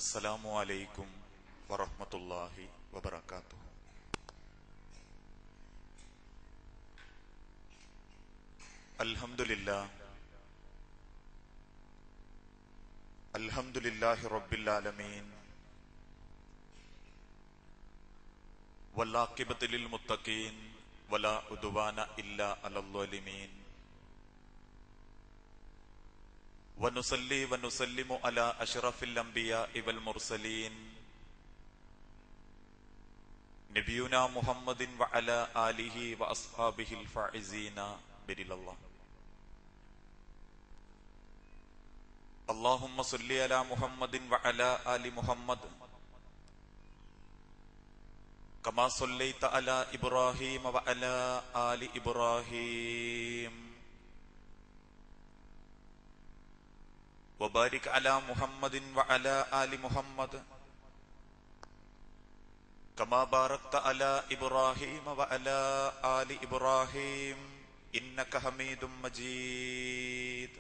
അസ്സലാമു അലൈക്കും വറഹ്മത്തുള്ളാഹി വബറകാതുഹു. അൽഹംദുലില്ലാഹി റബ്ബിൽ ആലമീൻ വല്ലാഖിബത്തു ലിൽ മുത്തഖീൻ വലാ ഉദ്വാന ഇല്ലാ അലൽ ളാലിമീൻ വനുസല്ലി വനുസല്ലിമു അലാ അഷ്റഫിൽ അംബിയാഇ വൽ മുർസലീൻ നബിയുനാ മുഹമ്മദിൻ വഅലാ ആലിഹി വഅസ്ഹാബിഹിൽ ഫായിസീന ബിരില്ലല്ലാഹ്. അല്ലാഹുമ്മ സല്ലി അലാ മുഹമ്മദിൻ വഅലാ ആലി മുഹമ്മദ് കമാ സല്ലൈത അലാ ഇബ്രാഹീം വഅലാ ആലി ഇബ്രാഹീം വബാരിക് അലാ മുഹമ്മദിൻ വഅലാ ആലി മുഹമ്മദ് കമാ ബാറക്ത അലാ ഇബ്രാഹീം വഅലാ ആലി ഇബ്രാഹീം ഇന്നക ഹമീദും മജീദ്.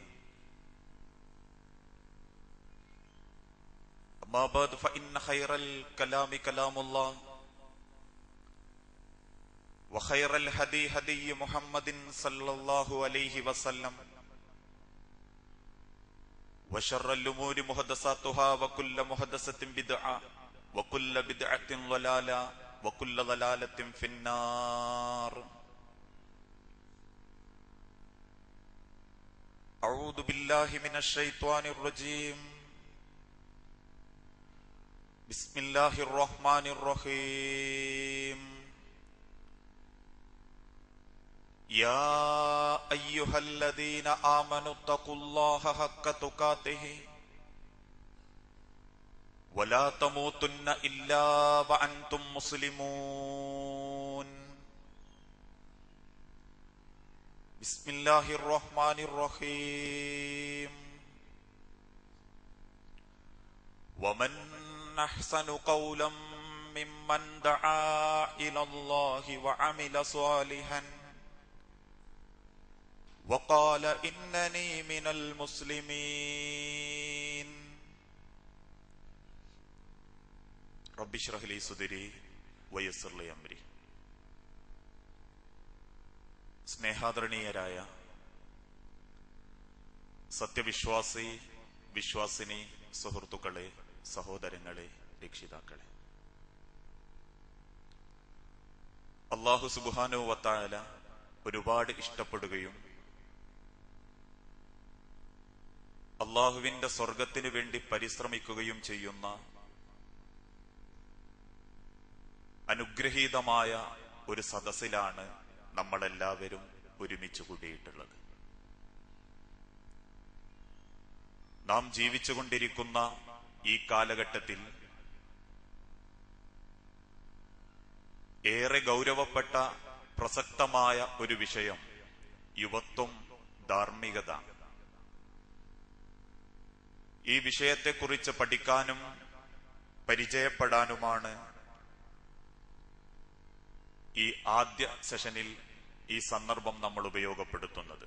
അമ്മാ ബഅദ് ഫഇന്ന ഖൈറൽ കലാമി കലാമുല്ലാഹ് വഖൈറൽ ഹദി ഹദി മുഹമ്മദിൻ സല്ലല്ലാഹു അലൈഹി വസല്ലം വശറൽ ഉമൂരി മുഹദ്ദസാതുഹാ വകുല്ല മുഹദ്ദസത്തിൻ ബിദ്അ വകുല്ല ബിദ്അത്തിൻ ളലാല വകുല്ല ളലാലത്തിൻ ഫിന്നാർ. അഊദു ബില്ലാഹി മിനശ് ശൈത്വാനിർ റജീം. ബിസ്മില്ലാഹിർ റഹ്മാനിർ റഹീം. യാ അയ്യുഹല്ലദീന ആമനു തഖുല്ലാഹ ഹഖ്ക തുഖാതിഹി വലാ തമൂതുന്ന ഇല്ലാ വഅൻതും മുസ്ലിമൂൻ. ബിസ്മില്ലാഹിർ റഹ്മാനിർ റഹീം. വമൻ അഹ്സനു ഖൗലൻ മിമ്മൻ ദആ ഇലല്ലാഹി വഅമില സ്വാലിഹൻ وقال إنني من المسلمين. رب اشرح لي صدري ويسر لي أمري. സ്നേഹാദരണീയരായ സത്യവിശ്വാസി വിശ്വാസിനി സുഹൃത്തുക്കളെ, സഹോദരങ്ങളെ, രക്ഷിതാക്കളെ, അല്ലാഹു സുബ്ഹാനഹു വ തആല ഒരുപാട് ഇഷ്ടപ്പെടുകയും അള്ളാഹുവിന്റെ സ്വർഗത്തിനു വേണ്ടി പരിശ്രമിക്കുകയും ചെയ്യുന്ന അനുഗ്രഹീതമായ ഒരു സദസ്സിലാണ് നമ്മളെല്ലാവരും ഒരുമിച്ച് കൂടിയിട്ടുള്ളത്. നാം ജീവിച്ചുകൊണ്ടിരിക്കുന്ന ഈ കാലഘട്ടത്തിൽ ഏറെ ഗൗരവപ്പെട്ട പ്രസക്തമായ ഒരു വിഷയം യുവത്വം, ധാർമ്മികത. ഈ വിഷയത്തെക്കുറിച്ച് പഠിക്കാനും പരിചയപ്പെടാനുമാണ് ഈ ആദ്യ സെഷനിൽ ഈ സന്ദർഭം നമ്മൾ ഉപയോഗപ്പെടുത്തുന്നത്.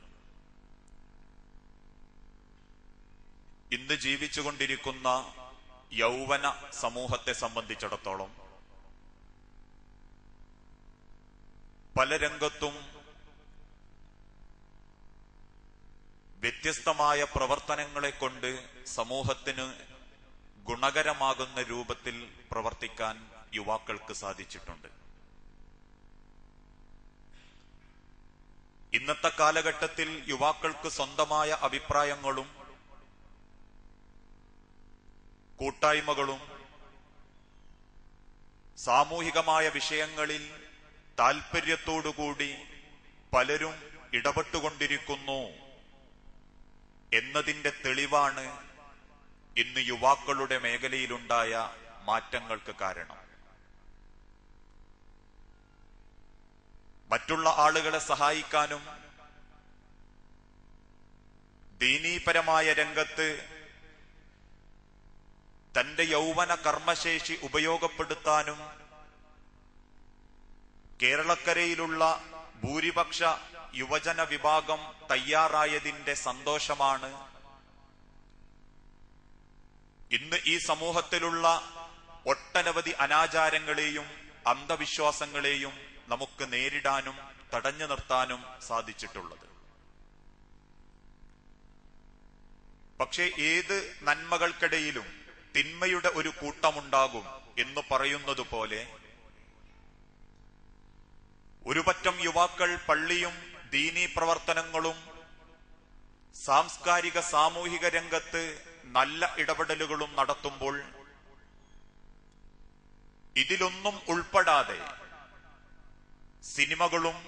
ഇന്ന് ജീവിച്ചുകൊണ്ടിരിക്കുന്ന യൗവന സമൂഹത്തെ സംബന്ധിച്ചിടത്തോളം പല രംഗത്തും വ്യത്യസ്തമായ പ്രവർത്തനങ്ങളെ കൊണ്ട് സമൂഹത്തിന് ഗുണകരമാകുന്ന രൂപത്തിൽ പ്രവർത്തിക്കാൻ യുവാക്കൾക്ക് സാധിച്ചിട്ടുണ്ട്. ഇന്നത്തെ കാലഘട്ടത്തിൽ യുവാക്കൾക്ക് സ്വന്തമായ അഭിപ്രായങ്ങളും കൂട്ടായ്മകളും സാമൂഹികമായ വിഷയങ്ങളിൽ താൽപര്യത്തോടുകൂടി പലരും ഇടപെട്ടുകൊണ്ടിരിക്കുന്നു എന്നതിന്റെ തെളിവാണ് ഇന്ന് യുവാക്കളുടെ മേഖലയിലുണ്ടായ മാറ്റങ്ങൾക്ക് കാരണം. മറ്റുള്ള ആളുകളെ സഹായിക്കാനും ദീനീപരമായ രംഗത്ത് തന്റെ യൗവന കർമ്മശേഷി ഉപയോഗപ്പെടുത്താനും കേരളക്കരയിലുള്ള ഭൂരിപക്ഷ യുവജന വിഭാഗം തയ്യാറായതിന്റെ സന്തോഷമാണ് ഇന്ന് ഈ സമൂഹത്തിലുള്ള ഒട്ടനവധി അനാചാരങ്ങളെയും അന്ധവിശ്വാസങ്ങളെയും നമുക്ക് നേരിടാനും തടഞ്ഞു നിർത്താനും സാധിച്ചിട്ടുള്ളത്. പക്ഷേ ഏത് നന്മകൾക്കിടയിലും തിന്മയുടെ ഒരു കൂട്ടമുണ്ടാകും എന്ന് പറയുന്നത് പോലെ ഒരു പറ്റം യുവാക്കൾ പള്ളിയും ദീനീ പ്രവർത്തനങ്ങളും സാംസ്കാരിക സാമൂഹിക രംഗത്ത് നല്ല ഇടപെടലുകളും നടത്തുമ്പോൾ ഇതിലൊന്നും ഉൾപ്പെടാതെ സിനിമകളും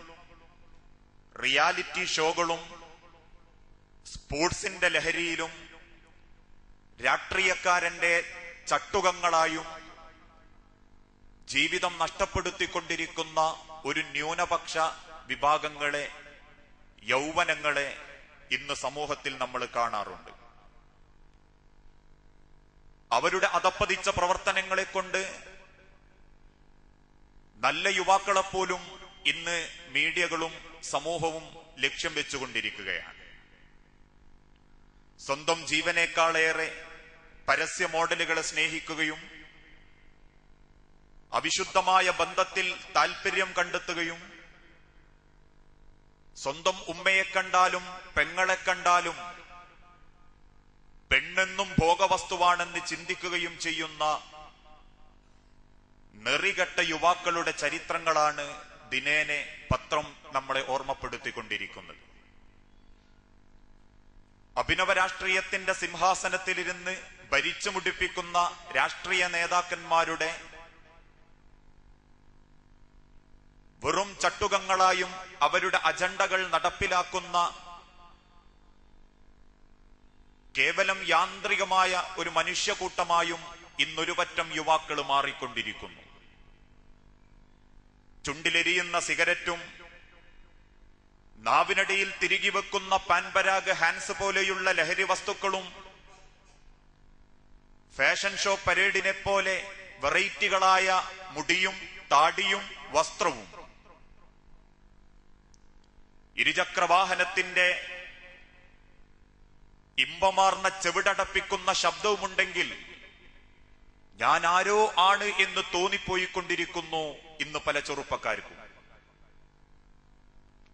റിയാലിറ്റി ഷോകളും സ്പോർട്സിന്റെ ലഹരിയിലും രാഷ്ട്രീയക്കാരന്റെ ചട്ടുകങ്ങളായും ജീവിതം നഷ്ടപ്പെടുത്തിക്കൊണ്ടിരിക്കുന്ന ഒരു ന്യൂനപക്ഷ വിഭാഗങ്ങളെ, യൗവനങ്ങളെ ഇന്ന് സമൂഹത്തിൽ നമ്മൾ കാണാറുണ്ട്. അവരുടെ അധപ്പതിച്ച പ്രവർത്തനങ്ങളെ കൊണ്ട് നല്ല യുവാക്കളെപ്പോലും ഇന്ന് മീഡിയകളും സമൂഹവും ലക്ഷ്യം വെച്ചുകൊണ്ടിരിക്കുകയാണ്. സ്വന്തം ജീവനേക്കാളേറെ പരസ്യ മോഡലുകളെ സ്നേഹിക്കുകയും അവിശുദ്ധമായ ബന്ധത്തിൽ താൽപര്യം കണ്ടെത്തുകയും സ്വന്തം ഉമ്മയെ കണ്ടാലും പെങ്ങളെ കണ്ടാലും പെണ്ണെന്നും ഭോഗവസ്തുവാണെന്ന് ചിന്തിക്കുകയും ചെയ്യുന്ന നെറികെട്ട യുവാക്കളുടെ ചരിത്രങ്ങളാണ് ദിനേനെ പത്രം നമ്മളെ ഓർമ്മപ്പെടുത്തിക്കൊണ്ടിരിക്കുന്നത്. അഭിനവ രാഷ്ട്രീയത്തിന്റെ സിംഹാസനത്തിലിരുന്ന് ഭരിച്ചു മുടിപ്പിക്കുന്ന രാഷ്ട്രീയ നേതാക്കന്മാരുടെ വെറും ചട്ടുകങ്ങളായും അവരുടെ അജണ്ടകൾ നടപ്പിലാക്കുന്ന കേവലം യാന്ത്രികമായ ഒരു മനുഷ്യക്കൂട്ടമായും ഇന്നൊരു പറ്റം യുവാക്കൾ മാറിക്കൊണ്ടിരിക്കുന്നു. ചുണ്ടിലെരിയുന്ന സിഗരറ്റും നാവിനടിയിൽ തിരികെ വെക്കുന്ന പാൻപരാഗ് ഹാൻസ് പോലെയുള്ള ലഹരി വസ്തുക്കളും ഫാഷൻ ഷോ പരേഡിനെ പോലെ വെറൈറ്റികളായ മുടിയും താടിയും വസ്ത്രവും ഇരുചക്രവാഹനത്തിന്റെ ഇമ്പമാർന്ന ചെവിടടപ്പിക്കുന്ന ശബ്ദവുമുണ്ടെങ്കിൽ ഞാൻ ആരോ ആണ് എന്ന് തോന്നിപ്പോയിക്കൊണ്ടിരിക്കുന്നു ഇന്ന് പല ചെറുപ്പക്കാർക്കും.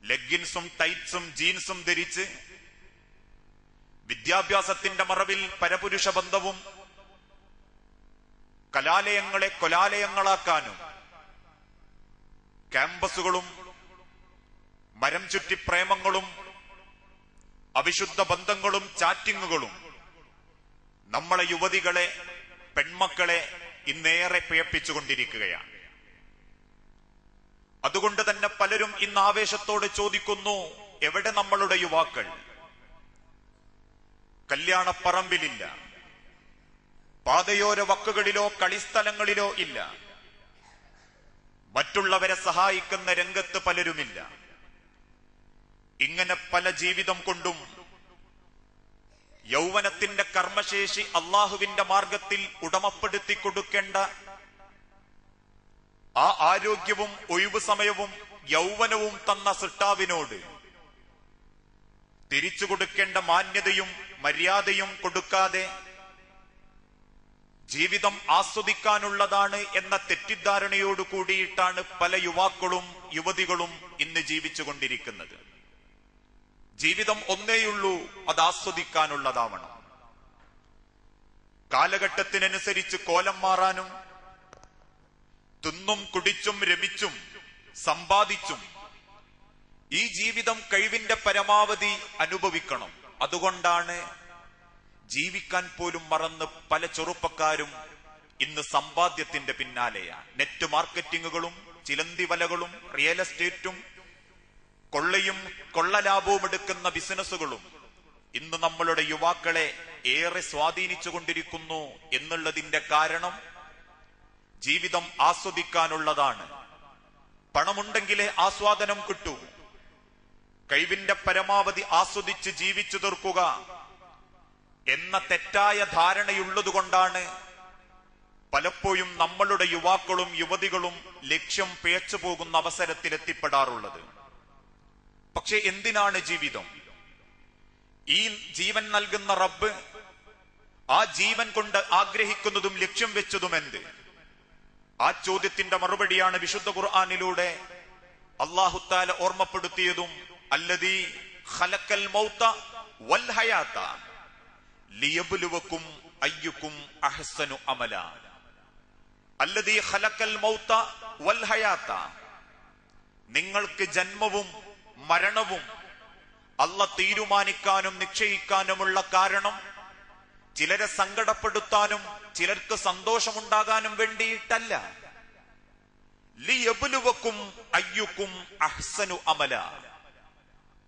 ലെഗിൻസും ടൈറ്റ്സും ജീൻസും ധരിച്ച് വിദ്യാഭ്യാസത്തിന്റെ മറവിൽ പരപുരുഷ ബന്ധവും കലാലയങ്ങളെ കൊലാലയങ്ങളാക്കാനും ക്യാമ്പസുകളും മരം ചുറ്റി പ്രേമങ്ങളും അവിശുദ്ധ ബന്ധങ്ങളും ചാറ്റിങ്ങുകളും നമ്മളെ യുവതികളെ, പെൺമക്കളെ ഇന്നേറെ പിഴപ്പിച്ചുകൊണ്ടിരിക്കുകയാണ്. അതുകൊണ്ട് തന്നെ പലരും ഇന്ന് ആവേശത്തോടെ ചോദിക്കുന്നു, എവിടെ നമ്മളുടെ യുവാക്കൾ? കല്യാണപ്പറമ്പിലില്ല, പാതയോര വക്കുകളിലോ കളിസ്ഥലങ്ങളിലോ ഇല്ല, മറ്റുള്ളവരെ സഹായിക്കുന്ന രംഗത്ത് പലരുമില്ല. ഇങ്ങനെ പല ജീവിതം കൊണ്ടും യൗവനത്തിന്റെ കർമ്മശേഷി അള്ളാഹുവിന്റെ മാർഗത്തിൽ ഉടമപ്പെടുത്തി കൊടുക്കേണ്ട ആ ആരോഗ്യവും ഒഴിവു സമയവും യൗവനവും തന്ന സൃഷ്ടാവിനോട് തിരിച്ചു കൊടുക്കേണ്ട മാന്യതയും മര്യാദയും കൊടുക്കാതെ ജീവിതം ആസ്വദിക്കാനുള്ളതാണ് എന്ന തെറ്റിദ്ധാരണയോട് കൂടിയിട്ടാണ് പല യുവാക്കളും യുവതികളും ഇന്ന് ജീവിച്ചുകൊണ്ടിരിക്കുന്നത്. ജീവിതം ഒന്നേയുള്ളൂ, അത് ആസ്വദിക്കാനുള്ളതാവണം. കാലഘട്ടത്തിനനുസരിച്ച് കോലം മാറാനും തിന്നും കുടിച്ചും രമിച്ചും സമ്പാദിച്ചും ഈ ജീവിതം കഴിവിന്റെ പരമാവധി അനുഭവിക്കണം. അതുകൊണ്ടാണ് ജീവിക്കാൻ പോലും മറന്ന് പല ചെറുപ്പക്കാരും ഇന്ന് സമ്പാദ്യത്തിന്റെ പിന്നാലെയാണ്. നെറ്റ് മാർക്കറ്റിങ്ങുകളും ചിലന്തി വലകളും റിയൽ എസ്റ്റേറ്റും കൊള്ളയും കൊള്ളലാഭവും എടുക്കുന്ന ബിസിനസ്സുകളും ഇന്ന് നമ്മളുടെ യുവാക്കളെ ഏറെ സ്വാധീനിച്ചു കൊണ്ടിരിക്കുന്നു എന്നുള്ളതിന്റെ കാരണം ജീവിതം ആസ്വദിക്കാനുള്ളതാണ്. പണമുണ്ടെങ്കിലേ ആസ്വാദനം കിട്ടൂ. കഴിവിന്റെ പരമാവധി ആസ്വദിച്ച് ജീവിച്ചു തീർക്കുക എന്ന തെറ്റായ ധാരണയുള്ളതുകൊണ്ടാണ് പലപ്പോഴും നമ്മളുടെ യുവാക്കളും യുവതികളും ലക്ഷ്യം പിഴച്ചു പോകുന്ന അവസരത്തിലെത്തിപ്പെടാറുള്ളത്. പക്ഷെ എന്തിനാണ് ജീവിതം? ഈ ജീവൻ നൽകുന്ന റബ്ബ് ആ ജീവൻ കൊണ്ട് ആഗ്രഹിക്കുന്നതും ലക്ഷ്യം വെച്ചതും എന്ത്? ആ ചോദ്യത്തിന്റെ മറുപടിയാണ് വിശുദ്ധ ഖുർആനിലൂടെ അല്ലാഹു തആല ഓർമ്മപ്പെടുത്തിയതും അല്ലദീ ഖലഖൽ മൗത വൽ ഹയാത ലിയബ്ലുവകും അയ്യുക്കും അഹ്സനു അമല. അല്ലദീ ഖലഖൽ മൗത വൽ ഹയാത, നിങ്ങൾക്ക് ജന്മവും മരണവും അല്ലാഹ് തീരുമാനിക്കാനും നിശ്ചയിക്കാനുമുള്ള കാരണം ചിലരെ സങ്കടപ്പെടുത്താനും ചിലർക്ക് സന്തോഷമുണ്ടാകാനും വേണ്ടിയിട്ടല്ല. ലിയബ്ലുവകും അയ്യുക്കും അഹ്സനു അമല,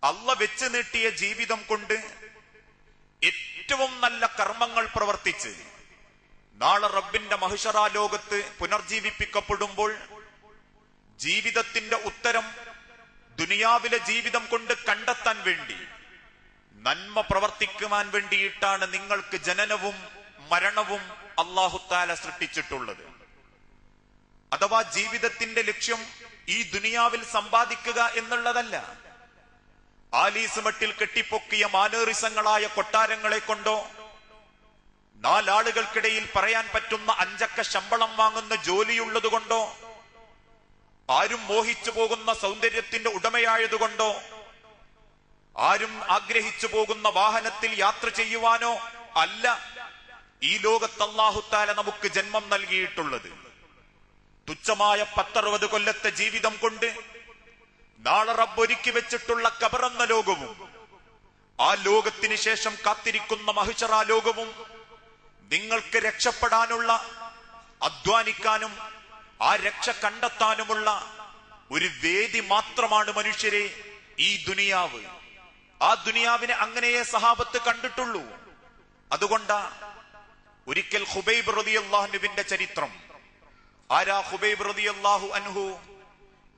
അല്ലാഹ് വെച്ച് നീട്ടിയ ജീവിതം കൊണ്ട് ഏറ്റവും നല്ല കർമ്മങ്ങൾ പ്രവർത്തിച്ച് നാളെ റബ്ബിന്റെ മഹ്ശറാ ലോകത്ത് പുനർജീവിപ്പിക്കപ്പെടുമ്പോൾ ജീവിതത്തിന്റെ ഉത്തരം ദുനിയാവിലെ ജീവിതം കൊണ്ട് കണ്ടെത്താൻ വേണ്ടി നന്മ പ്രവർത്തിക്കുവാൻ വേണ്ടിയിട്ടാണ് നിങ്ങൾക്ക് ജനനവും മരണവും അല്ലാഹു തആല സൃഷ്ടിച്ചിട്ടുള്ളത്. അഥവാ ജീവിതത്തിന്റെ ലക്ഷ്യം ഈ ദുനിയാവിൽ സമ്പാദിക്കുക എന്നുള്ളതല്ല. ആലീസ് മട്ടിൽ കെട്ടിപ്പൊക്കിയ മാനേറിസങ്ങളായ കൊട്ടാരങ്ങളെ കൊണ്ടോ നാലാളുകൾക്കിടയിൽ പറയാൻ പറ്റുന്ന 5 അക്ക ശമ്പളം വാങ്ങുന്ന ജോലിയുള്ളത് കൊണ്ടോ ആരും മോഹിച്ചു പോകുന്ന സൗന്ദര്യത്തിന്റെ ഉടമയായതുകൊണ്ടോ ആരും ആഗ്രഹിച്ചു പോകുന്ന വാഹനത്തിൽ യാത്ര ചെയ്യുവാനോ അല്ല ഈ ലോകത്ത് അല്ലാഹു തആല നമുക്ക് ജന്മം നൽകിയിട്ടുള്ളത്. തുച്ഛമായ 10-60 കൊല്ലത്തെ ജീവിതം കൊണ്ട് നാളെ റബ്ബ് ഒരുക്കി വെച്ചിട്ടുള്ള ഖബറെന്ന ലോകവും ആ ലോകത്തിന് ശേഷം കാത്തിരിക്കുന്ന മഹ്ശറാ ലോകവും നിങ്ങൾക്ക് രക്ഷപ്പെടാനുള്ള, അധ്വാനിക്കാനും ആ രക്ഷ കണ്ടെത്താനുമുള്ള ഒരു വേദി മാത്രമാണ് മനുഷ്യരെ ഈ ദുനിയാവ്. ആ ദുനിയാവിനെ അങ്ങനെയേ സഹാബത്ത് കണ്ടിട്ടുള്ളൂ. അതുകൊണ്ടാ ഒരിക്കൽ ഖുബൈബ് റളിയല്ലാഹു അൻഹുവിന്റെ ചരിത്രം. ആരാ ഖുബൈബ് റളിയല്ലാഹു അൻഹു?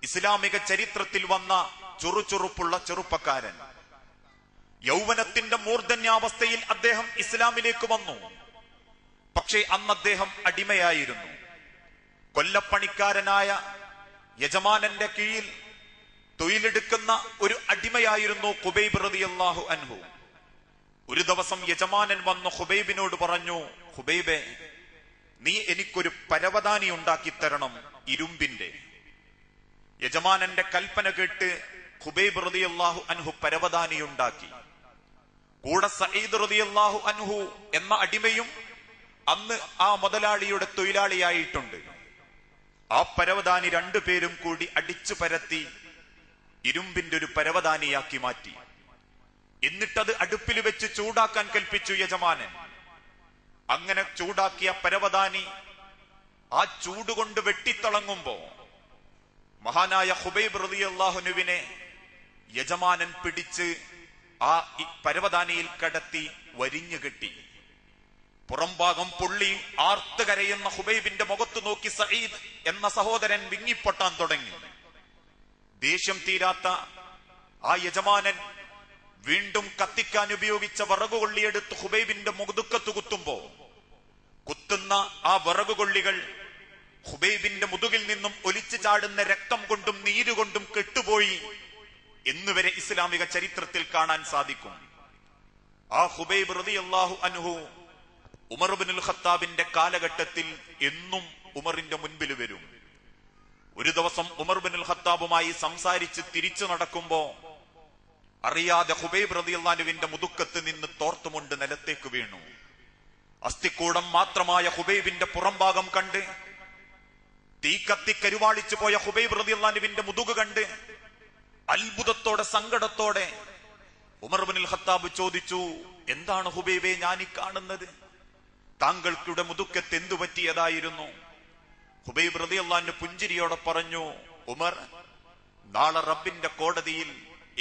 ഇസ്ലാമിക ചരിത്രത്തിൽ വന്ന ചുറുചുറുപ്പുള്ള ചെറുപ്പക്കാരൻ. യൗവനത്തിന്റെ മൂർധന്യാവസ്ഥയിൽ അദ്ദേഹം ഇസ്ലാമിലേക്ക് വന്നു. പക്ഷേ അന്ന് അദ്ദേഹം അടിമയായിരുന്നു. കൊല്ലപ്പണിക്കാരനായ യജമാനന്റെ കീഴിൽ തൊഴിലെടുക്കുന്ന ഒരു അടിമയായിരുന്നു ഖുബൈബ് റളിയല്ലാഹു അൻഹു. ഒരു ദിവസം യജമാനൻ വന്ന് ഖുബൈബിനോട് പറഞ്ഞു, ഖുബൈബേ, നീ എനിക്കൊരു പരവതാനി ഉണ്ടാക്കി തരണം, ഇരുമ്പിന്റെ. യജമാനന്റെ കൽപ്പന കേട്ട് ഖുബൈബ് റളിയല്ലാഹു അൻഹു പരവതാനി ഉണ്ടാക്കി. കൂടെ സഈദ് റളിയല്ലാഹു അൻഹു എന്ന അടിമയും അന്ന് ആ മുതലാളിയുടെ തൊഴിലാളിയായിട്ടുണ്ട്. ആ പരവതാനി 2 പേരും കൂടി അടിച്ചു പരത്തി ഇരുമ്പിന്റെ ഒരു പരവതാനിയാക്കി മാറ്റി. എന്നിട്ടത് അടുപ്പിൽ വെച്ച് ചൂടാക്കാൻ കൽപ്പിച്ചു യജമാനൻ. അങ്ങനെ ചൂടാക്കിയ പരവതാനി ആ ചൂടുകൊണ്ട് വെട്ടിത്തിളങ്ങുമ്പോ മഹാനായ ഖുബൈബ് റളിയല്ലാഹു അൻഹുവിനെ യജമാനൻ പിടിച്ച് ആ പരവതാനിയിൽ കടത്തി വരിഞ്ഞു കെട്ടി. പുറംഭാഗം പൊള്ളി ആർത്ത് കരയുന്ന ഖുബൈബിന്റെ മുഖത്ത് നോക്കി സഈദ് എന്ന സഹോദരൻ വിങ്ങിപ്പൊട്ടാൻ തുടങ്ങി. ദേഷ്യം തീരാത്ത ആ യജമാനൻ വീണ്ടും കത്തിക്കാൻ ഉപയോഗിച്ച വിറകുകൊള്ളിയെടുത്ത് ഖുബൈബിന്റെ മുതുക്കത്ത് കുത്തുമ്പോ കുത്തുന്ന ആ വിറകുകൊള്ളികൾ ഖുബൈബിന്റെ മുതുകിൽ നിന്നും ഒലിച്ചു ചാടുന്ന രക്തം കൊണ്ടും നീരുകൊണ്ടും കെട്ടുപോയി എന്നുവരെ ഇസ്ലാമിക ചരിത്രത്തിൽ കാണാൻ സാധിക്കും. ആ ഖുബൈബ് റളിയല്ലാഹു അൻഹു ഉമർ ഇബ്നുൽ ഖത്താബിന്റെ കാലഘട്ടത്തിൽ എന്നും ഉമറിന്റെ മുൻപിൽ വരും. ഒരു ദിവസം ഉമർ ഇബ്നുൽ ഖത്താബുമായി സംസാരിച്ച് തിരിച്ചു നടക്കുമ്പോ അറിയാതെ ഖുബൈബ് റളിയല്ലാഹു അൻഹുവിന്റെ മുതുക്കത്ത് നിന്ന് തോർത്തുമുണ്ട് നിലത്തേക്ക് വീണു. അസ്ഥിക്കൂടം മാത്രമായ ഖുബൈബിന്റെ പുറംഭാഗം കണ്ട് തീ കത്തി കരുവാളിച്ചു പോയ ഖുബൈബ് റളിയല്ലാഹു അൻഹുവിന്റെ മുതുക് കണ്ട് അത്ഭുതത്തോടെ സങ്കടത്തോടെ ഉമർ ഇബ്നുൽ ഖത്താബ് ചോദിച്ചു, എന്താണ് ഖുബൈബേ ഞാൻ ഈ കാണുന്നത്? താങ്കൾക്കുടെ മുതുക്കത്ത് എന്തു പറ്റിയതായിരുന്നു? ഖുബൈബ് റളിയല്ലാഹു അൻഹു പുഞ്ചിരിയോടെ പറഞ്ഞു, ഉമർ, നാളെ റബ്ബിന്റെ കോടതിയിൽ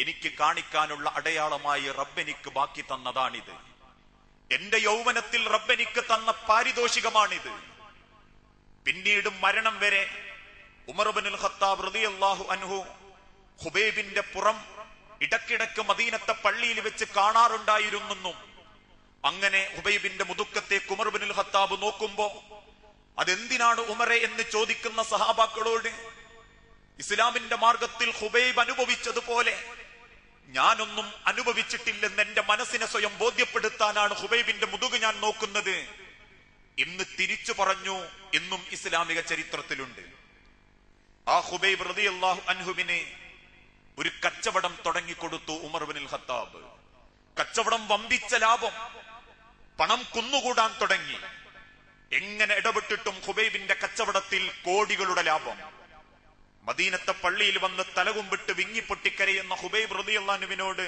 എനിക്ക് കാണിക്കാനുള്ള അടയാളമായി റബ്ബെനിക്ക് ബാക്കി തന്നതാണിത്. എന്റെ യൗവനത്തിൽ റബ്ബെനിക്ക് തന്ന പാരിതോഷികമാണിത്. പിന്നീട് മരണം വരെ ഉമർ ഇബ്നുൽ ഖത്താബ് റളിയല്ലാഹു അൻഹു ഖുബൈബിന്റെ പുറം ഇടക്കിടക്ക് മദീനത്തെ പള്ളിയിൽ വെച്ച് കാണാറുണ്ടായിരുന്നെന്നും അങ്ങനെ ഖുബൈബിന്റെ മുതുക്കത്തേക്ക് ഉമർ ഇബ്നുൽ ഖത്താബ് നോക്കുമ്പോ അതെന്തിനാണ് ഉമറെ എന്ന് ചോദിക്കുന്ന സഹാബാക്കളോട് ഇസ്ലാമിന്റെ മാർഗത്തിൽ ഖുബൈബ് അനുഭവിച്ചതുപോലെ ഞാനൊന്നും അനുഭവിച്ചിട്ടില്ലെന്ന് എന്റെ മനസ്സിനെ സ്വയം ബോധ്യപ്പെടുത്താനാണ് ഹുബൈബിന്റെ മുതുക് ഞാൻ നോക്കുന്നത് എന്ന് തിരിച്ചു പറഞ്ഞു എന്നും ഇസ്ലാമിക ചരിത്രത്തിലുണ്ട്. ആ ഹുബൈബ് റളിയല്ലാഹു അൻഹുവിനെ ഒരു കച്ചവടം തുടങ്ങിക്കൊടുത്തു ഉമർ ഇബ്നുൽ ഖത്താബ്. കച്ചവടം വമ്പിച്ച ലാഭം, പണം കുന്നുകൂടാൻ തുടങ്ങി. എങ്ങനെ ഇടപെട്ടിട്ടും ഹുബൈബിന്റെ കച്ചവടത്തിൽ കോടികളുടെ ലാഭം. മദീനത്തെ പള്ളിയിൽ വന്ന് തലകുമ്പിട്ട് വിങ്ങിപ്പൊട്ടിക്കരയുന്ന ഹുബൈബ് റളിയല്ലാഹു അൻഹുവിനോട്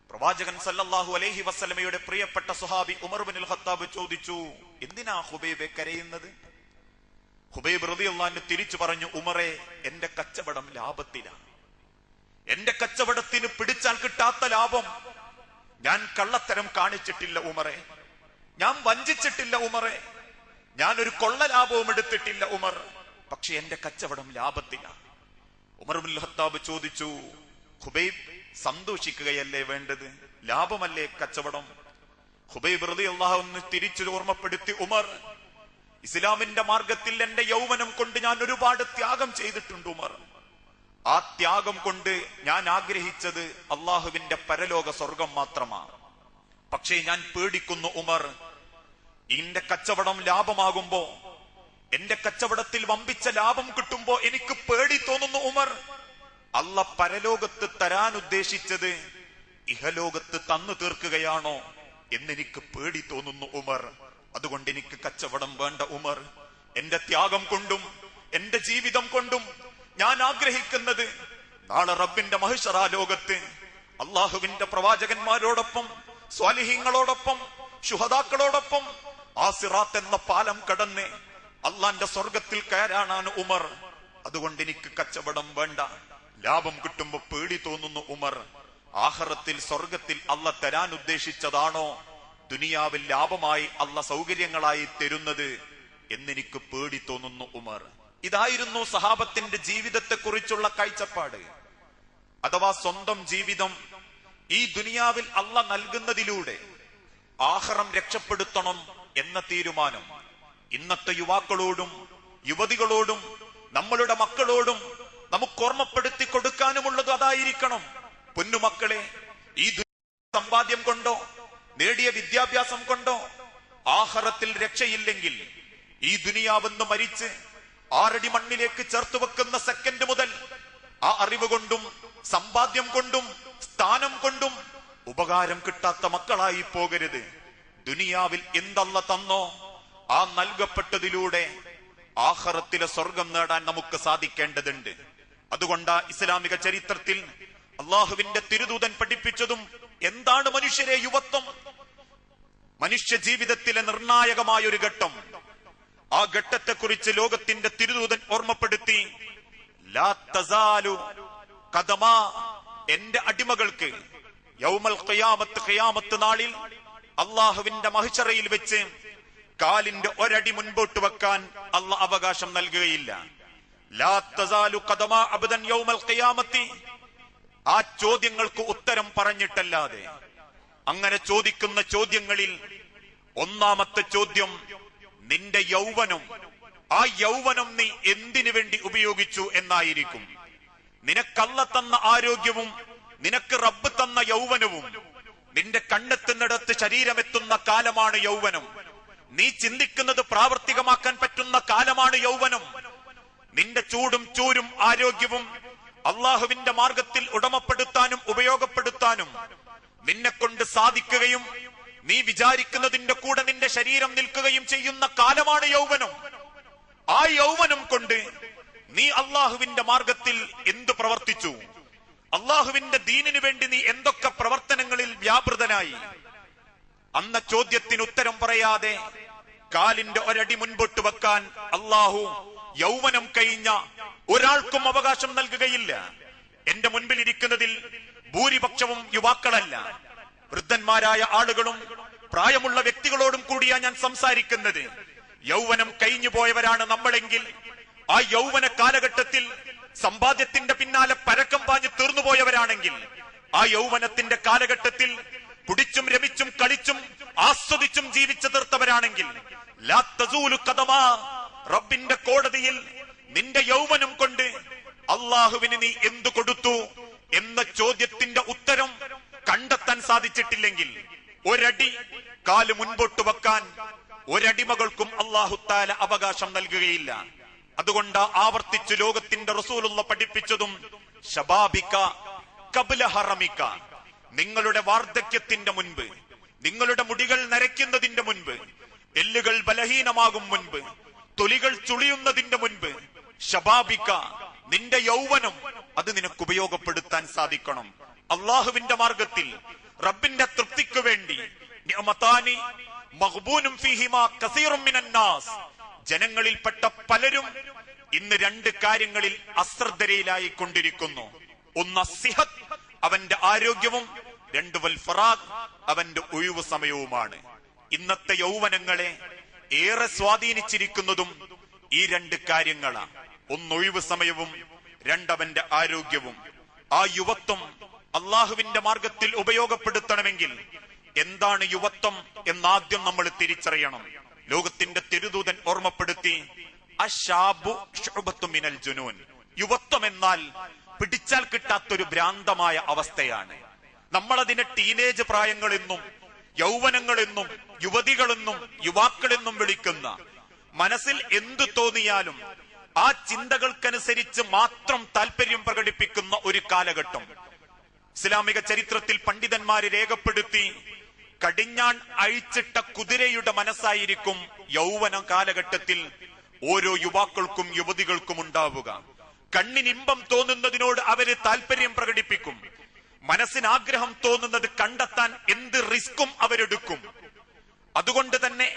പ്രവാചകൻ സല്ലല്ലാഹു അലൈഹി വസല്ലമയുടെ പ്രിയപ്പെട്ട സ്വഹാബി ഉമർ ഇബ്നുൽ ഖത്താബ് ചോദിച്ചു, എന്തിനാ ഹുബൈബെ കരയുന്നത്? ഹുബൈബ് റളിയല്ലാഹു അൻഹു തിരിച്ചു പറഞ്ഞു, ഉമറെ, എന്റെ കച്ചവടം ലാഭത്തിലാണ്. എന്റെ കച്ചവടത്തിന് പിടിച്ചാൽ കിട്ടാത്ത ലാഭം. ഞാൻ കള്ളത്തരം കാണിച്ചിട്ടില്ല ഉമറെ, ഞാൻ വഞ്ചിച്ചിട്ടില്ല ഉമറെ, ഞാനൊരു കൊള്ള ലാഭവും എടുത്തിട്ടില്ല ഉമർ. പക്ഷെ എന്റെ കച്ചവടം ലാഭത്തിലാണ്. ഉമർ ഇബ്നുൽ ഖത്താബ് ചോദിച്ചു, ഹുബൈബ്, സന്തോഷിക്കുകയല്ലേ വേണ്ടത്? ലാഭമല്ലേ കച്ചവടം? ഹുബൈബ് റളിയല്ലാഹു അൻഹു തിരിച്ചു ഓർമ്മപ്പെടുത്തി, ഉമർ, ഇസ്ലാമിന്റെ മാർഗത്തിൽ എന്റെ യൗവനം കൊണ്ട് ഞാൻ ഒരുപാട് ത്യാഗം ചെയ്തിട്ടുണ്ട് ഉമർ. ആ ത്യാഗം കൊണ്ട് ഞാൻ ആഗ്രഹിച്ചത് അള്ളാഹുവിന്റെ പരലോക സ്വർഗം മാത്രമാണ്. പക്ഷേ ഞാൻ പേടിക്കുന്നു ഉമർ, എന്റെ കച്ചവടം ലാഭമാകുമ്പോ, എന്റെ കച്ചവടത്തിൽ വമ്പിച്ച ലാഭം കിട്ടുമ്പോ എനിക്ക് പേടി തോന്നുന്നു ഉമർ. അള്ള പരലോകത്ത് തരാൻ ഉദ്ദേശിച്ചത് ഇഹലോകത്ത് തന്നു തീർക്കുകയാണോ എന്നെനിക്ക് പേടി തോന്നുന്നു ഉമർ. അതുകൊണ്ട് എനിക്ക് കച്ചവടം വേണ്ട ഉമർ. എന്റെ ത്യാഗം കൊണ്ടും എന്റെ ജീവിതം കൊണ്ടും ഞാൻ ആഗ്രഹിക്കുന്നത് നാളെ റബ്ബിന്റെ മഹ്ശറാ ലോകത്ത് അള്ളാഹുവിന്റെ പ്രവാചകന്മാരോടൊപ്പം, സ്വാലിഹീങ്ങളോടൊപ്പം, ശുഹദാക്കളോടൊപ്പം ആ സിറാത്ത് എന്ന പാലം കടന്ന് അള്ളാന്റെ സ്വർഗത്തിൽ കയറാനാണ് ഉമർ. അതുകൊണ്ട് എനിക്ക് കച്ചവടം വേണ്ട. ലാഭം കിട്ടുമ്പോ പേടി തോന്നുന്നു ഉമർ. ആഖിറത്തിൽ സ്വർഗത്തിൽ അള്ള തരാൻ ഉദ്ദേശിച്ചതാണോ ദുനിയാവിൽ ലാഭമായി അള്ള സൗകര്യങ്ങളായി തരുന്നത് എന്നെനിക്ക് പേടി തോന്നുന്നു ഉമർ. ഇതായിരുന്നു സഹാബത്തിന്റെ ജീവിതത്തെ കുറിച്ചുള്ള കാഴ്ചപ്പാട്. അഥവാ സ്വന്തം ജീവിതം ഈ ദുനിയാവിൽ അള്ള നൽകുന്നതിലൂടെ ആഖിറം രക്ഷപ്പെടുത്തണം എന്ന തീരുമാനം ഇന്നത്തെ യുവാക്കളോടും യുവതികളോടും നമ്മളുടെ മക്കളോടും നമുക്ക് ഓർമ്മപ്പെടുത്തി കൊടുക്കാനുമുള്ളത് അതായിരിക്കണം. പൊന്നുമക്കളെ, ഈ സമ്പാദ്യം കൊണ്ടോ നേടിയ വിദ്യാഭ്യാസം കൊണ്ടോ ആഖിറത്തിൽ രക്ഷയില്ലെങ്കിൽ ഈ ദുനിയാവെന്ന് മരിച്ച് 6 അടി മണ്ണിലേക്ക് ചേർത്ത് വെക്കുന്ന സെക്കൻഡ് മുതൽ ആ അറിവ് കൊണ്ടും സമ്പാദ്യം കൊണ്ടും സ്ഥാനം കൊണ്ടും ഉപകാരം കിട്ടാത്ത മക്കളായി പോകരുത്. ദുനിയാവിൽ എന്തല്ല തന്നോ ആ നൽകപ്പെട്ടതിലൂടെ ആഖിറത്തിലെ സ്വർഗം നേടാൻ നമുക്ക് സാധിക്കേണ്ടതുണ്ട്. അതുകൊണ്ടാ ഇസ്ലാമിക ചരിത്രത്തിൽ അള്ളാഹുവിന്റെ തിരുദൂതൻ പഠിപ്പിച്ചതും എന്താണ് മനുഷ്യരെ യുവത്വം, മനുഷ്യ ജീവിതത്തിലെ നിർണായകമായ ഒരു ഘട്ടം. ആ ഘട്ടത്തെക്കുറിച്ച് ലോകത്തിന്റെ തിരുദൂതൻ ഓർമ്മപ്പെടുത്തി, ലാ തസാലു ഖദമാ, എന്റെ അടിമകൾക്ക് യൗമൽ ഖിയാമത്ത്, ഖിയാമത്ത് നാളിൽ അള്ളാഹുവിന്റെ മഹ്ശറയിൽ വെച്ച് കാലിന്റെ ഒരടി മുൻപോട്ട് വെക്കാൻ അള്ളാഹ് അവകാശം നൽകുകയില്ല. ലാ തസാലു ഖദമാ അബ്ദൻ യൗമൽ ഖിയാമത്തി, ആ ചോദ്യങ്ങൾക്ക് ഉത്തരം പറഞ്ഞിട്ടല്ലാതെ. അങ്ങനെ ചോദിക്കുന്ന ചോദ്യങ്ങളിൽ ഒന്നാമത്തെ ചോദ്യം, നിന്റെ യൗവനം, ആ യൗവനം നീ എന്തിനു വേണ്ടി ഉപയോഗിച്ചു എന്നായിരിക്കും. നിനക്കല്ല തന്ന ആരോഗ്യവും നിനക്ക് റബ്ബ് തന്ന യൗവനവും, നിന്റെ കണ്ണെത്തുന്നിടത്ത് ശരീരമെത്തുന്ന കാലമാണ് യൗവനം. നീ ചിന്തിക്കുന്നത് പ്രാവർത്തികമാക്കാൻ പറ്റുന്ന കാലമാണ് യൗവനം. നിന്റെ ചൂടും ചൂരും ആരോഗ്യവും അള്ളാഹുവിന്റെ മാർഗത്തിൽ ഉടമപ്പെടുത്താനും ഉപയോഗപ്പെടുത്താനും നിന്നെ കൊണ്ട് സാധിക്കുകയും നീ വിചാരിക്കുന്നതിന്റെ കൂടെ നിന്റെ ശരീരം നിൽക്കുകയും ചെയ്യുന്ന കാലമാണ് യൗവനം. ആ യൗവനം കൊണ്ട് നീ അള്ളാഹുവിന്റെ മാർഗത്തിൽ എന്തു പ്രവർത്തിച്ചു? അള്ളാഹുവിന്റെ ദീനിനു വേണ്ടി നീ എന്തൊക്കെ പ്രവർത്തനങ്ങളിൽ വ്യാപൃതനായി? അന്ന ചോദ്യത്തിന് ഉത്തരം പറയാതെ കാലിന്റെ ഒരടി മുൻപോട്ട് വെക്കാൻ അള്ളാഹു യൗവനം കഴിഞ്ഞ ഒരാൾക്കും അവകാശം നൽകുകയില്ല. എന്റെ മുൻപിൽ ഇരിക്കുന്നതിൽ ഭൂരിപക്ഷവും യുവാക്കളല്ല, വൃദ്ധന്മാരായ ആളുകളും പ്രായമുള്ള വ്യക്തികളോടും കൂടിയാ ഞാൻ സംസാരിക്കുന്നത്. യൗവനം കഴിഞ്ഞു പോയവരാണ് നമ്മളെങ്കിൽ ആ യൗവന കാലഘട്ടത്തിൽ സമ്പാദ്യത്തിന്റെ പിന്നാലെ പരക്കം പാഞ്ഞു തീർന്നുപോയവരാണെങ്കിൽ, ആ യൗവനത്തിന്റെ കാലഘട്ടത്തിൽ കുടിച്ചും രമിച്ചും കളിച്ചും ആസ്വദിച്ചും ജീവിച്ചു തീർത്തവരാണെങ്കിൽ, ലാ തസൂലു ഖദമാ, റബ്ബിന്റെ കോടതിയിൽ നിന്റെ യൗവനം കൊണ്ട് അള്ളാഹുവിന് നീ എന്തു കൊടുത്തു, എന്ന ചോദ്യത്തിന്റെ ഉത്തരം കണ്ടെത്താൻ സാധിച്ചിട്ടില്ലെങ്കിൽ ഒരടി കാല് മുൻപോട്ട് വെക്കാൻ ഒരടിമകൾക്കും അല്ലാഹു തആല അവകാശം നൽകുകയില്ല. അതുകൊണ്ട് ആവർത്തിച്ചു ലോകത്തിന്റെ റസൂലുള്ള പഠിപ്പിച്ചതും ശബാബിക ഖബ്ല ഹറമിക, നിങ്ങളുടെ വാർദ്ധക്യത്തിന്റെ മുൻപ്, നിങ്ങളുടെ മുടികൾ നരയ്ക്കുന്നതിന്റെ മുൻപ്, എല്ലുകൾ ബലഹീനമാകും മുൻപ്, തൊലികൾ ചുളിയുന്നതിന്റെ മുൻപ്, ശബാബിക നിന്റെ യൗവനം അത് നിനക്ക് ഉപയോഗപ്പെടുത്താൻ സാധിക്കണം. അള്ളാഹുവിന്റെ മാർഗത്തിൽ റബ്ബിന്റെ തൃപ്തിക്ക് വേണ്ടി നിഅമതാനി മഗ്ബൂനും ഫീഹിമാ കസീറും മിനന്നാസ്, ജനങ്ങളിൽപ്പെട്ട പലരും ഇന്ന് രണ്ട് കാര്യങ്ങളിൽ അശ്രദ്ധയിലായി കൊണ്ടിരിക്കുന്നു. ഒന്ന് സിഹത്ത്, അവന്റെ ആരോഗ്യവും, രണ്ട് വൽ ഫറാഗ്, അവന്റെ ഒഴിവു സമയവുമാണ്. ഇന്നത്തെ യൗവനങ്ങളെ ഏറെ സ്വാധീനിച്ചിരിക്കുന്നതും ഈ രണ്ട് കാര്യങ്ങളാണ്. ഒന്ന് ഒഴിവു സമയവും, രണ്ടവന്റെ ആരോഗ്യവും. ആ യുവത്വം അള്ളാഹുവിന്റെ മാർഗത്തിൽ ഉപയോഗപ്പെടുത്തണമെങ്കിൽ എന്താണ് യുവത്വം എന്നാദ്യം നമ്മൾ തിരിച്ചറിയണം. ലോകത്തിന്റെ തിരുദൂതൻ ഓർമ്മപ്പെടുത്തി, അശാബു ശുഅബത്തു മിനൽ ജുനൂൻ, യുവത്വം എന്നാൽ പിടിച്ചാൽ കിട്ടാത്തൊരു ഭ്രാന്തമായ അവസ്ഥയാണ്. നമ്മളതിനെ ടീനേജ് പ്രായങ്ങളെന്നും യൗവനങ്ങളെന്നും യുവതികളെന്നും യുവാക്കളെന്നും വിളിക്കുന്ന, മനസ്സിൽ എന്തു തോന്നിയാലും ആ ചിന്തകൾക്കനുസരിച്ച് മാത്രം താല്പര്യം പ്രകടിപ്പിക്കുന്ന ഒരു കാലഘട്ടം ഇസ്ലാമിക ചരിത്രത്തിൽ പണ്ഡിതന്മാര് രേഖപ്പെടുത്തി. കടിഞ്ഞാൺ അഴിച്ചിട്ട കുതിരയുടെ മനസ്സായിരിക്കും യൗവന കാലഘട്ടത്തിൽ ഓരോ യുവാക്കൾക്കും യുവതികൾക്കും ഉണ്ടാവുക. കണ്ണിനിമ്പം തോന്നുന്നതിനോട് അവര് താല്പര്യം പ്രകടിപ്പിക്കും. മനസ്സിനാഗ്രഹം തോന്നുന്നത് കണ്ടെത്താൻ എന്ത് റിസ്ക്കും അവരെടുക്കും. അതുകൊണ്ട് തന്നെ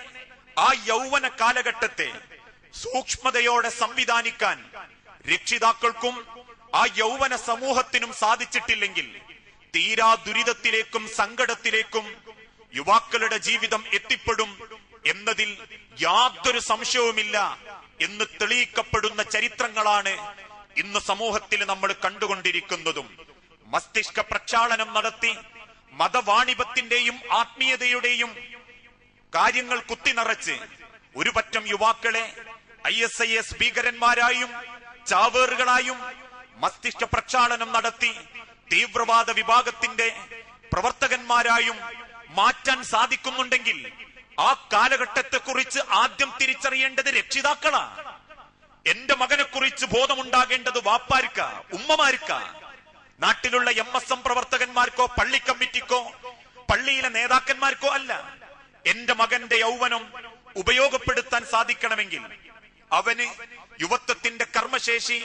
ആ യൗവന കാലഘട്ടത്തെ സൂക്ഷ്മതയോടെ സംവിധാനിക്കാൻ രക്ഷിതാക്കൾക്കും ആ യൗവന സമൂഹത്തിനും സാധിച്ചിട്ടില്ലെങ്കിൽ തീരാ ദുരിതത്തിലേക്കും സങ്കടത്തിലേക്കും യുവാക്കളുടെ ജീവിതം എത്തിപ്പെടും എന്നതിൽ യാതൊരു സംശയവുമില്ല എന്ന് തെളിയിക്കപ്പെടുന്ന ചരിത്രങ്ങളാണ് ഇന്ന് സമൂഹത്തിൽ നമ്മൾ കണ്ടുകൊണ്ടിരിക്കുന്നതും. മസ്തിഷ്ക പ്രക്ഷാളനം നടത്തി മതവാണിഭത്തിന്റെയും ആത്മീയതയുടെയും കാര്യങ്ങൾ കുത്തിനിറച്ച് ഒരു പറ്റം യുവാക്കളെ ISIS ഭീകരന്മാരായും ചാവേറുകളായും മസ്തിഷ്ക പ്രക്ഷാളനം നടത്തി തീവ്രവാദ വിഭാഗത്തിന്റെ പ്രവർത്തകന്മാരായും മാറ്റാൻ സാധിക്കുന്നുണ്ടെങ്കിൽ ആ കാലഘട്ടത്തെ കുറിച്ച് ആദ്യം തിരിച്ചറിയേണ്ടത് രക്ഷിതാക്കളാണ്. എന്റെ മകനെ കുറിച്ച് ബോധമുണ്ടാകേണ്ടത് വാപ്പാർക്ക, ഉമ്മമാർക്ക, നാട്ടിലുള്ള MSM പ്രവർത്തകന്മാർക്കോ പള്ളി കമ്മിറ്റിക്കോ പള്ളിയിലെ നേതാക്കന്മാർക്കോ അല്ല. എന്റെ മകന്റെ യൗവനം ഉപയോഗപ്പെടുത്താൻ സാധിക്കണമെങ്കിൽ അവന് യുവത്വത്തിന്റെ കർമ്മശേഷി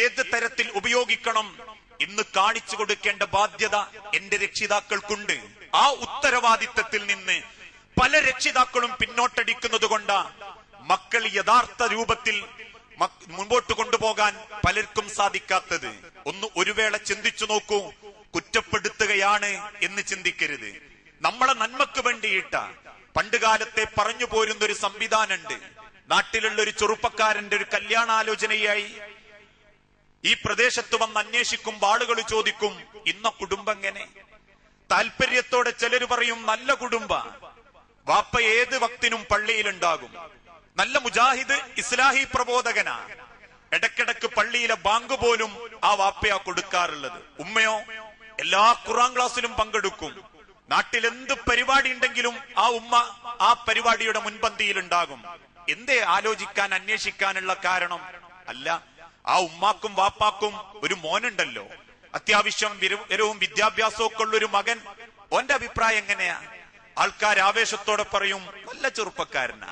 ഏത് തരത്തിൽ ഉപയോഗിക്കണം ഇന്ന് കാണിച്ചു കൊടുക്കേണ്ട ബാധ്യത എന്റെ രക്ഷിതാക്കൾക്കുണ്ട്. ആ ഉത്തരവാദിത്തത്തിൽ നിന്ന് പല രക്ഷിതാക്കളും പിന്നോട്ടടിക്കുന്നത് കൊണ്ട് മക്കൾ യഥാർത്ഥ രൂപത്തിൽ മുൻപോട്ട് കൊണ്ടുപോകാൻ പലർക്കും സാധിക്കാത്തത്. ഒരു വേള ചിന്തിച്ചു നോക്കൂ. കുറ്റപ്പെടുത്തുകയാണ് എന്ന് ചിന്തിക്കരുത്. നമ്മളെ നന്മക്ക് വേണ്ടിയിട്ട പണ്ടുകാലത്തെ പറഞ്ഞു പോരുന്ന ഒരു സംവിധാനമുണ്ട്. നാട്ടിലുള്ള ഒരു ചെറുപ്പക്കാരന്റെ ഒരു കല്യാണാലോചനയായി ഈ പ്രദേശത്ത് വന്ന് അന്വേഷിക്കുമ്പോൾ ആളുകൾ ചോദിക്കും, ഇന്ന കുടുംബം എങ്ങനെ? താല്പര്യത്തോടെ ചിലര് പറയും, നല്ല കുടുംബ, വാപ്പ ഏത് വക്തിനും പള്ളിയിലുണ്ടാകും, നല്ല മുജാഹിദ് ഇസ്ലാഹി പ്രബോധകനാ, ഇടക്കിടക്ക് പള്ളിയിലെ ബാങ്ക് പോലും ആ വാപ്പയാ കൊടുക്കാറുള്ളത്. ഉമ്മയോ എല്ലാ ഖുർആൻ ക്ലാസ്സിലും പങ്കെടുക്കും. നാട്ടിൽ എന്ത് പരിപാടി ഉണ്ടെങ്കിലും ആ ഉമ്മ ആ പരിപാടിയുടെ മുൻപന്തിയിലുണ്ടാകും. എന്തേ ആലോചിക്കാൻ അന്വേഷിക്കാനുള്ള കാരണം? അല്ല, ആ ഉമ്മാക്കും വാപ്പാക്കും ഒരു മോനുണ്ടല്ലോ, അത്യാവശ്യം വിവരവും വിദ്യാഭ്യാസവും ഒക്കെ ഉള്ളൊരു മകൻ. ഓന്റെ അഭിപ്രായം എങ്ങനെയാ? ആൾക്കാർ ആവേശത്തോടെ പറയും, നല്ല ചെറുപ്പക്കാരനാ.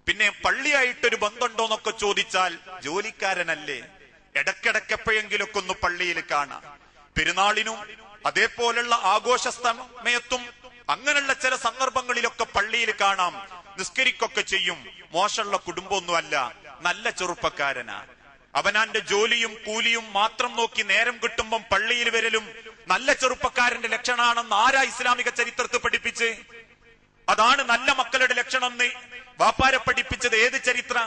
പിന്നെ പള്ളിയായിട്ടൊരു ബന്ധമുണ്ടോന്നൊക്കെ ചോദിച്ചാൽ ജോലിക്കാരനല്ലേ, ഇടക്കിടക്ക് എപ്പോഴെങ്കിലൊക്കെ ഒന്ന് പള്ളിയിൽ കാണാം. പെരുന്നാളിനും അതേപോലുള്ള ആഘോഷ സമയത്തും അങ്ങനെയുള്ള ചില സന്ദർഭങ്ങളിലൊക്കെ പള്ളിയിൽ കാണാം, നിസ്കരിക്കൊക്കെ ചെയ്യും. മോശമുള്ള കുടുംബമൊന്നുമല്ല, നല്ല ചെറുപ്പക്കാരനാ. അവനാന്റെ ജോലിയും കൂലിയും മാത്രം നോക്കി നേരം കിട്ടുമ്പം പള്ളിയിൽ വരലും നല്ല ചെറുപ്പക്കാരന്റെ ലക്ഷണാണെന്ന് ആരാ ഇസ്ലാമിക ചരിത്രത്തിൽ പഠിപ്പിച്ച്? അതാണ് നല്ല മക്കളുടെ ലക്ഷണം എന്ന് വാപ്പാരെ പഠിപ്പിച്ചത് ഏത് ചരിത്ര?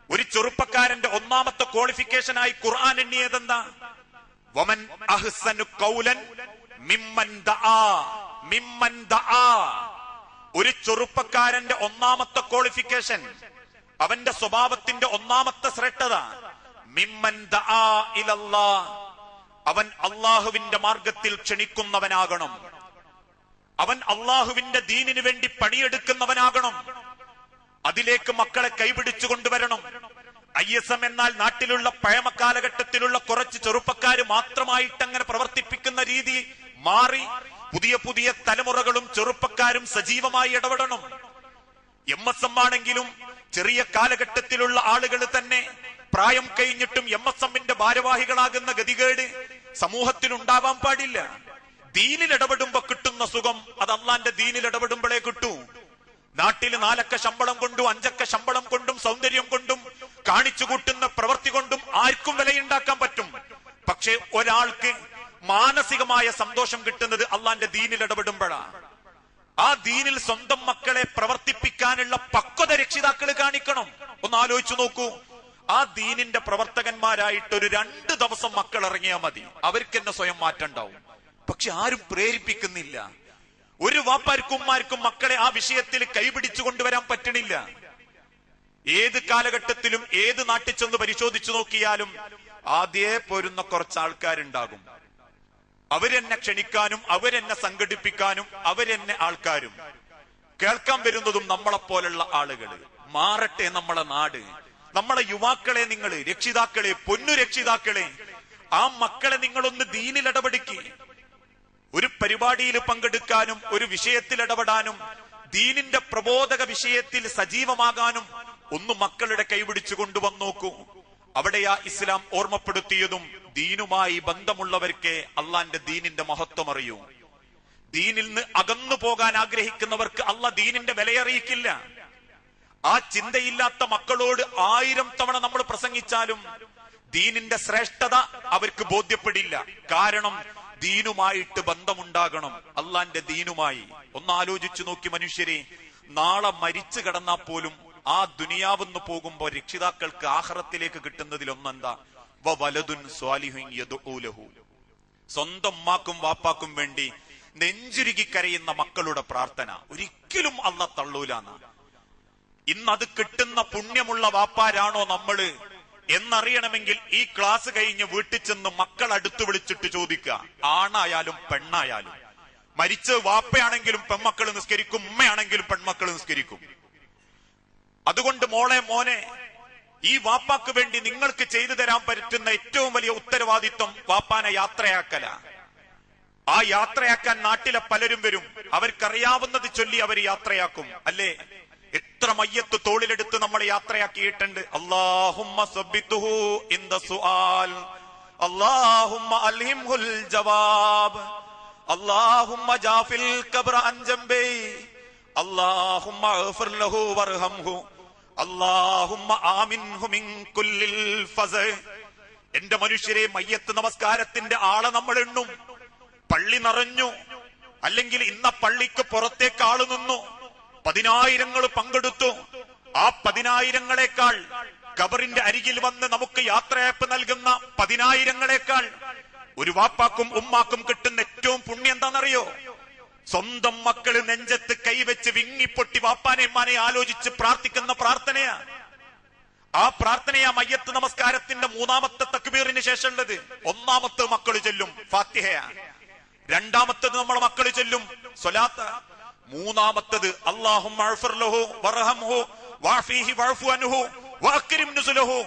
ഒരു ചെറുപ്പക്കാരന്റെ ഒന്നാമത്തെ ക്വാളിഫിക്കേഷനായി ഖുർആൻ എണ്ണിയതെന്താ? വമൻ അഹ്സനു ഖൗലൻ മിമ്മൻ ദആ. ഒരു ചെറുപ്പക്കാരന്റെ ഒന്നാമത്തെ ക്വാളിഫിക്കേഷൻ, അവന്റെ സ്വഭാവത്തിന്റെ ഒന്നാമത്തെ ശ്രേഷ്ഠത, മിമ്മൻ ദആ ഇലല്ലാഹ്, അവൻ അള്ളാഹുവിന്റെ മാർഗത്തിൽ ക്ഷണിക്കുന്നവനാകണം. അവൻ അള്ളാഹുവിന്റെ ദീനിനു വേണ്ടി പണിയെടുക്കുന്നവനാകണം. അതിലേക്ക് മക്കളെ കൈപിടിച്ചു കൊണ്ടുവരണം. ISM എന്നാൽ നാട്ടിലുള്ള പഴമ കാലഘട്ടത്തിലുള്ള കുറച്ച് ചെറുപ്പക്കാര് മാത്രമായിട്ട് അങ്ങനെ പ്രവർത്തിപ്പിക്കുന്ന രീതി മാറി പുതിയ പുതിയ തലമുറകളും ചെറുപ്പക്കാരും സജീവമായി ഇടപെടണം. MSM ആണെങ്കിലും ചെറിയ കാലഘട്ടത്തിലുള്ള ആളുകൾ തന്നെ പ്രായം കഴിഞ്ഞിട്ടും MSMന്റെ ഭാരവാഹികളാകുന്ന ഗതികേട് സമൂഹത്തിൽ ഉണ്ടാവാൻ പാടില്ല. ദീനിൽ ഇടപെടുമ്പോ കിട്ടുന്ന സുഖം അത് അള്ളാന്റെ ദീനിൽ ഇടപെടുമ്പോഴേ കിട്ടൂ. നാട്ടിൽ 4 അക്ക ശമ്പളം കൊണ്ടും 5 അക്ക ശമ്പളം കൊണ്ടും സൗന്ദര്യം കൊണ്ടും കാണിച്ചു കൂട്ടുന്ന പ്രവൃത്തി കൊണ്ടും ആർക്കും വിലയുണ്ടാക്കാൻ പറ്റും. പക്ഷെ ഒരാൾക്ക് മാനസികമായ സന്തോഷം കിട്ടുന്നത് അള്ളാന്റെ ദീനിൽ ഇടപെടുമ്പോഴാണ്. ആ ദീനിൽ സ്വന്തം മക്കളെ പ്രവർത്തിപ്പിക്കാനുള്ള പക്വത രക്ഷിതാക്കൾ കാണിക്കണം. ഒന്ന് ആലോചിച്ചു നോക്കൂ. ആ ദീനിന്റെ പ്രവർത്തകന്മാരായിട്ട് ഒരു 2 ദിവസം മക്കൾ ഇറങ്ങിയാൽ മതി, അവർക്ക് തന്നെ സ്വയം മാറ്റം ഉണ്ടാവും. പക്ഷെ ആരും പ്രേരിപ്പിക്കുന്നില്ല. ഒരു വാപ്പാർക്കും ഉമ്മാർക്കും മക്കളെ ആ വിഷയത്തിൽ കൈപിടിച്ചു കൊണ്ടുവരാൻ പറ്റണില്ല. ഏത് കാലഘട്ടത്തിലും ഏത് നാട്ടിൽ ചെന്ന് പരിശോധിച്ചു നോക്കിയാലും ആദ്യേ പോരുന്ന കുറച്ച് ആൾക്കാരുണ്ടാകും. അവരെന്നെ ക്ഷണിക്കാനും അവരെന്നെ സംഘടിപ്പിക്കാനും അവരെന്നെ ആൾക്കാരും. കേൾക്കാൻ വരുന്നതും നമ്മളെപ്പോലുള്ള ആളുകൾ. മാറട്ടെ നമ്മളെ നാട്. നമ്മളെ യുവാക്കളെ, നിങ്ങള് രക്ഷിതാക്കളെ, പൊന്നു രക്ഷിതാക്കളെ, ആ മക്കളെ നിങ്ങളൊന്ന് ദീനിൽ ഇടപെടുക്കി. ഒരു പരിപാടിയിൽ പങ്കെടുക്കാനും ഒരു വിഷയത്തിൽ ഇടപെടാനും ദീനിന്റെ പ്രബോധക വിഷയത്തിൽ സജീവമാകാനും ഒന്ന് മക്കളുടെ കൈപിടിച്ചു കൊണ്ടുവന്നു നോക്കൂ. അവിടെയാ ഇസ്ലാം ഓർമ്മപ്പെടുത്തിയതും ദീനുമായി ബന്ധമുള്ളവർക്കേ അള്ളാന്റെ ദീനിന്റെ മഹത്വം അറിയൂ. ദീനിൽ നിന്ന് അകന്നു പോകാൻ ആഗ്രഹിക്കുന്നവർക്ക് അള്ളാഹ് ദീനിന്റെ വിലയറിയിക്കില്ല. ആ ചിന്തയില്ലാത്ത മക്കളോട് 1000 തവണ നമ്മൾ പ്രസംഗിച്ചാലും ദീനിന്റെ ശ്രേഷ്ഠത അവർക്ക് ബോധ്യപ്പെടില്ല. കാരണം ദീനുമായിട്ട് ബന്ധമുണ്ടാകണം, അള്ളാന്റെ ദീനുമായി. ഒന്ന് ആലോചിച്ചു നോക്കി മനുഷ്യരെ, നാളെ മരിച്ചു കിടന്നാൽ പോലും ആ ദുനിയാവെന്ന് പോകുമ്പോ രക്ഷിതാക്കൾക്ക് ആഖിറത്തിലേക്ക് കിട്ടുന്നതിൽ ഒന്നെന്താ? വലതുൻ സ്വാലിഹുൻ യദ്ഉ ലഹു. സ്വന്തം ഉമ്മാക്കും വാപ്പാക്കും വേണ്ടി നെഞ്ചുരുകി കരയുന്ന മക്കളുടെ പ്രാർത്ഥന ഒരിക്കലും അള്ളാഹ് തള്ളൂലാന്ന്. ഇന്നത് കിട്ടുന്ന പുണ്യമുള്ള വാപ്പാരാണോ നമ്മള് എന്നറിയണമെങ്കിൽ ഈ ക്ലാസ് കഴിഞ്ഞ് വീട്ടിൽ ചെന്ന് മക്കൾ അടുത്ത് വിളിച്ചിട്ട് ചോദിക്കുക. ആണായാലും പെണ്ണായാലും, മരിച്ച വാപ്പയാണെങ്കിലും പെൺമക്കൾ നിസ്കരിക്കും, ഉമ്മയാണെങ്കിലും പെൺമക്കൾ നിസ്കരിക്കും. അതുകൊണ്ട് മോളെ, മോനെ, ഈ വാപ്പാക്ക് വേണ്ടി നിങ്ങൾക്ക് ചെയ്തു തരാൻ പറ്റുന്ന ഏറ്റവും വലിയ ഉത്തരവാദിത്വം വാപ്പാനെ യാത്രയാക്കല. ആ യാത്രയാക്കാൻ നാട്ടിലെ പലരും വരും. അവർക്കറിയാവുന്നത് ചൊല്ലി അവർ യാത്രയാക്കും, അല്ലേ? എത്ര മയ്യത്ത് തോളിലെടുത്ത് നമ്മൾ യാത്രയാക്കിയിട്ടുണ്ട്. അല്ലാഹുമ്മ സബ്ബിതുഹു ഇൻദ സുആൽ, അല്ലാഹുമ്മ അൽഹിംഹുൽ ജവാബ്, അല്ലാഹുമ്മ ജാഫിൽ ഖബ്റ അൻ ജംബി, അല്ലാഹുമ്മ അഗ്ഫിർ ലഹു വർഹംഹു, അല്ലാഹുമ്മ ആമിൻഹു മിൻ കുല്ലിൽ ഫസ. എന്റെ മനുഷ്യരെ, മയ്യത്ത് നമസ്കാരത്തിന്റെ ആളെ നമ്മൾ എണ്ണും. പള്ളി നിറഞ്ഞു, അല്ലെങ്കിൽ ഇന്ന പള്ളിക്ക് പുറത്തേക്ക് ആള് നിന്നു, 10,000 പങ്കെടുത്തു. ആ 10,000 ഖബറിന്റെ അരികിൽ വന്ന് നമുക്ക് യാത്രയപ്പ് നൽകുന്ന 10,000 ഒരു വാപ്പാക്കും ഉമ്മാക്കും കിട്ടുന്ന ഏറ്റവും പുണ്യം എന്താണെന്നറിയോ? സ്വന്തം മക്കള് നെഞ്ചത്ത് കൈവച്ച് വിങ്ങിപ്പൊട്ടി വാപ്പാനെ ഉമ്മാനെ ആലോചിച്ച് പ്രാർത്ഥിക്കുന്ന പ്രാർത്ഥനയാ. ആ പ്രാർത്ഥനയാ മയ്യത്ത് നമസ്കാരത്തിന്റെ 3ാമത്തെ തക്ബീറിന് ശേഷമുള്ളത്. 1ാമത്തെ മക്കള് ചൊല്ലും ഫാത്തിഹയാ. 2ാമത്തത് നമ്മളെ മക്കള് ചൊല്ലും സ്വലാത്ത്. 3ാമത്തത് അല്ലാഹുമ്മ അഗ്ഫിർ ലഹു വർഹംഹു വഅഫീഹി വഅഫു അൻഹു വഅക്രിം നുസുലഹു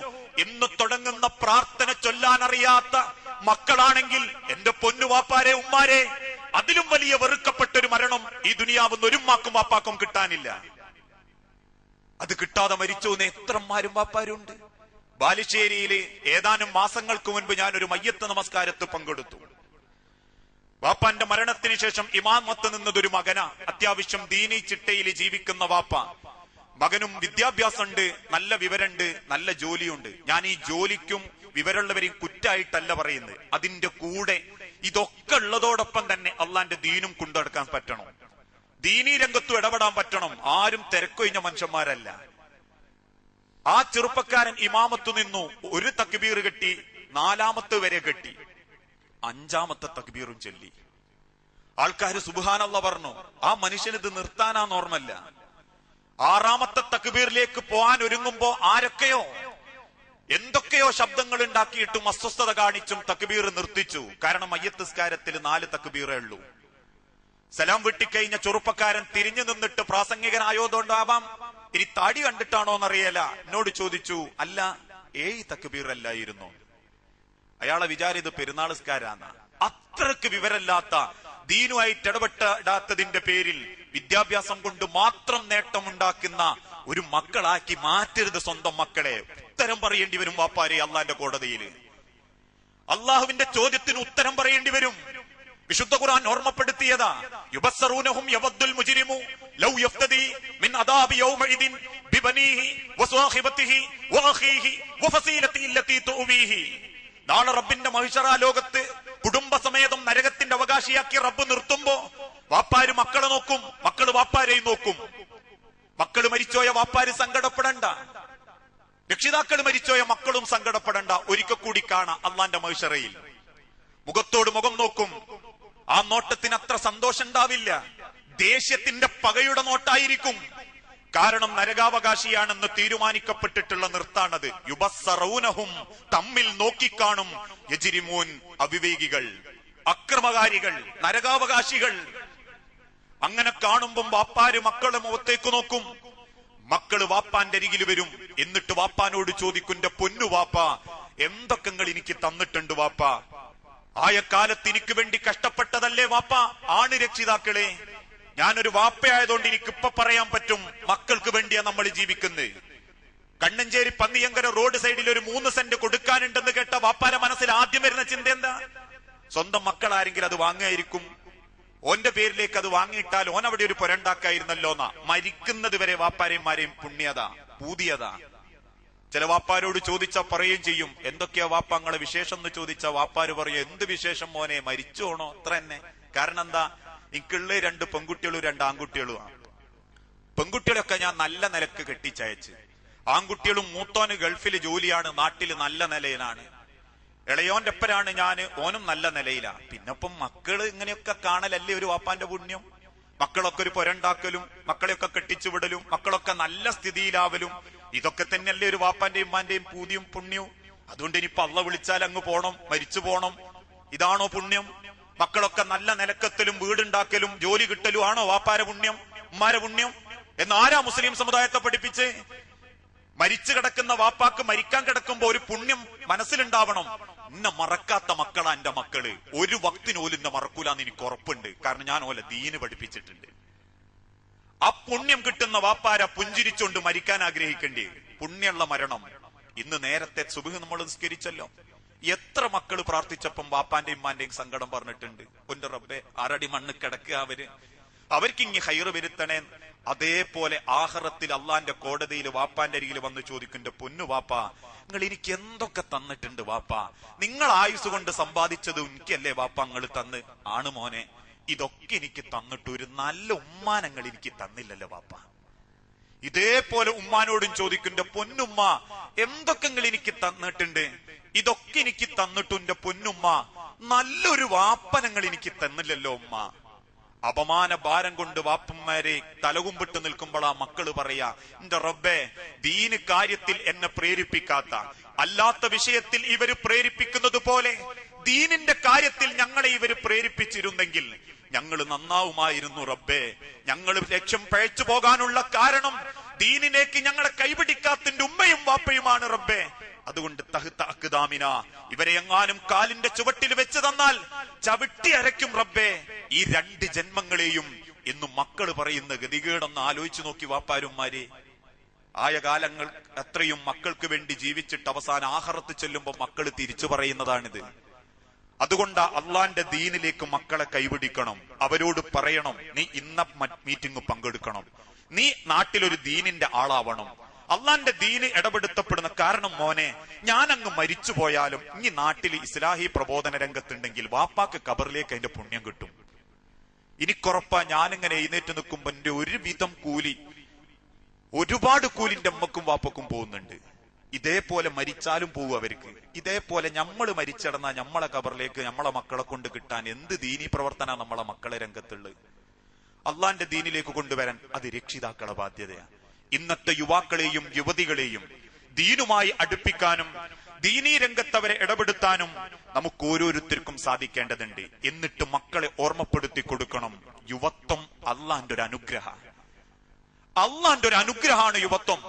എന്ന് തുടങ്ങുന്ന പ്രാർത്ഥന ചൊല്ലാൻ അറിയാത്ത മക്കളാണെങ്കിൽ എന്റെ പൊന്നു വാപ്പാരെ, ഉമ്മാരെ, അതിലും വലിയ വെറുക്കപ്പെട്ടൊരു മരണം ഈ ദുനിയാവുന്ന ഒരു ഉമ്മാക്കും വാപ്പാക്കും കിട്ടാനില്ല. അത് കിട്ടാതെ മരിച്ചു എന്ന് എത്രമാരും വാപ്പാരുണ്ട്. ബാലുശ്ശേരിയില് ഏതാനും മാസങ്ങൾക്ക് മുൻപ് ഞാനൊരു മയ്യത്ത് നമസ്കാരത്ത് പങ്കെടുത്തു. വാപ്പാന്റെ മരണത്തിന് ശേഷം ഇമാമത്ത് നിന്നതൊരു മകനാ. അത്യാവശ്യം ദീനി ചിട്ടയിൽ ജീവിക്കുന്ന വാപ്പ. മകനും വിദ്യാഭ്യാസമുണ്ട്, നല്ല വിവരമുണ്ട്, നല്ല ജോലിയുണ്ട്. ഞാൻ ഈ ജോലിക്കും വിവരമുള്ളവരെയും കുറ്റായിട്ടല്ല പറയുന്നത്. അതിന്റെ കൂടെ ഇതൊക്കെ ഉള്ളതോടൊപ്പം തന്നെ അള്ളാന്റെ ദീനും കൊണ്ടെടുക്കാൻ പറ്റണം, ദീനീ രംഗത്തും ഇടപെടാൻ പറ്റണം. ആരും തിരക്കൊഴിഞ്ഞ മനുഷ്യന്മാരല്ല. ആ ചെറുപ്പക്കാരൻ ഇമാമത്തു നിന്നു. ഒരു തക്ബീർ കെട്ടി, 4ാമത്തെ വരെ കെട്ടി, 5ാമത്തെ തക്ബീറും ചൊല്ലി. ആൾക്കാര് സുബ്ഹാനല്ലാഹ് പറഞ്ഞു. ആ മനുഷ്യനിത് നിർത്താനാ ഓർമ്മല്ല. 6ാമത്തെ തക്ബീറിലേക്ക് പോകാൻ ഒരുങ്ങുമ്പോ ആരൊക്കെയോ എന്തൊക്കെയോ ശബ്ദങ്ങൾ ഉണ്ടാക്കിയിട്ടും അസ്വസ്ഥത കാണിച്ചും തക്ബീർ നിർത്തിച്ചു. കാരണം മയ്യത്ത് നിസ്കാരത്തിൽ 4 തക്ബീറേ ഉള്ളൂ. സലാം വെട്ടിക്കഴിഞ്ഞ ചെറുപ്പക്കാരൻ തിരിഞ്ഞു നിന്നിട്ട് പ്രാസംഗികനായോതുകൊണ്ടാവാം, ഇനി താടി കണ്ടിട്ടാണോ എന്നറിയല, എന്നോട് ചോദിച്ചു, അല്ല 7 തക്ബീർ അല്ലായിരുന്നു. അയാളെ വിചാരം ഇത് പെരുന്നാൾ നിസ്കാരാണ്. അത്രക്ക് വിവരമില്ലാത്ത, ദീനുമായിട്ട് ഇടപെടാത്തതിന്റെ പേരിൽ വിദ്യാഭ്യാസം കൊണ്ട് മാത്രം നേട്ടമുണ്ടാക്കുന്ന ഒരു മക്കളാക്കി മാറ്റരുത് സ്വന്തം മക്കളെ. ഉത്തരം പറയേണ്ടി വരും വാപ്പാരെ അള്ളാന്റെ കോടതിയിൽ. അള്ളാഹുവിന്റെ ചോദ്യത്തിന് ഉത്തരം പറയേണ്ടി വരും. വിശുദ്ധ ഖുർആൻ ഓർമ്മപ്പെടുത്തിയതാ, യുബസ്സറൂനഹും യവദ്ദുൽ മുജ്രിമു ലൗ യഫ്തദി മിൻ അദാബി യൗമഇദിൻ ബിബനീഹി വസ്വാഹിബതിഹി വഅഖീഹി വഫസീലതിഹി അല്ലതി തുവീഹി. നാളെ റബ്ബിന്റെ മഹിശറ ലോകത്ത് കുടുംബസമേതം നരകത്തിന്റെ അവകാശിയാക്കി റബ്ബ് നിർത്തുമ്പോ വാപ്പാര് മക്കളെ നോക്കും, മക്കള് വാപ്പാരെയും നോക്കും. മക്കള് മരിച്ചോയ വാപ്പാര് സങ്കടപ്പെടണ്ട, രക്ഷിതാക്കൾ മരിച്ചോയ മക്കളും സങ്കടപ്പെടണ്ട. ഒരിക്കൽ കൂടി കാണാം അള്ളാന്റെ മഹിശറയിൽ. മുഖത്തോട് മുഖം നോക്കും. ആ നോട്ടത്തിന് അത്ര സന്തോഷം ഉണ്ടാവില്ല, ദേഷ്യത്തിന്റെ പകയുടെ നോട്ടായിരിക്കും. കാരണം നരകാവകാശിയാണെന്ന് തീരുമാനിക്കപ്പെട്ടിട്ടുള്ള നിർത്താണത്. യുബസ്സറൂനഹും, തമ്മിൽ നോക്കിക്കാണും, യജ്രിമൂൻ, അവിവേകികൾ, അക്രമകാരികൾ, നരകാവകാശികൾ. അങ്ങനെ കാണുമ്പം വാപ്പാര് മക്കളെ മുഖത്തേക്ക് നോക്കും. മക്കള് വാപ്പാന്റെ അരികിൽ വരും. എന്നിട്ട് വാപ്പാനോട് ചോദിക്കും, എന്റെ പൊന്നു വാപ്പ, എന്തൊക്കെ എനിക്ക് തന്നിട്ടുണ്ട് വാപ്പ? ആയ കാലത്ത് എനിക്ക് വേണ്ടി കഷ്ടപ്പെട്ടതല്ലേ വാപ്പ? ആണ് രക്ഷിതാക്കളെ. ഞാനൊരു വാപ്പയായതുകൊണ്ട് എനിക്കിപ്പൊ പറയാൻ പറ്റും, മക്കൾക്ക് വേണ്ടിയാ നമ്മൾ ജീവിക്കുന്നത്. കണ്ണഞ്ചേരി പന്നിയങ്കര റോഡ് സൈഡിൽ ഒരു 3 സെന്റ് കൊടുക്കാനുണ്ടെന്ന് കേട്ട വാപ്പാന്റെ മനസ്സിൽ ആദ്യം വരുന്ന ചിന്ത എന്താ? സ്വന്തം മക്കളാരെങ്കിലും അത് വാങ്ങായിരിക്കും, ഓന്റെ പേരിലേക്ക് അത് വാങ്ങിയിട്ടാൽ ഓൻ അവിടെ ഒരു പുരണ്ടാക്കായിരുന്നല്ലോ എന്നാ. മരിക്കുന്നത് വരെ വാപ്പാരെയും പുണ്യതാ, പൂതിയതാ. ചില വാപ്പാരോട് ചോദിച്ചാ പറയുകയും ചെയ്യും, എന്തൊക്കെയാ വാപ്പാങ്ങളെ വിശേഷം എന്ന് ചോദിച്ചാ വാപ്പാര് പറയും, എന്ത് വിശേഷം മോനെ, മരിച്ചോണോ? അത്ര തന്നെ. കാരണം എന്താ? എനിക്കുള്ള 2 പെൺകുട്ടികളും 2 ആൺകുട്ടികളുമാണ്. പെൺകുട്ടികളൊക്കെ ഞാൻ നല്ല നിലക്ക് കെട്ടിച്ചയച്ച്. ആൺകുട്ടികളും മൂത്തോന് ഗൾഫിൽ ജോലിയാണ്, നാട്ടില് നല്ല നിലയിലാണ്. ഇളയോന്റെ ഒപ്പരാണ് ഞാന്, ഓനും നല്ല നിലയിലാണ്. പിന്നപ്പം മക്കള് ഇങ്ങനെയൊക്കെ കാണലല്ലേ ഒരു വാപ്പാന്റെ പുണ്യം? മക്കളൊക്കെ ഒരു പുരണ്ടാക്കലും, മക്കളെയൊക്കെ കെട്ടിച്ചുവിടലും, മക്കളൊക്കെ നല്ല സ്ഥിതിയിലാവലും, ഇതൊക്കെ തന്നെയല്ലേ ഒരു വാപ്പാന്റെയും ഉമ്മാന്റെയും പൂതിയും പുണ്യവും. അതുകൊണ്ട് ഇനിയിപ്പൊ അള്ള വിളിച്ചാൽ അങ്ങ് പോണം, മരിച്ചു പോണം, ഇതാണോ പുണ്യം? മക്കളൊക്കെ നല്ല നിലക്കത്തിലും വീടുണ്ടാക്കലും ജോലി കിട്ടലും ആണോ വാപ്പാരെ പുണ്യം, ഉമ്മാരെ പുണ്യം? എന്നാരാ മുസ്ലിം സമുദായത്തെ പഠിപ്പിച്ച്? മരിച്ചു കിടക്കുന്ന വാപ്പാക്ക് മരിക്കാൻ കിടക്കുമ്പോ ഒരു പുണ്യം മനസ്സിലുണ്ടാവണം. ഇന്നെ മറക്കാത്ത മക്കളാ എന്റെ മക്കള്, ഒരു വക്തിന് പോലും ഇന്നെ മറക്കൂലെന്ന് എനിക്ക് ഉറപ്പുണ്ട്. കാരണം ഞാൻ ഓലെ ദീന് പഠിപ്പിച്ചിട്ടുണ്ട്. ആ പുണ്യം കിട്ടുന്ന വാപ്പാര പുഞ്ചിരിച്ചുകൊണ്ട് മരിക്കാൻ ആഗ്രഹിക്കേണ്ടി. പുണ്യമുള്ള മരണം. ഇന്ന് നേരത്തെ സുബ്ഹ് നമ്മൾ നിസ്കരിച്ചല്ലോ. എത്ര മക്കള് പ്രാർത്ഥിച്ചപ്പം വാപ്പാന്റെയും ഉമ്മാന്റെയും സങ്കടം പറഞ്ഞിട്ടുണ്ട്. ഒന്റെ റബ്ബേ, 6 അടി മണ്ണ് കിടക്കുക അവർക്ക് ഇങ്ങി ഹൈറ് വരുത്തണേ. അതേപോലെ ആഖിറത്തിൽ അള്ളാന്റെ കോടതിയിൽ വാപ്പാന്റെ അരികിൽ വന്ന് ചോദിക്കും, എന്റെ പൊന്നു വാപ്പാ, നിങ്ങൾ എനിക്ക് എന്തൊക്കെ തന്നിട്ടുണ്ട് വാപ്പാ? നിങ്ങൾ ആയുസ് കൊണ്ട് സമ്പാദിച്ചത് എനിക്കല്ലേ വാപ്പ നിങ്ങൾ തന്ന്? ആണ് മോനെ, ഇതൊക്കെ എനിക്ക് തന്നിട്ട് ഒരു നല്ല ഉമ്മാനങ്ങൾ എനിക്ക് തന്നില്ലല്ലോ വാപ്പ. ഇതേപോലെ ഉമ്മാനോടും ചോദിക്കും, എന്റെ പൊന്നുമ്മ, എന്തൊക്കെ നിങ്ങൾ എനിക്ക് തന്നിട്ടുണ്ട്? ഇതൊക്കെ എനിക്ക് തന്നിട്ടു എന്റെ പൊന്നുമ്മ, നല്ലൊരു വാപ്പനങ്ങൾ എനിക്ക് തന്നില്ലല്ലോ ഉമ്മ. അപമാന ഭാരം കൊണ്ട് വാപ്പന്മാരെ തലകുമ്പിട്ട് നിൽക്കുമ്പോൾ ആ മക്കള് പറയാ, എന്റെ റബ്ബേ, ദീന് കാര്യത്തിൽ എന്നെ പ്രേരിപ്പിക്കാത്ത, അല്ലാത്ത വിഷയത്തിൽ ഇവര് പ്രേരിപ്പിക്കുന്നത് പോലെ ദീനിന്റെ കാര്യത്തിൽ ഞങ്ങളെ ഇവര് പ്രേരിപ്പിച്ചിരുന്നെങ്കിൽ ഞങ്ങൾ നന്നാവുമായിരുന്നു റബ്ബേ. ഞങ്ങൾ ലക്ഷ്യം പഴച്ചു പോകാനുള്ള കാരണം ദീനിലേക്ക് ഞങ്ങളെ കൈപിടിക്കാത്തിന്റെ ഉമ്മയും വാപ്പയുമാണ് റബ്ബേ. അതുകൊണ്ട് തഹ്ത അക്ദാമിന, ഇവരെ എങ്ങാനും കാലിന്റെ ചുവട്ടിൽ വെച്ച് തന്നാൽ ചവിട്ടി അരയ്ക്കും റബ്ബേ ഈ 2 ജന്മങ്ങളെയും എന്നും മക്കള് പറയുന്ന ഗതികേടൊന്ന് ആലോചിച്ചു നോക്കി വാപ്പാരുമാരെ. ആയ കാലങ്ങൾ അത്രയും മക്കൾക്ക് വേണ്ടി ജീവിച്ചിട്ട് അവസാനം ആഖിറത്ത് ചെല്ലുമ്പോ മക്കള് തിരിച്ചു പറയുന്നതാണിത്. അതുകൊണ്ട് അള്ളാന്റെ ദീനിലേക്ക് മക്കളെ കൈപിടിക്കണം. അവരോട് പറയണം, നീ ഇന്ന മീറ്റിംഗ് പങ്കെടുക്കണം, നീ നാട്ടിലൊരു ദീനിന്റെ ആളാവണം. അള്ളാന്റെ ദീന് ഇടപെടുത്തപ്പെടുന്ന കാരണം മോനെ, ഞാൻ അങ്ങ് മരിച്ചു പോയാലും ഈ നാട്ടിൽ ഇസ്ലാഹി പ്രബോധന രംഗത്തുണ്ടെങ്കിൽ വാപ്പാക്ക് ഖബറിലേക്ക് അതിന്റെ പുണ്യം കിട്ടും. എനിക്കുറപ്പാ. ഞാനിങ്ങനെ എഴുന്നേറ്റ് നിൽക്കുമ്പോ എന്റെ ഒരുവിധം കൂലി, ഒരുപാട് കൂലിന്റെ അമ്മക്കും വാപ്പക്കും പോകുന്നുണ്ട്. ഇതേപോലെ മരിച്ചാലും പോകും അവർക്ക്. ഇതേപോലെ നമ്മൾ മരിച്ചടന്ന നമ്മളെ ഖബറിലേക്ക് നമ്മളെ മക്കളെ കൊണ്ട് കിട്ടാൻ എന്ത് ദീനി പ്രവർത്തന നമ്മളെ മക്കളെ രംഗത്തുള്ളത്? അള്ളാന്റെ ദീനിലേക്ക് കൊണ്ടുവരാൻ അത് രക്ഷിതാക്കളെ ബാധ്യതയാണ്. ഇന്നത്തെ യുവാക്കളെയും യുവതികളെയും ദീനുമായി അടുപ്പിക്കാനും ദീനീ രംഗത്തവരെ ഇടപെടുത്താനും നമുക്ക് ഓരോരുത്തർക്കും സാധിക്കേണ്ടതുണ്ട്. എന്നിട്ട് മക്കളെ ഓർമ്മപ്പെടുത്തി കൊടുക്കണം, യുവത്വം അള്ളാന്റെ ഒരു അനുഗ്രഹമാണ്. അള്ളാന്റെ ഒരു അനുഗ്രഹമാണ് യുവത്വം.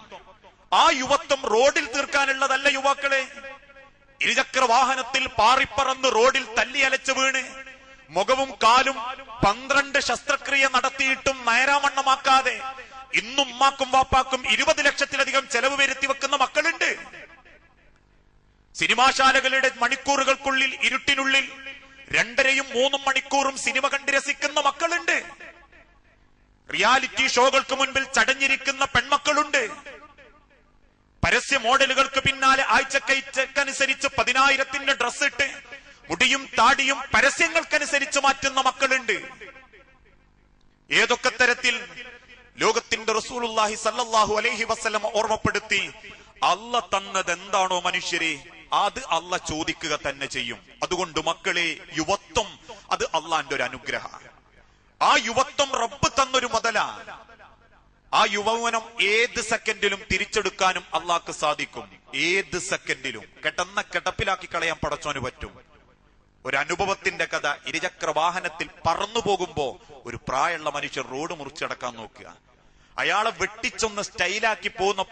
ആ യുവത്വം റോഡിൽ തീർക്കാനുള്ളതല്ല യുവാക്കളെ. ഇരുചക്ര വാഹനത്തിൽ പാറിപ്പറന്ന് റോഡിൽ തല്ലി അലച്ചു വീണ് മുഖവും കാലും 12 ശസ്ത്രക്രിയ നടത്തിയിട്ടും നേരാവണ്ണമാക്കാതെ ഇന്നും ഉമ്മാക്കും വാപ്പാക്കും 20 ലക്ഷത്തിലധികം ചെലവ് വരുത്തി വെക്കുന്ന മക്കളുണ്ട്. സിനിമാശാലകളുടെ മണിക്കൂറുകൾക്കുള്ളിൽ ഇരുട്ടിനുള്ളിൽ 2.5 3 മണിക്കൂറും സിനിമ കണ്ട് രസിക്കുന്ന മക്കളുണ്ട്. റിയാലിറ്റി ഷോകൾക്ക് മുൻപിൽ ചടഞ്ഞിരിക്കുന്ന പെൺമക്കളുണ്ട്. പരസ്യ മോഡലുകൾക്ക് പിന്നാലെ ആഴ്ചക്കനുസരിച്ച് 10,000ന്റെ ഡ്രസ് ഇട്ട് മുടിയും താടിയും പരസ്യങ്ങൾക്കനുസരിച്ച് മാറ്റുന്ന മക്കളുണ്ട്. ഏതൊക്കെ തരത്തിൽ ലോകത്തിന്റെ റസൂലുള്ളാഹി സ്വല്ലല്ലാഹു അലൈഹി വസല്ലം ഓർമ്മപ്പെടുത്തി, അല്ല തന്നത് എന്താണോ മനുഷ്യരെ, അത് അല്ല ചോദിക്കുക തന്നെ ചെയ്യും. അതുകൊണ്ട് മക്കളെ, യുവത്വം അത് അള്ളാന്റെ ഒരു അനുഗ്രഹം. ആ യുവത്വം റബ്ബ് തന്നൊരു മുതലാ. ആ യുവനം ഏത് സെക്കൻഡിലും തിരിച്ചെടുക്കാനും അള്ളാഹ്ക്ക് സാധിക്കും. ഏത് സെക്കൻഡിലും കിടപ്പിലാക്കി കളയാൻ പടച്ചോന് പറ്റും. ഒരു അനുഭവത്തിന്റെ കഥ. ഇരുചക്ര വാഹനത്തിൽ പറന്നു പോകുമ്പോ ഒരു പ്രായമുള്ള മനുഷ്യർ റോഡ് മുറിച്ചടക്കാൻ നോക്കുക. അയാളെ വെട്ടിച്ചൊന്ന് സ്റ്റൈലാക്കി പോകുന്ന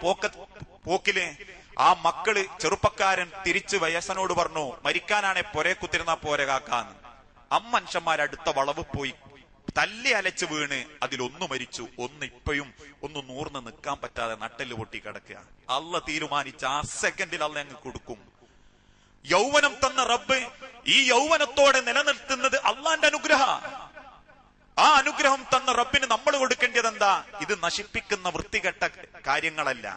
പോക്കില് ആ മക്കള് ചെറുപ്പക്കാരൻ തിരിച്ച് വയസ്സനോട് പറഞ്ഞു, മരിക്കാനാണെ പൊരെ കുത്തിരുന്നാ പോരെ കാക്കാന്ന്. മനുഷ്യന്മാരടുത്ത വളവ് പോയി തല്ലി അലച്ചു വീണ് അതിലൊന്നു മരിച്ചു, ഒന്ന് ഇപ്പോഴും ഒന്ന് നൂർന്ന് നിൽക്കാൻ പറ്റാതെ നട്ടല് പൊട്ടി കിടക്കുക. അള്ള തീരുമാനിച്ച ആ സെക്കൻഡിൽ അള്ള അങ്ങ് കൊടുക്കും. യൗവനം തന്ന റബ്ബ് ഈ യൗവനത്തോടെ നിലനിർത്തുന്നത് അള്ളാന്റെ അനുഗ്രഹ. ആ അനുഗ്രഹം തന്ന റബ്ബിന് നമ്മൾ കൊടുക്കേണ്ടത് എന്താ? ഇത് നശിപ്പിക്കുന്ന വൃത്തികെട്ട കാര്യങ്ങളല്ല,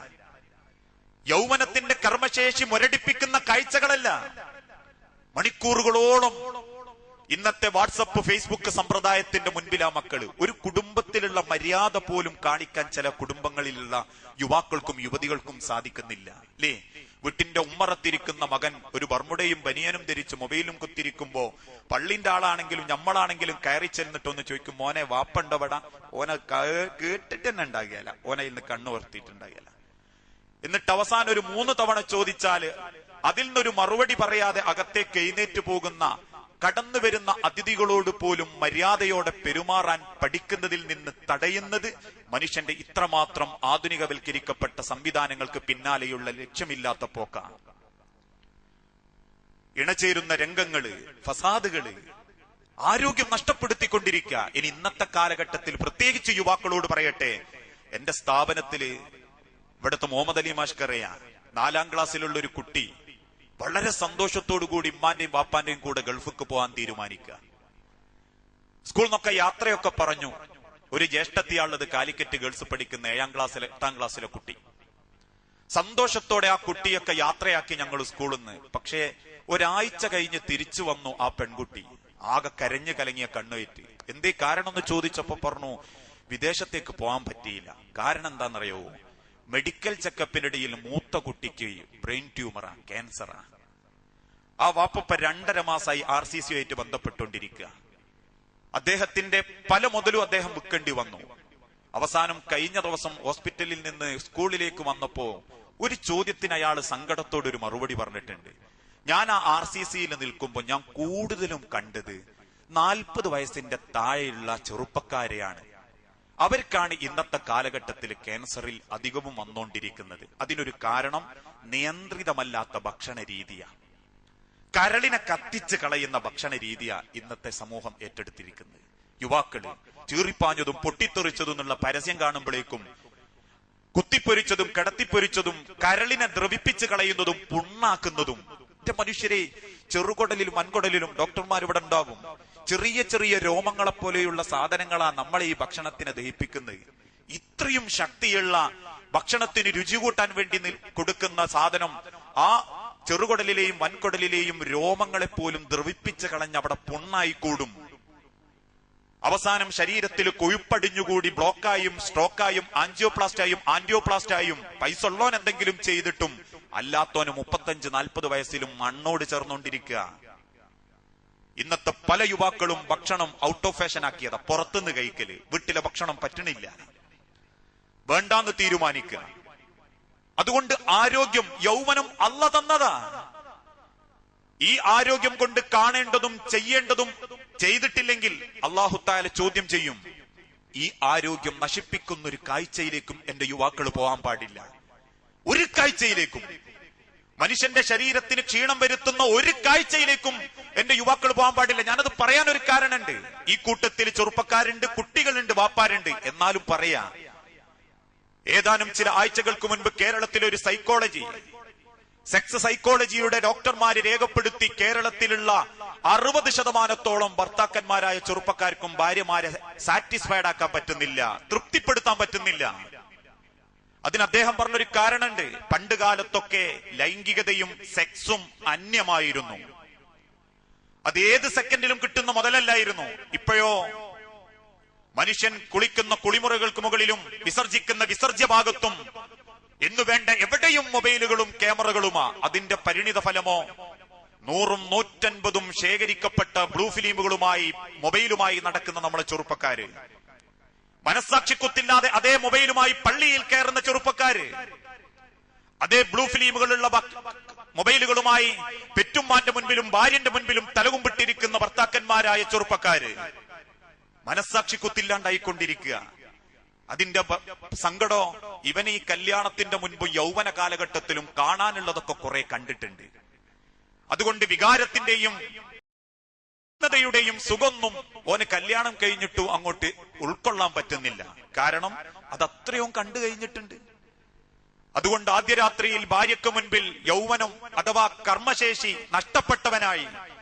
യൗവനത്തിന്റെ കർമ്മശേഷി മുരടിപ്പിക്കുന്ന കാഴ്ചകളല്ല. മണിക്കൂറുകളോളം ഇന്നത്തെ വാട്സപ്പ് ഫേസ്ബുക്ക് സമ്പ്രദായത്തിന്റെ മുൻപിലാ മക്കള്. ഒരു കുടുംബത്തിലുള്ള മര്യാദ പോലും കാണിക്കാൻ ചില കുടുംബങ്ങളിലുള്ള യുവാക്കൾക്കും യുവതികൾക്കും സാധിക്കുന്നില്ല, അല്ലേ? വീട്ടിന്റെ ഉമ്മറത്തിരിക്കുന്ന മകൻ ഒരു ബർമുടയും ബനിയനും ധരിച്ച് മൊബൈലും കുത്തിരിക്കുമ്പോ പള്ളിന്റെ ആളാണെങ്കിലും നമ്മളാണെങ്കിലും കയറി ചെന്നിട്ടൊന്ന് ചോദിക്കും, മോനെ വാപ്പണ്ടവട? ഓനെ കേട്ടിട്ട് തന്നെ ഉണ്ടാകിയല്ല, ഓനെ ഇന്ന് കണ്ണുവർത്തിയിട്ടുണ്ടാകിയല്ല. എന്നിട്ട് അവസാനം ഒരു 3 തവണ ചോദിച്ചാല് അതിൽ നിന്നൊരു മറുപടി പറയാതെ അകത്തേക്ക് എഴുന്നേറ്റ് പോകുന്ന കടന്നു വരുന്ന അതിഥികളോട് പോലും മര്യാദയോടെ പെരുമാറാൻ പഠിക്കുന്നതിൽ നിന്ന് തടയുന്നത് മനുഷ്യന്റെ ഇത്രമാത്രം ആധുനികവൽക്കരിക്കപ്പെട്ട സംവിധാനങ്ങൾക്ക് പിന്നാലെയുള്ള ലക്ഷ്യമില്ലാത്ത പോക്കാണ്. ഇണചേരുന്ന രംഗങ്ങള്, ഫസാദുകള്, ആരോഗ്യം നഷ്ടപ്പെടുത്തിക്കൊണ്ടിരിക്കുക. ഇനി ഇന്നത്തെ കാലഘട്ടത്തിൽ പ്രത്യേകിച്ച് യുവാക്കളോട് പറയട്ടെ, എന്റെ സ്ഥാപനത്തില് ഇവിടുത്തെ മുഹമ്മദ് അലി മാഷ്കറിയ 4ാം ക്ലാസ്സിലുള്ള ഒരു കുട്ടി വളരെ സന്തോഷത്തോടുകൂടി ഉമ്മാന്റെയും വാപ്പാന്റെയും കൂടെ ഗൾഫിക്ക് പോകാൻ തീരുമാനിക്കുക. സ്കൂളിൽ നിന്നൊക്കെ യാത്രയൊക്കെ പറഞ്ഞു. ഒരു ജ്യേഷ്ഠത്തിയാളുള്ളത് കാലിക്കറ്റ് ഗേൾസ് പഠിക്കുന്ന 7ാം ക്ലാസ്സിലെ 8ാം ക്ലാസ്സിലെ കുട്ടി. സന്തോഷത്തോടെ ആ കുട്ടിയൊക്കെ യാത്രയാക്കി ഞങ്ങൾ സ്കൂളിൽ നിന്ന്. പക്ഷേ ഒരാഴ്ച കഴിഞ്ഞ് തിരിച്ചു വന്നു ആ പെൺകുട്ടി, ആകെ കരഞ്ഞു കലങ്ങിയ കണ്ണുവേറ്റ്. എന്തേ കാരണം എന്ന് ചോദിച്ചപ്പോ പറഞ്ഞു, വിദേശത്തേക്ക് പോകാൻ പറ്റിയില്ല. കാരണം എന്താണെന്നറിയോ? മെഡിക്കൽ ചെക്കപ്പിനിടയിൽ മൂത്ത കുട്ടിക്ക് ബ്രെയിൻ ട്യൂമറാ, ക്യാൻസറാ. ആ വാപ്പ 2.5 മാസമായി RCC ആയിട്ട് ബന്ധപ്പെട്ടുകൊണ്ടിരിക്കുക. അദ്ദേഹത്തിന്റെ പല മുതലും അദ്ദേഹം വിൽക്കേണ്ടി വന്നു. അവസാനം കഴിഞ്ഞ ദിവസം ഹോസ്പിറ്റലിൽ നിന്ന് സ്കൂളിലേക്ക് വന്നപ്പോ ഒരു ചോദ്യത്തിന് അയാൾ സങ്കടത്തോടൊരു മറുപടി പറഞ്ഞിട്ടുണ്ട്. ഞാൻ ആ RCCയിൽ നിൽക്കുമ്പോൾ ഞാൻ കൂടുതലും കണ്ടത് 40 വയസ്സിന്റെ താഴെയുള്ള ചെറുപ്പക്കാരെയാണ്. അവർക്കാണ് ഇന്നത്തെ കാലഘട്ടത്തിൽ ക്യാൻസറിൽ അധികവും വന്നുകൊണ്ടിരിക്കുന്നത്. അതിനൊരു കാരണം നിയന്ത്രിതമല്ലാത്ത ഭക്ഷണ രീതിയാണ്. കരളിനെ കത്തിച്ച് കളയുന്ന ഭക്ഷണ രീതിയാ ഇന്നത്തെ സമൂഹം ഏറ്റെടുത്തിരിക്കുന്നത്. യുവാക്കള് ചീറിപ്പാഞ്ഞതും പൊട്ടിത്തെറിച്ചതും എന്നുള്ള പരസ്യം കാണുമ്പോഴേക്കും കുത്തിപ്പൊരിച്ചതും കിടത്തിപ്പൊരിച്ചതും കരളിനെ ദ്രവിപ്പിച്ച് കളയുന്നതും പുണ്ണാക്കുന്നതും. മനുഷ്യരെ ചെറുകൊടലിലും വൻകൊടലിലും ഡോക്ടർമാർ ഇവിടെ ഉണ്ടാകും. ചെറിയ ചെറിയ രോമങ്ങളെ പോലെയുള്ള സാധനങ്ങളാ നമ്മളെ ഈ ഭക്ഷണത്തിനെ ദഹിപ്പിക്കുന്നത്. ഇത്രയും ശക്തിയുള്ള ഭക്ഷണത്തിന് രുചി കൂട്ടാൻ വേണ്ടി കൊടുക്കുന്ന സാധനം ആ ചെറുകൊടലിലെയും വൻകൊടലിലെയും രോമങ്ങളെ പോലും ദ്രവിപ്പിച്ച് കളഞ്ഞ് അവിടെ പുണ്ണായി കൂടും. അവസാനം ശരീരത്തിൽ കൊഴുപ്പടിഞ്ഞുകൂടി ബ്ലോക്കായും സ്ട്രോക്കായും ആൻജിയോപ്ലാസ്റ്റായും പൈസ ഉള്ളോൻ എന്തെങ്കിലും ചെയ്തിട്ടും അല്ലാത്തോന് 35-40 വയസ്സിലും മണ്ണോട് ചേർന്നുകൊണ്ടിരിക്കുക. ഇന്നത്തെ പല യുവാക്കളും ഭക്ഷണം ഔട്ട് ഓഫ് ഫാഷൻ ആക്കിയതാ. പുറത്തുനിന്ന് കഴിക്കല്, വീട്ടിലെ ഭക്ഷണം പറ്റണില്ല, വേണ്ടാന്ന് തീരുമാനിക്കുക. അതുകൊണ്ട് ആരോഗ്യം, യൗവനം അല്ല തന്നതാ. ഈ ആരോഗ്യം കൊണ്ട് കാണേണ്ടതും ചെയ്യേണ്ടതും ചെയ്തിട്ടില്ലെങ്കിൽ അല്ലാഹു തആല ചോദ്യം ചെയ്യും. ഈ ആരോഗ്യം നശിപ്പിക്കുന്ന ഒരു കാഴ്ചയിലേക്കും എന്റെ യുവാക്കൾ പോകാൻ പാടില്ല. ഒരു കാഴ്ചയിലേക്കും, മനുഷ്യന്റെ ശരീരത്തിന് ക്ഷീണം വരുത്തുന്ന ഒരു കാഴ്ചയിലേക്കും എന്റെ യുവാക്കൾ പോകാൻ പാടില്ല. ഞാനത് പറയാൻ ഒരു കാരണമുണ്ട്. ഈ കൂട്ടത്തിൽ ചെറുപ്പക്കാരുണ്ട്, കുട്ടികളുണ്ട്, വാപ്പാരുണ്ട്. എന്നാലും പറയാ, ഏതാനും ചില ആഴ്ചകൾക്ക് മുൻപ് കേരളത്തിലെ ഒരു സെക്സ് സൈക്കോളജിയുടെ ഡോക്ടർമാര് രേഖപ്പെടുത്തി, കേരളത്തിലുള്ള 60% ഭർത്താക്കന്മാരായ ചെറുപ്പക്കാർക്കും ഭാര്യമാരെ സാറ്റിസ്ഫൈഡ് ആക്കാൻ പറ്റുന്നില്ല, തൃപ്തിപ്പെടുത്താൻ പറ്റുന്നില്ല. അതിന് അദ്ദേഹം പറഞ്ഞൊരു കാരണമുണ്ട്. പണ്ട് കാലത്തൊക്കെ ലൈംഗികതയും സെക്സും അന്യമായിരുന്നു. അത് ഏത് സെക്കൻഡിലും കിട്ടുന്ന മുതലല്ലായിരുന്നു. ഇപ്പോഴോ മനുഷ്യൻ കുളിക്കുന്ന കുളിമുറകൾക്ക് മുകളിലും വിസർജിക്കുന്ന വിസർജ്യ ഭാഗത്തും എന്നു വേണ്ട എവിടെയും മൊബൈലുകളും ക്യാമറകളുമാ. അതിന്റെ പരിണിത ഫലമോ 100ഉം 150ഉം ശേഖരിക്കപ്പെട്ട ബ്ലൂ ഫിലിമുകളുമായി മൊബൈലുമായി നടക്കുന്ന നമ്മളെ ചെറുപ്പക്കാര്, മനസ്സാക്ഷിക്കുത്തില്ലാതെ അതേ മൊബൈലുമായി പള്ളിയിൽ കയറുന്ന ചെറുപ്പക്കാര്, അതേ ബ്ലൂ ഫിലിമുകളുള്ള മൊബൈലുകളുമായി പെറ്റുമ്മാന്റെ മുൻപിലും ഭാര്യന്റെ മുൻപിലും തലകുമ്പിട്ടിരിക്കുന്ന ഭർത്താക്കന്മാരായ ചെറുപ്പക്കാര് മനസ്സാക്ഷിക്കുത്തില്ലാണ്ടായിക്കൊണ്ടിരിക്കുക. അതിന്റെ സങ്കടോ, ഇവന് ഈ കല്യാണത്തിന്റെ മുൻപ് യൗവന കാലഘട്ടത്തിലും കാണാനുള്ളതൊക്കെ കുറെ കണ്ടിട്ടുണ്ട്. അതുകൊണ്ട് വികാരത്തിന്റെയും സുഖമൊന്നും ഓന് കല്യാണം കഴിഞ്ഞിട്ടു അങ്ങോട്ട് ഉൾക്കൊള്ളാൻ പറ്റുന്നില്ല. കാരണം അതത്രയും കണ്ടു കഴിഞ്ഞിട്ടുണ്ട്. അതുകൊണ്ട് ആദ്യ രാത്രിയിൽ ഭാര്യയ്ക്ക് മുൻപിൽ യൗവനം അഥവാ കർമ്മശേഷി നഷ്ടപ്പെട്ടവനായി,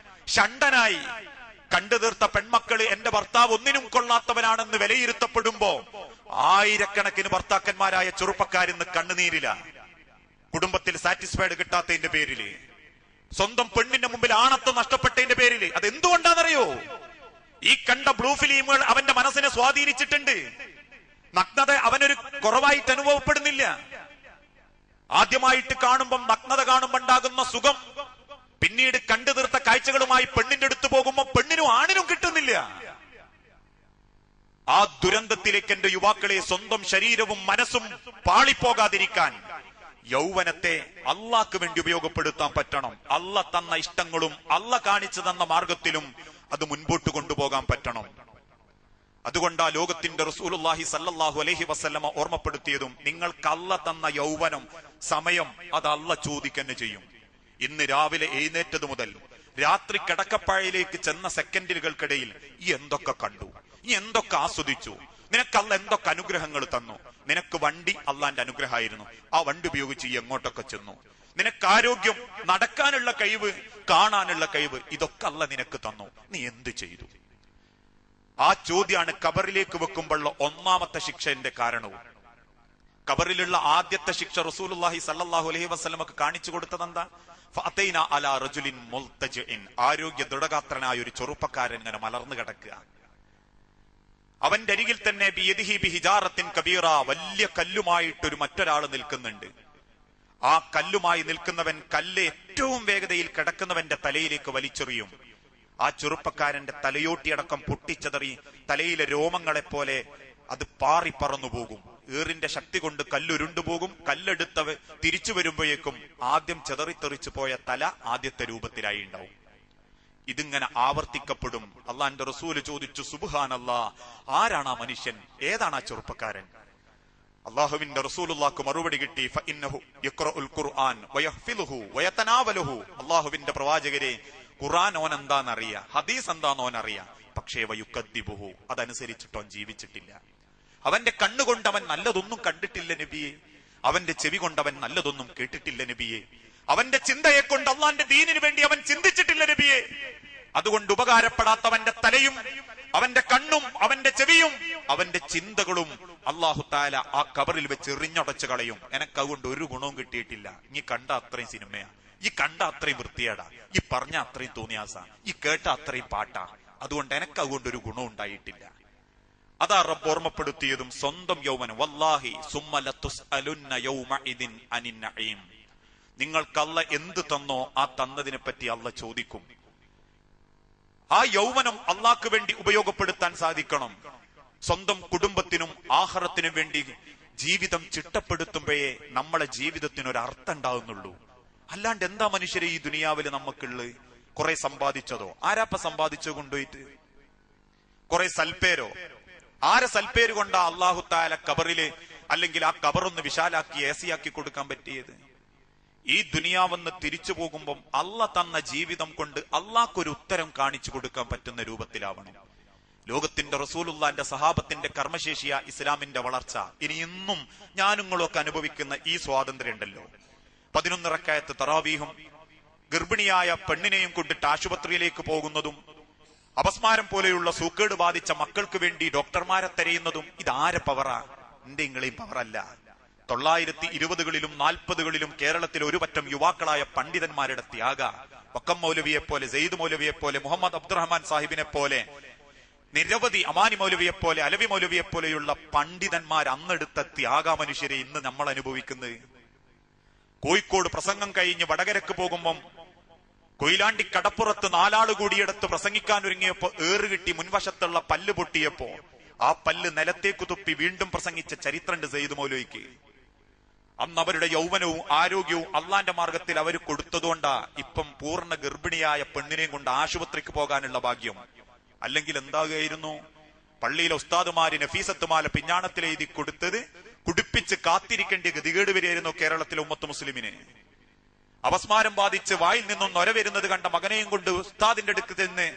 ഷണ്ടനായി കണ്ടു തീർത്ത പെൺമക്കള് എന്റെ ഭർത്താവ് ഒന്നിനും കൊള്ളാത്തവനാണെന്ന് വിലയിരുത്തപ്പെടുമ്പോ ആയിരക്കണക്കിന് ഭർത്താക്കന്മാരായ ചെറുപ്പക്കാരിന്ന് കണ്ണുനീരില്ല. കുടുംബത്തിൽ സാറ്റിസ്ഫൈഡ് കിട്ടാത്തതിന്റെ പേരില്, സ്വന്തം പെണ്ണിന്റെ മുമ്പിൽ ആണത്വം നഷ്ടപ്പെട്ടതിന്റെ പേരില്. അതെന്തുകൊണ്ടാണെന്നറിയോ? ഈ കണ്ട ബ്ലൂ ഫിലിമുകൾ അവന്റെ മനസ്സിനെ സ്വാധീനിച്ചിട്ടുണ്ട്. നഗ്നത അവനൊരു കുറവായിട്ട് അനുഭവപ്പെടുന്നില്ല. ആദ്യമായിട്ട് കാണുമ്പം, നഗ്നത കാണുമ്പോ ഉണ്ടാകുന്ന സുഖം പിന്നീട് കണ്ടു തീർത്ത കാഴ്ചകളുമായി പെണ്ണിന്റെ അടുത്ത് പോകുമ്പോ പെണ്ണിനും ആണിനും കിട്ടുന്നില്ല. ആ ദുരന്തത്തിലേക്ക് എന്റെ യുവാക്കളെ സ്വന്തം ശരീരവും മനസ്സും പാളിപ്പോകാതിരിക്കാൻ യൗവനത്തെ അള്ളാഹ്ക്ക് വേണ്ടി ഉപയോഗപ്പെടുത്താൻ പറ്റണം. അള്ള തന്ന ഇഷ്ടങ്ങളും അള്ള കാണിച്ചു തന്ന മാർഗത്തിലും അത് മുൻപോട്ട് കൊണ്ടുപോകാൻ പറ്റണം. അതുകൊണ്ടാ ലോകത്തിന്റെ റസൂലുള്ളാഹി സല്ലല്ലാഹു അലൈഹി വസല്ലമ ഓർമ്മപ്പെടുത്തിയതും, നിങ്ങൾക്ക് അള്ള തന്ന യൗവനം, സമയം അത് അള്ള ചോദിക്കന്നെ ചെയ്യും. ഇന്ന് രാവിലെ എഴുന്നേറ്റത് മുതൽ രാത്രി കിടക്കപ്പാഴയിലേക്ക് ചെന്ന സെക്കൻഡുകൾക്കിടയിൽ ഈ എന്തൊക്കെ കണ്ടു, ഈ എന്തൊക്കെ ആസ്വദിച്ചു, നിനക്ക് അള്ള എന്തൊക്കെ അനുഗ്രഹങ്ങൾ തന്നു. നിനക്ക് വണ്ടി അള്ളാന്റെ അനുഗ്രഹമായിരുന്നു, ആ വണ്ടി ഉപയോഗിച്ച് ഈ എങ്ങോട്ടൊക്കെ ചെന്നു. നിനക്ക് ആരോഗ്യം, നടക്കാനുള്ള കഴിവ്, കാണാനുള്ള കഴിവ്, ഇതൊക്കെ അള്ള നിനക്ക് തന്നു, നീ എന്ത് ചെയ്തു? ആ ചോദ്യമാണ് ഖബറിലേക്ക് വെക്കുമ്പോഴുള്ള ഒന്നാമത്തെ ശിക്ഷന്റെ കാരണവും. ഖബറിലുള്ള ആദ്യത്തെ ശിക്ഷ റസൂലുള്ളാഹി സല്ലല്ലാഹു അലൈഹി വസല്ലമക്ക് കാണിച്ചു കൊടുത്തത് എന്താ? ഫഅതൈന അലാ റജുലിൻ മുൽതജിഇൻ, ആരോഗ്യ ദൃഢഗാത്രനായ ഒരു ചെറുപ്പക്കാരൻ ഇങ്ങനെ മലർന്നു കിടക്കുക. അവന്റെ അരികിൽ തന്നെ ബിയദിഹി ബിഹിജാറത്തിൻ കബീറ, വലിയ കല്ലുമായിട്ടൊരു മറ്റൊരാൾ നിൽക്കുന്നുണ്ട്. ആ കല്ലുമായി നിൽക്കുന്നവൻ കല്ല് ഏറ്റവും വേഗതയിൽ കിടക്കുന്നവന്റെ തലയിലേക്ക് വലിച്ചെറിയും. ആ ചെറുപ്പക്കാരന്റെ തലയോട്ടിയടക്കം പൊട്ടിച്ചെതറി തലയിലെ രോമങ്ങളെ പോലെ അത് പാറി പറന്നു പോകും. ഏറിന്റെ ശക്തി കൊണ്ട് കല്ലുരുണ്ടുപോകും. കല്ലെടുത്തവ തിരിച്ചു വരുമ്പോഴേക്കും ആദ്യം ചെതറിത്തെറിച്ചു പോയ തല ആദ്യത്തെ രൂപത്തിലായി ഉണ്ടാവും. ഇതിങ്ങനെ ആവർത്തിക്കപ്പെടും. അള്ളാന്റെ റസൂല് ചോദിച്ചു, സുബ്ഹാനല്ലാ, ആരാണ് ആ മനുഷ്യൻ, ഏതാണ് ആ ചെറുപ്പക്കാരൻ? അള്ളാഹുവിന്റെ റസൂലുള്ളാഹ്ക്ക് മറുപടി കിട്ടി, ഫഇന്നഹു യഖ്റഉൽ ഖുർആൻ വയഹ്ഫിളുഹു വയതനാവലുഹു. അള്ളാഹുവിന്റെ പ്രവാചകരെ, ഖുർആൻ ഓനെന്താന്നറിയാ, ഹദീസ് എന്താന്നോനറിയാ, പക്ഷേ വയുക്കദ്ദിബുഹു, അതനുസരിച്ചിട്ടോ ജീവിച്ചിട്ടില്ല. അവന്റെ കണ്ണുകൊണ്ട് അവൻ നല്ലതൊന്നും കണ്ടിട്ടില്ല നബിയെ, അവന്റെ ചെവി കൊണ്ടവൻ നല്ലതൊന്നും കേട്ടിട്ടില്ല നബിയെ, അവന്റെ ചിന്തയെ കൊണ്ട് അള്ളാന്റെ ദീനിനു വേണ്ടി അവൻ ചിന്തിച്ചിട്ടില്ല നബിയെ. അതുകൊണ്ട് ഉപകാരപ്പെടാത്തവന്റെ തലയും അവന്റെ കണ്ണും അവന്റെ ചെവിയും അവന്റെ ചിന്തകളും അല്ലാഹു തആല ആ ഖബറിൽ വെച്ച് എറിഞ്ഞുടച്ചു കളയും. എനക്ക് അതുകൊണ്ട് ഒരു ഗുണവും കിട്ടിയിട്ടില്ല. ഈ കണ്ട അത്രയും സിനിമയാ, ഈ കണ്ട അത്രയും വൃത്തിയാടാ, ഈ പറഞ്ഞ അത്രയും തോന്നിയാസാ, ഈ കേട്ട അത്രയും പാട്ടാ, അതുകൊണ്ട് എനക്ക് അതുകൊണ്ട് ഒരു ഗുണം ഉണ്ടായിട്ടില്ല. അതാ റബ്ബ് ഓർമ്മപ്പെടുത്തിയതും സ്വന്തം യൗവനം. വല്ലാഹി സുമ്മ ലതുസ്അലുന്ന യൗമഇദിൻ അനിൻ നഈം, നിങ്ങൾക്ക് അള്ള എന്ത് തന്നോ ആ തന്നതിനെ പറ്റി അള്ള ചോദിക്കും. ആ യൗവനം അള്ളാഹ്ക്ക് വേണ്ടി ഉപയോഗപ്പെടുത്താൻ സാധിക്കണം. സ്വന്തം കുടുംബത്തിനും ആഖിറത്തിനും വേണ്ടി ജീവിതം ചിട്ടപ്പെടുത്തുമ്പോഴേ നമ്മളെ ജീവിതത്തിന് അർത്ഥം ഉണ്ടാവുന്നുള്ളൂ. അല്ലാണ്ട് എന്താ മനുഷ്യരെ ഈ ദുനിയാവില് നമുക്കുള്ളത്? കുറെ സമ്പാദിച്ചതോ? ആരാപ്പ സമ്പാദിച്ചോ കൊണ്ടുപോയിട്ട്? കുറെ സൽപ്പേരോ? ആരെ സൽപ്പേര് കൊണ്ടാ അള്ളാഹു തആല ഖബറില് അല്ലെങ്കിൽ ആ ഖബറൊന്ന് വിശാലാക്കി ഏസിയാക്കി കൊടുക്കാൻ പറ്റിയത്? ഈ ദുനിയാവെന്ന് തിരിച്ചു പോകുമ്പം അള്ളാഹ് തന്ന ജീവിതം കൊണ്ട് അള്ളാഹ്ക്കൊരു ഉത്തരം കാണിച്ചു കൊടുക്കാൻ പറ്റുന്ന രൂപത്തിലാവണം. ലോകത്തിന്റെ റസൂലുള്ളാന്റെ സഹാബത്തിന്റെ കർമ്മശേഷിയ ഇസ്ലാമിന്റെ വളർച്ച. ഇനി ഇന്നും ഞാനുങ്ങളൊക്കെ അനുഭവിക്കുന്ന ഈ സ്വാതന്ത്ര്യം ഉണ്ടല്ലോ. 11 റക്അത്ത് തറാവീഹും ഗർഭിണിയായ പെണ്ണിനെയും കൊണ്ടിട്ട് ആശുപത്രിയിലേക്ക് പോകുന്നതും അപസ്മാരം പോലെയുള്ള സൂക്കേട് ബാധിച്ച മക്കൾക്ക് വേണ്ടി ഡോക്ടർമാരെ തെരയുന്നതും ഇതാരെ പവറാ? എന്റെ ഇങ്ങളെയും പവറല്ല. 1920കളിലും 40കളിലും കേരളത്തിൽ ഒരു പറ്റം യുവാക്കളായ പണ്ഡിതന്മാരുടെ ത്യാഗ. വക്കം മൗലവിയെ പോലെ, സെയ്ദ് മൗലവിയെ പോലെ, മുഹമ്മദ് അബ്ദുറഹ്മാൻ സാഹിബിനെ പോലെ, നിരവധി അമാനി മൗലവിയെ പോലെ, അലവി മൗലവിയെ പോലെയുള്ള പണ്ഡിതന്മാർ അന്നെടുത്ത ത്യാഗ മനുഷ്യരെ ഇന്ന് നമ്മൾ അനുഭവിക്കുന്നത്. കോഴിക്കോട് പ്രസംഗം കഴിഞ്ഞ് വടകരക്ക് പോകുമ്പം കൊയിലാണ്ടി കടപ്പുറത്ത് 4 ആള് കൂടിയെടുത്ത് പ്രസംഗിക്കാൻ ഒരുങ്ങിയപ്പോ ഏറുകിട്ടി മുൻവശത്തുള്ള പല്ല് പൊട്ടിയപ്പോ ആ പല്ല് നിലത്തേക്ക് തുപ്പി വീണ്ടും പ്രസംഗിച്ച ചരിത്രണ്ട് സെയ്ദ് മൗലവിക്ക്. അന്ന് അവരുടെ യൗവനവും ആരോഗ്യവും അള്ളാന്റെ മാർഗത്തിൽ അവർ കൊടുത്തതുകൊണ്ടാ ഇപ്പം പൂർണ്ണ ഗർഭിണിയായ പെണ്ണിനെയും കൊണ്ട് ആശുപത്രിക്ക് പോകാനുള്ള ഭാഗ്യം. അല്ലെങ്കിൽ എന്താകുകയായിരുന്നു? പള്ളിയിലെ ഉസ്താദുമാര് നഫീസത്തുമാല പിഞ്ഞാണത്തിൽ എഴുതി കൊടുത്തത് കുടിപ്പിച്ച് കാത്തിരിക്കേണ്ട ഗതികേട് വരെയായിരുന്നു കേരളത്തിലെ ഉമ്മത്ത് മുസ്ലിമിന്. അപസ്മാരം ബാധിച്ച് വായിൽ നിന്നും നൊര വരുന്നത് കണ്ട മകനെയും കൊണ്ട് ഉസ്താദിന്റെ അടുത്ത് നിന്ന്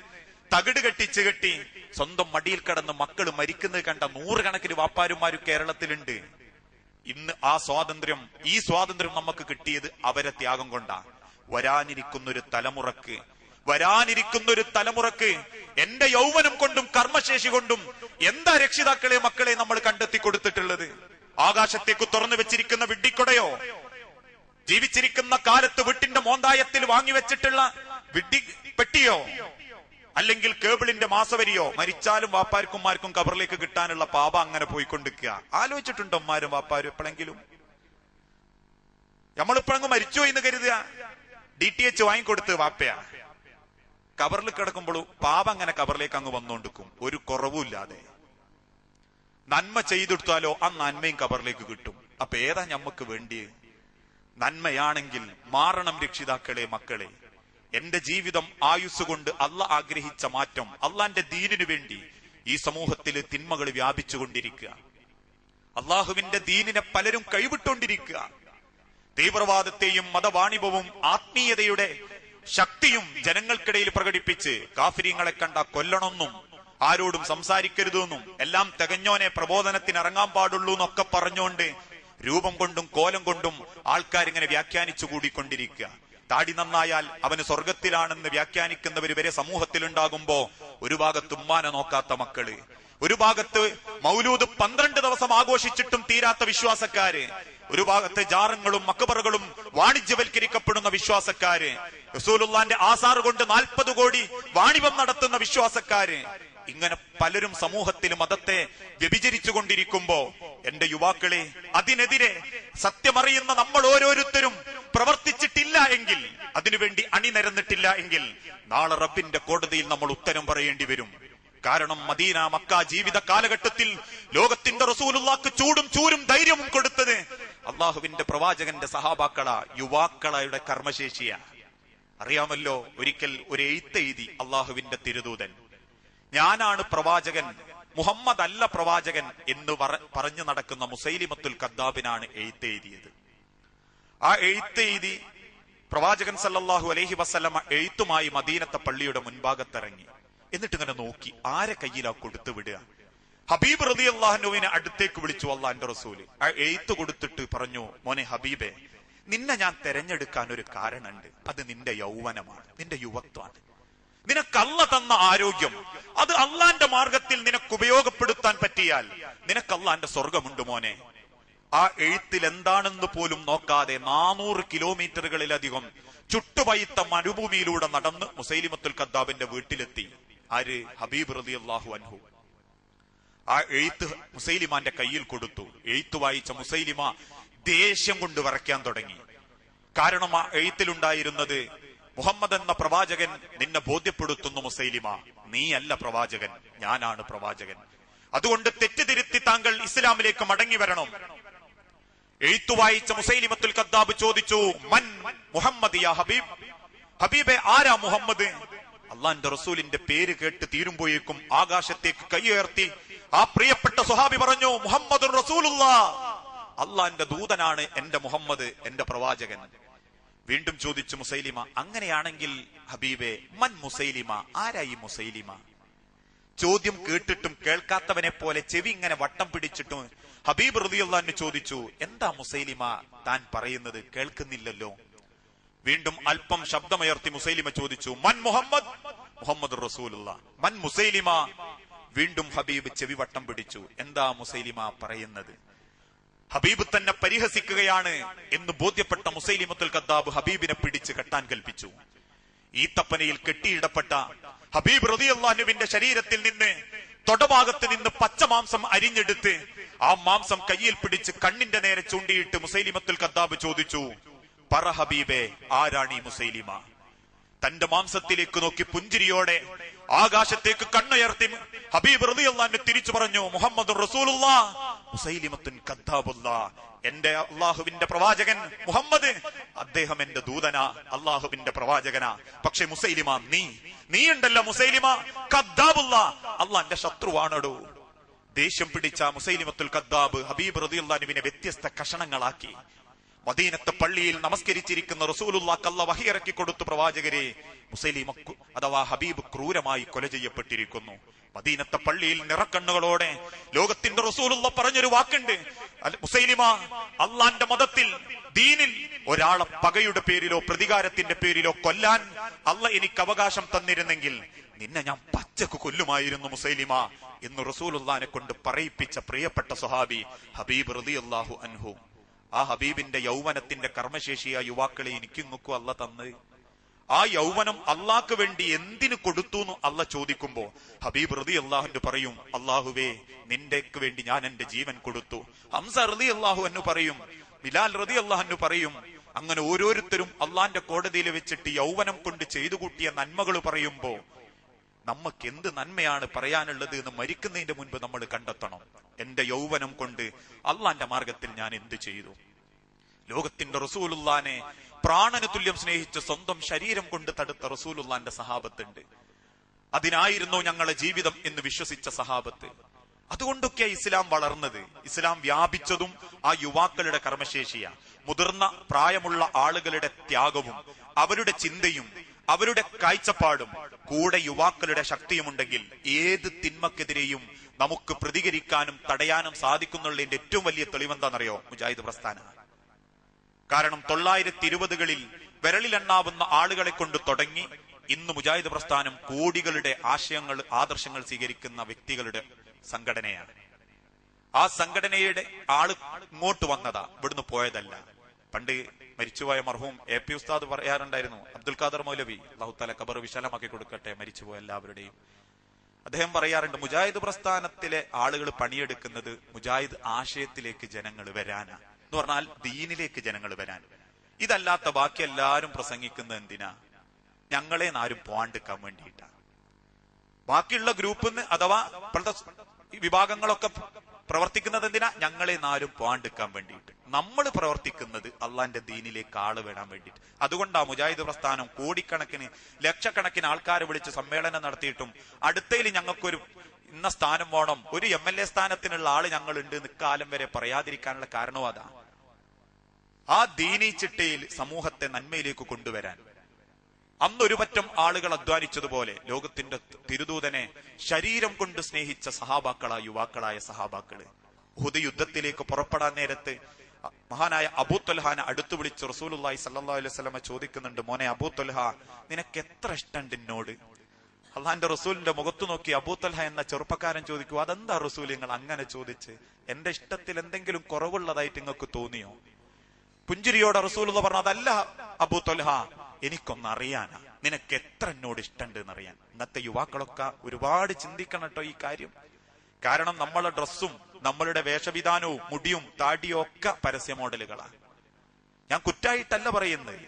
തകിട് കെട്ടിച്ച് കെട്ടി സ്വന്തം മടിയിൽ കിടന്ന് മക്കള് മരിക്കുന്നത് കണ്ട 100 കണക്കിന് വാപ്പാരുമാരും കേരളത്തിലുണ്ട്. ഇന്ന് ഈ സ്വാതന്ത്ര്യം നമുക്ക് കിട്ടിയത് അവരെ ത്യാഗം കൊണ്ടാ. വരാനിരിക്കുന്നൊരു തലമുറക്ക് എന്റെ യൗവനം കൊണ്ടും കർമ്മശേഷി കൊണ്ടും എന്താ രക്ഷിതാക്കളെ മക്കളെ നമ്മൾ കണ്ടെത്തി കൊടുത്തിട്ടുള്ളത്? ആകാശത്തേക്ക് തുറന്നു വെച്ചിരിക്കുന്ന വിഡ്ഢിക്കൊടയോ? ജീവിച്ചിരിക്കുന്ന കാലത്ത് വീട്ടിന്റെ മോന്തായത്തിൽ വാങ്ങിവെച്ചിട്ടുള്ള വിഡ്ഢി പെട്ടിയോ? അല്ലെങ്കിൽ കേബിളിന്റെ മാസവരിയോ? മരിച്ചാലും വാപ്പാർക്കുമാർക്കും കബറിലേക്ക് കിട്ടാനുള്ള പാപ അങ്ങനെ പോയിക്കൊണ്ടിരിക്കുക. ആലോചിച്ചിട്ടുണ്ടോ അമ്മാരും വാപ്പാരും എപ്പോഴെങ്കിലും? നമ്മളിപ്പോഴങ്ങ് മരിച്ചു എന്ന് കരുതുക. DTH വാങ്ങിക്കൊടുത്ത് വാപ്പയാ. കബറിൽ കിടക്കുമ്പോഴും പാപ അങ്ങനെ കബറിലേക്ക് അങ്ങ് വന്നുകൊണ്ടിരിക്കും, ഒരു കുറവുമില്ലാതെ. നന്മ ചെയ്തെടുത്താലോ ആ നന്മയും കബറിലേക്ക് കിട്ടും. അപ്പൊ ഏതാ ഞമ്മക്ക് വേണ്ടിയേ? നന്മയാണെങ്കിൽ മാറണം രക്ഷിതാക്കളെ, മക്കളെ. എന്റെ ജീവിതം ആയുസ് കൊണ്ട് അള്ള ആഗ്രഹിച്ച മാറ്റം, അള്ളാന്റെ ദീനിനു വേണ്ടി ഈ സമൂഹത്തിൽ തിന്മകൾ വ്യാപിച്ചുകൊണ്ടിരിക്കുക. അള്ളാഹുവിന്റെ ദീനിനെ പലരും കൈവിട്ടുകൊണ്ടിരിക്കുക. തീവ്രവാദത്തെയും മതവാണിഭവും ആത്മീയതയുടെ ശക്തിയും ജനങ്ങൾക്കിടയിൽ പ്രകടിപ്പിച്ച് കാഫിരീങ്ങളെ കണ്ട കൊല്ലണമെന്നും ആരോടും സംസാരിക്കരുതെന്നും എല്ലാം തികഞ്ഞോനെ പ്രബോധനത്തിന് ഇറങ്ങാൻ പാടുള്ളൂ എന്നൊക്കെ പറഞ്ഞുകൊണ്ട് രൂപം കൊണ്ടും കോലം കൊണ്ടും ആൾക്കാരിങ്ങനെ വ്യാഖ്യാനിച്ചു കൂടിക്കൊണ്ടിരിക്കുക. താടി നന്നായാൽ അവന് സ്വർഗത്തിലാണെന്ന് വ്യാഖ്യാനിക്കുന്നവർ വരെ സമൂഹത്തിലുണ്ടാകുമ്പോ ഒരു ഭാഗത്ത് ഉമ്മാനെ നോക്കാത്ത മക്കള്, ഒരു ഭാഗത്ത് മൗലൂദ് 12 ദിവസം ആഘോഷിച്ചിട്ടും തീരാത്ത വിശ്വാസക്കാര്, ഒരു ഭാഗത്ത് ജാറങ്ങളും മക്ബറുകളും വാണിജ്യവൽക്കരിക്കപ്പെടുന്ന വിശ്വാസക്കാര്, റസൂലുള്ളാന്റെ ആസാറ് കൊണ്ട് 40 കോടി വാണിഭം നടത്തുന്ന വിശ്വാസക്കാര്, ഇങ്ങനെ പലരും സമൂഹത്തിൽ മതത്തെ വ്യഭിചരിച്ചു കൊണ്ടിരിക്കുമ്പോ എന്റെ യുവാക്കളെ, അതിനെതിരെ സത്യമറിയുന്ന നമ്മൾ ഓരോരുത്തരും പ്രവർത്തിച്ചിട്ടില്ല എങ്കിൽ, അതിനുവേണ്ടി അണിനിരന്നിട്ടില്ല എങ്കിൽ നാളെ റബ്ബിന്റെ കോടതിയിൽ നമ്മൾ ഉത്തരം പറയേണ്ടി വരും. കാരണം മദീന മക്ക ജീവിത കാലഘട്ടത്തിൽ ലോകത്തിന്റെ റസൂലുള്ളാഹ്ക്ക് ചൂടും ചൂരും ധൈര്യവും കൊടുത്തത് അള്ളാഹുവിന്റെ പ്രവാചകന്റെ സഹാബാക്കളാ, യുവാക്കളുടെ കർമ്മശേഷിയാ. അറിയാമല്ലോ, ഒരിക്കൽ ഒരു എഴുത്തെഴുതി അള്ളാഹുവിന്റെ തിരുദൂതൻ, ഞാനാണ് പ്രവാചകൻ, മുഹമ്മദ് അല്ല പ്രവാചകൻ എന്ന് പറഞ്ഞു നടക്കുന്ന മുസൈലിമത്തുൽ കദ്ദാബിനാണ് എഴുത്തെഴുതിയത്. ആ എഴുത്തെഴുതി പ്രവാചകൻ സല്ലല്ലാഹു അലൈഹി വസല്ലമ എഴുത്തുമായി മദീനത്തെ പള്ളിയുടെ മുൻഭാഗത്തിറങ്ങി. എന്നിട്ട് ഇങ്ങനെ നോക്കി, ആരെ കയ്യിലാ കൊടുത്തു വിടുക? ഹബീബ് റളിയല്ലാഹു അൻഹുവിനെ അടുത്തേക്ക് വിളിച്ചു അള്ളാന്റെ റസൂല്. ആ എഴുത്ത് കൊടുത്തിട്ട് പറഞ്ഞു, മോനെ ഹബീബെ, നിന്നെ ഞാൻ തെരഞ്ഞെടുക്കാൻ ഒരു കാരണമുണ്ട്. അത് നിന്റെ യൗവനമാണ്, നിന്റെ യുവത്വമാണ്. നിനക്ക് അള്ള തന്ന ആരോഗ്യം, അത് അള്ളാന്റെ മാർഗത്തിൽ നിനക്ക് ഉപയോഗപ്പെടുത്താൻ പറ്റിയാൽ നിനക്ക് അള്ളാന്റെ സ്വർഗമുണ്ട് മോനെ. ആ എഴുത്തിൽ എന്താണെന്ന് പോലും നോക്കാതെ 400 കിലോമീറ്ററുകളിലധികം ചുട്ടുപൈത്ത മരുഭൂമിയിലൂടെ നടന്ന് മുസൈലിമത്തുൽ കദ്ദാബിന്റെ വീട്ടിലെത്തി. ആര്? ഹബീബ് റളിയല്ലാഹു അൻഹു. ആ എഴുത്ത് മുസൈലിമാന്റെ കയ്യിൽ കൊടുത്തു. എഴുത്ത് വായിച്ച മുസൈലിമ ദേഷ്യം കൊണ്ട് വരയ്ക്കാൻ തുടങ്ങി. കാരണം ആ എഴുത്തിലുണ്ടായിരുന്നത്, മുഹമ്മദ് എന്ന പ്രവാചകൻ നിന്നെ ബോധ്യപ്പെടുത്തുന്നു മുസൈലിമ, നീ അല്ല പ്രവാചകൻ, ഞാനാണ് പ്രവാചകൻ. അതുകൊണ്ട് തെറ്റിതിരുത്തി താങ്കൾ ഇസ്ലാമിലേക്ക് മടങ്ങി വരണം. എഴുത്തു വായിച്ച മുസൈലിമത്തുൽ കദ്ദാബ് ചോദിച്ചു, മൻ മുഹമ്മദ് യാ ഹബീബ്, ഹബീബെ ആരാ മുഹമ്മദ്? അള്ളാന്റെ റസൂലിന്റെ പേര് കേട്ട് തീരുമ്പോഴേക്കും ആകാശത്തേക്ക് കൈയുയർത്തി ആ പ്രിയപ്പെട്ട സ്വഹാബി പറഞ്ഞു, മുഹമ്മദുർ റസൂലുള്ളാഹ്, അള്ളാന്റെ ദൂതനാണ് എന്റെ മുഹമ്മദ്, എന്റെ പ്രവാചകൻ. വീണ്ടും ചോദിച്ചു മുസൈലിമ, അങ്ങനെയാണെങ്കിൽ ഹബീബെ മൻ മുസൈലിമ, ആരായി മുസൈലിമ? ചോദ്യം കേട്ടിട്ടും കേൾക്കാത്തവനെ പോലെ ചെവി ഇങ്ങനെ വട്ടം പിടിച്ചിട്ടും ഹബീബ് റളിയല്ലാഹു അൻഹു ചോദിച്ചു, എന്താ മുസൈലിമ താൻ പറയുന്നത്, കേൾക്കുന്നില്ലല്ലോ. വീണ്ടും അല്പം ശബ്ദമുയർത്തി മുസൈലിമ ചോദിച്ചു, മൻ മുഹമ്മദ്, മുഹമ്മദ് റസൂലുള്ളാഹ്, മൻ മുസൈലിമ. വീണ്ടും ഹബീബ് ചെവി വട്ടം പിടിച്ചു, എന്താ മുസൈലിമ പറയുന്നത്? ഹബീബ് തന്നെ പരിഹസിക്കുകയാണ് എന്ന് ബോധ്യപ്പെട്ട മുസൈലിമത്തുൽ കദ്ദാബ് ഹബീബിനെ പിടിച്ച് കെട്ടാൻ കൽപ്പിച്ചു. ഈത്തപ്പനയിൽ കെട്ടിയിടപ്പെട്ട ഹബീബ് റളിയല്ലാഹു അൻഹുവിന്റെ ശരീരത്തിൽ നിന്ന് തൊടഭാഗത്ത് നിന്ന് പച്ചമാംസം അരിഞ്ഞെടുത്ത് ആ മാംസം കയ്യിൽ പിടിച്ച് കണ്ണിന്റെ നേരെ ചൂണ്ടിയിട്ട് മുസൈലിമത്തുൽ കദ്ദാബ് ചോദിച്ചു, പറ ഹബീബെ, ആരാണ് ഈ മുസൈലിമ? തന്റെ മാംസത്തിലേക്ക് നോക്കി പുഞ്ചിരിയോടെ ആകാശത്തേക്ക് കണ്ണുയർത്തി ഹബീബ് റളിയല്ലാഹു അൻഹു തിരിച്ചു പറഞ്ഞു, മുഹമ്മദുർ റസൂലുള്ളാഹ് മുസൈലിമത്തുൻ കദ്ദാബുല്ലാഹ്, എന്റെ അള്ളാഹുവിന്റെ പ്രവാചകൻ മുഹമ്മദ്, അദ്ദേഹം എന്റെ ദൂതനാ, അള്ളാഹുവിന്റെ പ്രവാചകനാ. പക്ഷെ മുസൈലിമ, നീ ഉണ്ടല്ലോ മുസൈലിമ കദ്ദാബുല്ലാഹ്, അള്ളാന്റെ ശത്രുവാണോ? ദേഷ്യം പിടിച്ച മുസൈലിമത്തുൽ കദ്ദാബ് ഹബീബ് റളിയല്ലാഹു അൻഹുവിനെ വ്യത്യസ്ത കഷണങ്ങളാക്കി. മദീനത്തെ പള്ളിയിൽ നമസ്കരിച്ചിരിക്കുന്ന റസൂലുള്ളാഹിക്ക് അല്ലാഹു വഹി ഇറക്കി കൊടുത്തു, പ്രവാചകരെ, മുസൈലിമ അഥവാ ഹബീബ് ക്രൂരമായി കൊല ചെയ്യപ്പെട്ടിരിക്കുന്നു. മദീനത്തെ പള്ളിയിൽ നിറക്കണ്ണുകളോടെ ലോകത്തിന്റെ റസൂലുള്ളാഹ് പറഞ്ഞൊരു വാക്കുണ്ട്, മുസൈലിമ, അള്ളാന്റെ മതത്തിൽ ദീനിൽ ഒരാളെ പകയുടെ പേരിലോ പ്രതികാരത്തിന്റെ പേരിലോ കൊല്ലാൻ അള്ളാഹ് എനിക്ക് അവകാശം തന്നിരുന്നെങ്കിൽ നിന്നെ ഞാൻ പച്ചക്ക് കൊല്ലുമായിരുന്നു മുസൈലിമ എന്ന് റസൂലുള്ളാഹിനെ കൊണ്ട് പറയിപ്പിച്ച പ്രിയപ്പെട്ട സ്വഹാബി ഹബീബ് റളിയല്ലാഹു അൻഹു. ആ ഹബീബിന്റെ യൗവനത്തിന്റെ കർമ്മശേഷിയായ യുവാക്കളെ എനിക്കിങ്ങൊക്കെ അല്ല തന്ന്. ആ യൗവനം അള്ളാഹ്ക്ക് വേണ്ടി എന്തിനു കൊടുത്തു എന്ന് അല്ല ചോദിക്കുമ്പോ ഹബീബ് റളിയല്ലാഹു അൻഹു പറയും, അള്ളാഹുവേ, നിന്റെക്ക് വേണ്ടി ഞാൻ എന്റെ ജീവൻ കൊടുത്തു. ഹംസ റളിയല്ലാഹു അൻഹു പറയും, ബിലാൽ റളിയല്ലാഹു അൻഹു പറയും. അങ്ങനെ ഓരോരുത്തരും അള്ളാന്റെ കോടതിയിൽ വെച്ചിട്ട് യൗവനം കൊണ്ട് ചെയ്തു കൂട്ടിയ നന്മകൾ പറയുമ്പോ നമുക്ക് എന്ത് നന്മയാണ് പറയാനുള്ളത് എന്ന് മരിക്കുന്നതിന്റെ മുൻപ് നമ്മൾ കണ്ടെത്തണം. എന്റെ യൗവനം കൊണ്ട് അള്ളാന്റെ മാർഗത്തിൽ ഞാൻ എന്ത് ചെയ്തു? ലോകത്തിന്റെ റസൂലുള്ളാനെ പ്രാണന് തുല്യം സ്നേഹിച്ച് സ്വന്തം ശരീരം കൊണ്ട് തടുത്ത റസൂലുള്ളാന്റെ സഹാബത്തുണ്ട്. അതിനായിരുന്നു ഞങ്ങളെ ജീവിതം എന്ന് വിശ്വസിച്ച സഹാബത്ത്. അതുകൊണ്ടൊക്കെ ഇസ്ലാം വളർന്നത്, ഇസ്ലാം വ്യാപിച്ചതും ആ യുവാക്കളുടെ കർമ്മശേഷിയാ. മുതിർന്ന പ്രായമുള്ള ആളുകളുടെ ത്യാഗവും അവരുടെ ചിന്തയും അവരുടെ കാഴ്ചപ്പാടും കൂടെ യുവാക്കളുടെ ശക്തിയുമുണ്ടെങ്കിൽ ഏത് തിന്മക്കെതിരെയും നമുക്ക് പ്രതികരിക്കാനും തടയാനും സാധിക്കുന്നുള്ളതിന്റെ ഏറ്റവും വലിയ തെളിവെന്താണെന്നറിയോ? മുജാഹിദ് പ്രസ്ഥാനം. കാരണം 1920കളിൽ വിരലിലെണ്ണാവുന്ന ആളുകളെ കൊണ്ട് തുടങ്ങി ഇന്ന് മുജാഹിദ് പ്രസ്ഥാനം കോടികളുടെ ആശയങ്ങൾ ആദർശങ്ങൾ സ്വീകരിക്കുന്ന വ്യക്തികളുടെ സംഘടനയാണ്. ആ സംഘടനയുടെ ആള് ഇങ്ങോട്ട് വന്നതാ, ഇവിടുന്ന് പോയതല്ല. പണ്ട് മരിച്ചുപോയ മർഹൂം AP ഉസ്താദ് പറയാറുണ്ടായിരുന്നു, അബ്ദുൽ ഖാദർ മൗലവി, അല്ലാഹു തആല ഖബർ വിശാലമാക്കി കൊടുക്കട്ടെ മരിച്ചുപോയ എല്ലാവരുടെയും. അദ്ദേഹം പറയാറുണ്ട്, മുജാഹിദ് പ്രസ്ഥാനത്തിലെ ആളുകൾ പണിയെടുക്കുന്നത് മുജാഹിദ് ആശയത്തിലേക്ക് ജനങ്ങൾ വരാനാ, എന്ന് പറഞ്ഞാൽ ദീനിലേക്ക് ജനങ്ങൾ വരാൻ. ഇതല്ലാത്ത ബാക്കി എല്ലാരും പ്രസംഗിക്കുന്നത് എന്തിനാ? ഞങ്ങളെ ആരും പോവാണ്ടിക്കാൻ വേണ്ടിയിട്ടാ. ബാക്കിയുള്ള ഗ്രൂപ്പിന്ന് അഥവാ വിഭാഗങ്ങളൊക്കെ പ്രവർത്തിക്കുന്നത് എന്തിനാ? ഞങ്ങളെ ആരും പോവാണ്ടിക്കാൻ വേണ്ടിയിട്ട്. നമ്മൾ പ്രവർത്തിക്കുന്നത് അള്ളാന്റെ ദീനിലേക്ക് ആള് വരാൻ വേണ്ടിയിട്ട്. അതുകൊണ്ടാ മുജാഹിദ് പ്രസ്ഥാനം കോടിക്കണക്കിന് ലക്ഷക്കണക്കിന് ആൾക്കാരെ വിളിച്ച് സമ്മേളനം നടത്തിയിട്ടും അടുത്തതിൽ ഞങ്ങൾക്കൊരു ഇന്ന സ്ഥാനം വേണം, ഒരു MLA സ്ഥാനത്തിനുള്ള ആള് ഞങ്ങളുണ്ട് നിക്കാലം വരെ പറയാതിരിക്കാനുള്ള കാരണവും അതാ. ആ ദീനി ചിട്ടയിൽ സമൂഹത്തെ നന്മയിലേക്ക് കൊണ്ടുവരാൻ അന്നൊരു പറ്റം ആളുകൾ അധ്വാനിച്ചതുപോലെ ലോകത്തിന്റെ തിരുദൂതനെ ശരീരം കൊണ്ട് സ്നേഹിച്ച സഹാബാക്കളായ യുവാക്കളായ സഹാബാക്കള് ഉഹുദ് യുദ്ധത്തിലേക്ക് പുറപ്പെടാൻ നേരത്ത് മഹാനായ അബൂ ത്വൽഹാനെ അടുത്തു വിളിച്ച് റസൂലുള്ളാഹി സ്വല്ലല്ലാഹു അലൈഹി വസല്ലം ചോദിക്കുന്നുണ്ട്, മോനെ അബൂ ത്വൽഹ, നിനക്ക് എത്ര ഇഷ്ടമുണ്ട് എന്നോട്? അള്ളാന്റെ റസൂലിന്റെ മുഖത്തു നോക്കി അബൂ ത്വൽഹ എന്ന ചെറുപ്പക്കാരൻ ചോദിക്കൂ, അതെന്താ റസൂൽ നിങ്ങൾ അങ്ങനെ ചോദിച്ച്? എന്റെ ഇഷ്ടത്തിൽ എന്തെങ്കിലും കുറവുള്ളതായിട്ട് നിങ്ങൾക്ക് തോന്നിയോ? പുഞ്ചിരിയോടെ റസൂലുള്ള പറഞ്ഞു, അതല്ല അബൂ ത്വൽഹ, എനിക്കൊന്നറിയാനാ, നിനക്ക് എത്ര എന്നോട് ഇഷ്ടമുണ്ട് എന്നറിയാൻ. ഇന്നത്തെ യുവാക്കളൊക്കെ ഒരുപാട് ചിന്തിക്കണം കേട്ടോ ഈ കാര്യം. കാരണം നമ്മളെ ഡ്രസ്സും നമ്മളുടെ വേഷവിധാനവും മുടിയും താടിയും ഒക്കെ പരസ്യ മോഡലുകളാണ്. ഞാൻ കുറ്റായിട്ടല്ല പറയുന്നത്.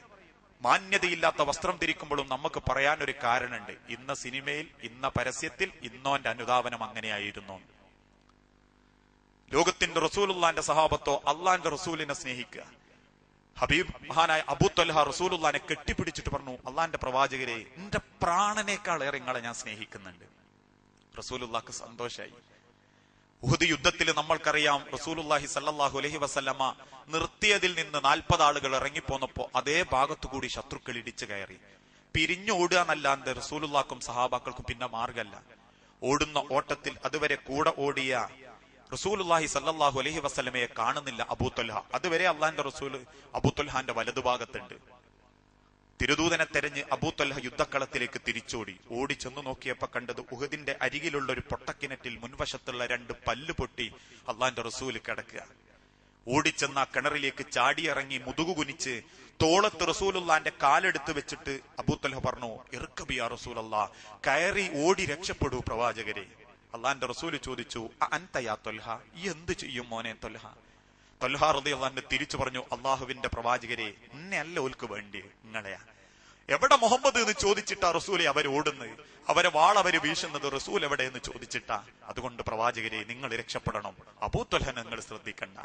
മാന്യതയില്ലാത്ത വസ്ത്രം ധരിക്കുമ്പോഴും നമുക്ക് പറയാനൊരു കാരണമുണ്ട്. ഇന്ന സിനിമയിൽ, ഇന്ന പരസ്യത്തിൽ, ഇന്നോന്റെ അനുധാവനം അങ്ങനെയായിരുന്നു. ലോകത്തിന്റെ റസൂലുള്ളാന്റെ സഹാബത്തോ അള്ളാന്റെ റസൂലിനെ സ്നേഹിക്കുക. ഹബീബ് മഹാനായ അബൂ ത്വൽഹ റസൂലുള്ളാനെ കെട്ടിപ്പിടിച്ചിട്ട് പറഞ്ഞു, അള്ളാന്റെ പ്രവാചകരെ, എന്റെ പ്രാണനേക്കാൾ ഏറെ നിങ്ങളെ ഞാൻ സ്നേഹിക്കുന്നുണ്ട്. റസൂലുള്ളാക്ക് സന്തോഷായി. ഉഹദ് യുദ്ധത്തിൽ നമ്മൾക്കറിയാം, റസൂലുള്ളാഹി സല്ലല്ലാഹു അലൈഹി വസല്ലമ നിർത്തിയതിൽ നിന്ന് 40 ആളുകൾ ഇറങ്ങിപ്പോന്നപ്പോ അതേ ഭാഗത്തുകൂടി ശത്രുക്കൾ ഇടിച്ചു കയറി. പിരിഞ്ഞോടുക എന്നല്ലാണ്ട് റസൂലുള്ളാക്കും സഹാബാക്കൾക്കും പിന്നെ മാർഗല്ല. ഓടുന്ന ഓട്ടത്തിൽ അതുവരെ കൂടെ ഓടിയ റസൂലുള്ളാഹി സല്ലല്ലാഹു അലൈഹി വസല്ലമയെ കാണുന്നില്ല അബൂ ത്വൽഹ. അതുവരെ അള്ളാന്റെ റസൂൽ അബൂ ത്വൽഹാന്റെ വലതുഭാഗത്തുണ്ട്. തിരുദൂതനെ തെരഞ്ഞ് അബൂ ത്വൽഹ യുദ്ധക്കളത്തിലേക്ക് തിരിച്ചോടി. ഓടി ചെന്ന് നോക്കിയപ്പോ കണ്ടത് ഉഹദിന്റെ അരികിലുള്ള ഒരു പൊട്ടക്കിണറ്റിൽ മുൻവശത്തുള്ള 2 പല്ല് പൊട്ടി അള്ളാന്റെ റസൂൽ കിടക്കുക. ഓടിച്ചെന്ന കിണറിലേക്ക് ചാടിയിറങ്ങി മുതുകു കുനിച്ച് തോളത്ത് റസൂലുള്ളാന്റെ കാലെടുത്ത് വെച്ചിട്ട് അബൂ ത്വൽഹ പറഞ്ഞു, ഇർകബി യാ റസൂലല്ലാഹ്, കയറി ഓടി രക്ഷപ്പെടൂ പ്രവാചകരെ. അള്ളാന്റെ റസൂല് ചോദിച്ചു, അൻത യാ ത്വൽഹ, ഈ എന്ത് ചെയ്യും മോനെ ത്വൽഹ? ത്വൽഹ റളിയല്ലാഹു അൻഹു തിരിച്ചു പറഞ്ഞു, അള്ളാഹുവിന്റെ പ്രവാചകരെ, എന്നെ അല്ല ഓൽക്ക് വേണ്ടി, നിങ്ങളെയാ. എവിടെ മുഹമ്മദ് എന്ന് ചോദിച്ചിട്ടാ റസൂലെ അവർ ഓടുന്നത്, അവരെ വാളവര് വീശുന്നത് റസൂൽ എവിടെ എന്ന് ചോദിച്ചിട്ടാ. അതുകൊണ്ട് പ്രവാചകരെ, നിങ്ങൾ രക്ഷപ്പെടണം. അബൂ ത്വൽഹനെ നിങ്ങൾ ശ്രദ്ധിക്കണ്ട.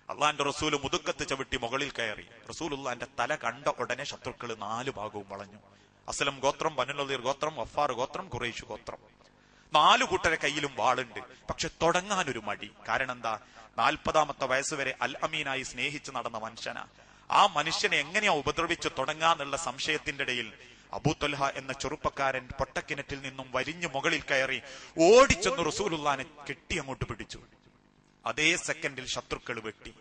അള്ളാന്റെ റസൂല് മുതുക്കത്ത് ചവിട്ടി മുകളിൽ കയറി. റസൂലുള്ളാന്റെ തല കണ്ട ഉടനെ ശത്രുക്കൾ 4 ഭാഗവും വളഞ്ഞു. അസ്ലം ഗോത്രം, ബനു നളീർ ഗോത്രം, ഗഫാർ ഗോത്രം, ഖുറൈശ് ഗോത്രം. 4 കൂട്ടരെ കയ്യിലും വാളുണ്ട്. പക്ഷെ തുടങ്ങാനൊരു മടി. കാരണം എന്താ? 40ാമത്തെ വയസ്സുവരെ അൽ അമീനായി സ്നേഹിച്ച് നടന്ന മനുഷ്യനാ. ആ മനുഷ്യനെ എങ്ങനെയാ ഉപദ്രവിച്ച് തുടങ്ങാന്നുള്ള സംശയത്തിന്റെ ഇടയിൽ അബൂ ത്വൽഹ എന്ന ചെറുപ്പക്കാരൻ പൊട്ടക്കിണറ്റിൽ നിന്നും വരിഞ്ഞു മുകളിൽ കയറി ഓടിച്ചെന്ന് റസൂലുള്ളാനെ കെട്ടി അങ്ങോട്ട് പിടിച്ചു. അതേ സെക്കൻഡിൽ ശത്രുക്കൾ വെട്ടി.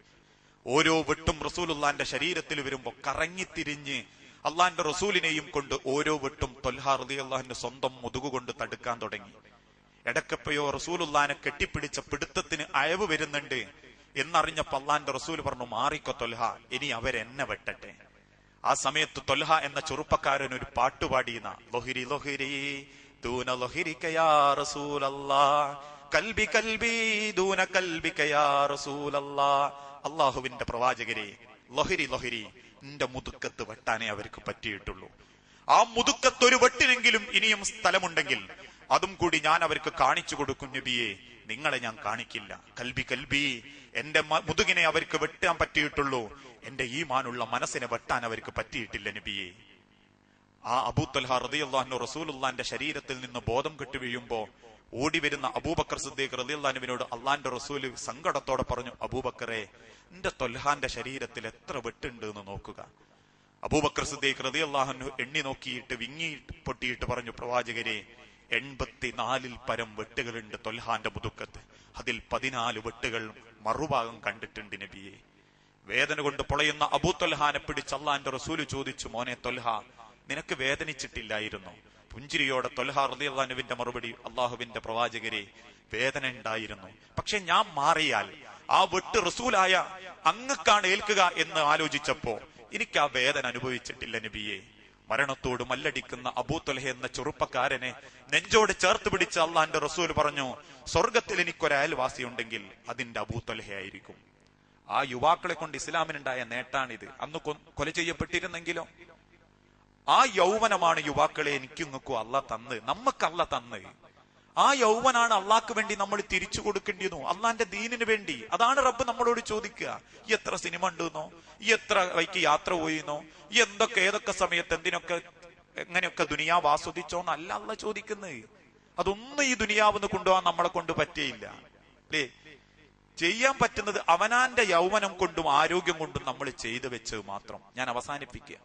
ഓരോ വെട്ടും റസൂലുള്ളാന്റെ ശരീരത്തിൽ വരുമ്പോ കറങ്ങിത്തിരിഞ്ഞ് അള്ളാന്റെ റസൂലിനെയും കൊണ്ട് ഓരോ വെട്ടും ത്വൽഹ റളിയല്ലാഹു അൻഹു സ്വന്തം മുതുകുകൊണ്ട് തടുക്കാൻ തുടങ്ങി. ഇടക്കപ്പയോ റസൂലുള്ളാനെ കെട്ടിപ്പിടിച്ച പിടുത്തത്തിന് അയവ് വരുന്നുണ്ട് എന്നറിഞ്ഞപ്പോ അള്ളാന്റെ റസൂൽ പറഞ്ഞു, മാറിക്കോ ത്വൽഹ, ഇനി അവരെന്നെ വെട്ടട്ടെ. ആ സമയത്ത് ത്വൽഹ എന്ന ചെറുപ്പക്കാരൻ ഒരു പാട്ടുപാടിയുന്ന, ലൊഹിരി ലൊഹിരി ദൂന ലൊഹിരിക യാ റസൂലല്ലാഹ്, കൽബി കൽബി ദൂന കൽബിക യാ റസൂലല്ലാഹ്. അള്ളാഹുവിന്റെ പ്രവാചകരെ, ലൊഹിരി ലൊഹിരി, എന്റെ മുതുക്കത്ത് വെട്ടാനേ അവർക്ക് പറ്റിയിട്ടുള്ളൂ. ആ മുതുക്കത്തൊരു വെട്ടിനെങ്കിലും ഇനിയും സ്ഥലമുണ്ടെങ്കിൽ അതും കൂടി ഞാൻ അവർക്ക് കാണിച്ചു കൊടുക്കും നബിയെ, നിങ്ങളെ ഞാൻ കാണിക്കില്ല. കൽബി കൽബി, എന്റെ മുതുകിനെ അവർക്ക് വെട്ടാൻ പറ്റിയിട്ടുള്ളൂ, എന്റെ ഈമാനുള്ള മനസ്സിനെ വെട്ടാൻ അവർക്ക് പറ്റിയിട്ടില്ല നബിയെ. ആ അബൂ ത്വൽഹ റളിയല്ലാഹു അൻഹു റസൂലുള്ളാന്റെ ശരീരത്തിൽ നിന്ന് ബോധം കെട്ടു വീഴുമ്പോ ഓടി വരുന്ന അബൂബക്കർ സിദ്ദീഖ് റളിയല്ലാഹു അൻഹുവിനോട് അള്ളാന്റെ റസൂല് സങ്കടത്തോടെ പറഞ്ഞു, അബൂബക്കറെ, എന്റെ ത്വൽഹാന്റെ ശരീരത്തിൽ എത്ര വെട്ടുണ്ട് എന്ന് നോക്കുക. അബൂബക്കർ സിദ്ദീഖ് റളിയല്ലാഹു അൻഹു എണ്ണി നോക്കിയിട്ട് വിങ്ങി പൊട്ടിയിട്ട് പറഞ്ഞു, പ്രവാചകരെ, 84 പരം വെട്ടുകളുണ്ട് ത്വൽഹാന്റെ മുതുക്കത്ത്. അതിൽ 14 വെട്ടുകൾ മറുഭാഗം കണ്ടിട്ടുണ്ട് നബിയെ. വേദന കൊണ്ട് പൊളയുന്ന അബൂ ത്വൽഹാനെ പിടിച്ച് അള്ളാന്റെ റസൂല് ചോദിച്ചു, മോനെ ത്വൽഹ, നിനക്ക് വേദനിച്ചിട്ടില്ലായിരുന്നു? പുഞ്ചിരിയോടെ ത്വൽഹ റളിയല്ലാഹു അൻഹുവിന്റെ മറുപടി, അള്ളാഹുവിന്റെ പ്രവാചകരെ, വേദന ഉണ്ടായിരുന്നു. പക്ഷെ ഞാൻ മാറിയാൽ ആ വെട്ട് റസൂലായ അങ്ങക്കാണ് ഏൽക്കുക എന്ന് ആലോചിച്ചപ്പോ എനിക്ക് ആ വേദന അനുഭവിച്ചിട്ടില്ല നബിയെ. മരണത്തോട് മല്ലടിക്കുന്ന അബൂ ത്വൽഹ എന്ന ചെറുപ്പക്കാരനെ നെഞ്ചോട് ചേർത്ത് പിടിച്ച് അള്ളാന്റെ റസൂൽ പറഞ്ഞു, സ്വർഗത്തിൽ എനിക്കൊരു അയൽവാസി ഉണ്ടെങ്കിൽ അതിന്റെ അബൂ ത്വൽഹ ആയിരിക്കും. ആ യുവാക്കളെ കൊണ്ട് ഇസ്ലാമിനുണ്ടായ നേട്ടാണിത്. അന്ന് കൊല ചെയ്യപ്പെട്ടിരുന്നെങ്കിലോ? ആ യൗവനമാണ് യുവാക്കളെ എനിക്കും നിൽക്കും അല്ല തന്ന്, നമുക്ക് അല്ല തന്ന്. ആ യൗവനാണ് അള്ളാഹ്ക്ക് വേണ്ടി നമ്മൾ തിരിച്ചു കൊടുക്കേണ്ടിയെന്നോ, അള്ളാന്റെ ദീനിന് വേണ്ടി. അതാണ് റബ്ബ് നമ്മളോട് ചോദിക്കുക. ഈ എത്ര സിനിമ ഉണ്ടെന്നോ, ഈ എത്ര വൈക്ക് യാത്ര പോയിന്നോ, ഈ എന്തൊക്കെ ഏതൊക്കെ സമയത്ത് എന്തിനൊക്കെ എങ്ങനെയൊക്കെ ദുനിയാവ് ആസ്വദിച്ചോന്നല്ല അല്ല ചോദിക്കുന്നത്. അതൊന്നും ഈ ദുനിയാവെന്ന് കൊണ്ടുപോകാൻ നമ്മളെ കൊണ്ട് പറ്റിയില്ല അല്ലേ? ചെയ്യാൻ പറ്റുന്നത് അവനാന്റെ യൗവനം കൊണ്ടും ആരോഗ്യം കൊണ്ടും നമ്മൾ ചെയ്തു വെച്ചത് മാത്രം. ഞാൻ അവസാനിപ്പിക്കുക.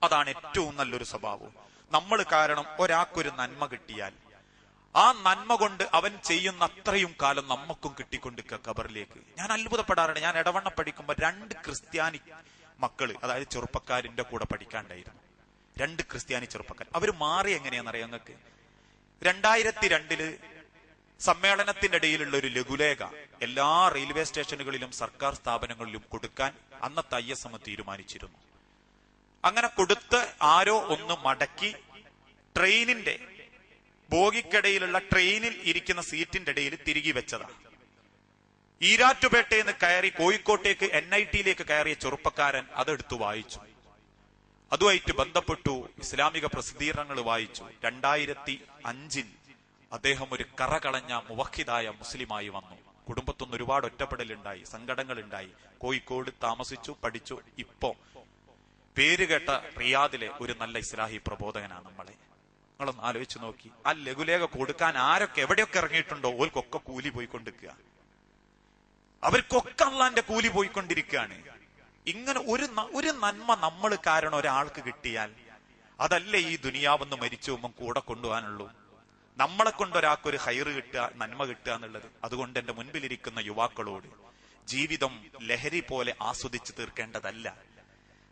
അതാണ് ഏറ്റവും നല്ലൊരു സ്വഭാവം. നമ്മൾ കാരണം ഒരാൾക്കൊരു നന്മ കിട്ടിയാൽ ആ നന്മ കൊണ്ട് അവൻ ചെയ്യുന്ന അത്രയും കാലം നമുക്കും കിട്ടിക്കൊണ്ടിരിക്കുക ഖബറിലേക്ക്. ഞാൻ അത്ഭുതപ്പെടാറുണ്ട്. ഞാൻ ഇടവണ്ണ പഠിക്കുമ്പോ 2 ക്രിസ്ത്യാനി മക്കള്, അതായത് ചെറുപ്പക്കാരിന്റെ കൂടെ പഠിക്കാണ്ടായിരുന്നു. 2 ക്രിസ്ത്യാനി ചെറുപ്പക്കാർ. അവര് മാറി എങ്ങനെയാണെന്നറിയാം നിങ്ങൾക്ക്? 2002 സമ്മേളനത്തിന്റെ ഇടയിലുള്ള ഒരു ലഘുലേഖ എല്ലാ റെയിൽവേ സ്റ്റേഷനുകളിലും സർക്കാർ സ്ഥാപനങ്ങളിലും കൊടുക്കാൻ അന്നത്തെ ISM തീരുമാനിച്ചിരുന്നു. അങ്ങനെ കൊടുത്ത് ആരോ ഒന്ന് മടക്കി ട്രെയിനിന്റെ ബോഗിക്കിടയിലുള്ള ട്രെയിനിൽ ഇരിക്കുന്ന സീറ്റിന്റെ ഇടയിൽ തിരികെ വെച്ചതാണ്. ഈരാറ്റുപേട്ടയിൽ നിന്ന് കയറി കോഴിക്കോട്ടേക്ക് NIT കയറിയ ചെറുപ്പക്കാരൻ അതെടുത്തു വായിച്ചു. അതുമായിട്ട് ബന്ധപ്പെട്ടു ഇസ്ലാമിക പ്രസിദ്ധീകരണങ്ങൾ വായിച്ചു. 2005 അദ്ദേഹം ഒരു കറകളഞ്ഞ മുവഹിദായ മുസ്ലിമായി വന്നു. കുടുംബത്തൊന്നും ഒരുപാട് ഒറ്റപ്പെടലുണ്ടായി, സങ്കടങ്ങളുണ്ടായി. കോഴിക്കോട് താമസിച്ചു, പഠിച്ചു. ഇപ്പോ പേരുകേട്ട റിയാദിലെ ഒരു നല്ല ഇസ്ലാഹി പ്രബോധകനാണ് നമ്മളെ. നിങ്ങളൊന്ന് ആലോചിച്ച് നോക്കി, ആ ലഘുലേഖ കൊടുക്കാൻ ആരൊക്കെ എവിടെയൊക്കെ ഇറങ്ങിയിട്ടുണ്ടോ ഓൽക്കൊക്കെ കൂലി പോയിക്കൊണ്ടിരിക്കുക. അവർക്കൊക്കെ അള്ളാന്റെ കൂലി പോയിക്കൊണ്ടിരിക്കുകയാണ്. ഇങ്ങനെ ഒരു നന്മ നമ്മൾ കാരണം ഒരാൾക്ക് കിട്ടിയാൽ അതല്ലേ ഈ ദുനിയാവെന്ന് മരിച്ചു പോകുമ്പോൾ കൂടെ കൊണ്ടുപോകാനുള്ളൂ. നമ്മളെ കൊണ്ട് ഒരാൾക്കൊരു ഹൈറ് കിട്ടുക, നന്മ കിട്ടുക എന്നുള്ളത്. അതുകൊണ്ട് എന്റെ മുൻപിലിരിക്കുന്ന യുവാക്കളോട് ജീവിതം ലഹരി പോലെ ആസ്വദിച്ചു തീർക്കേണ്ടതല്ല.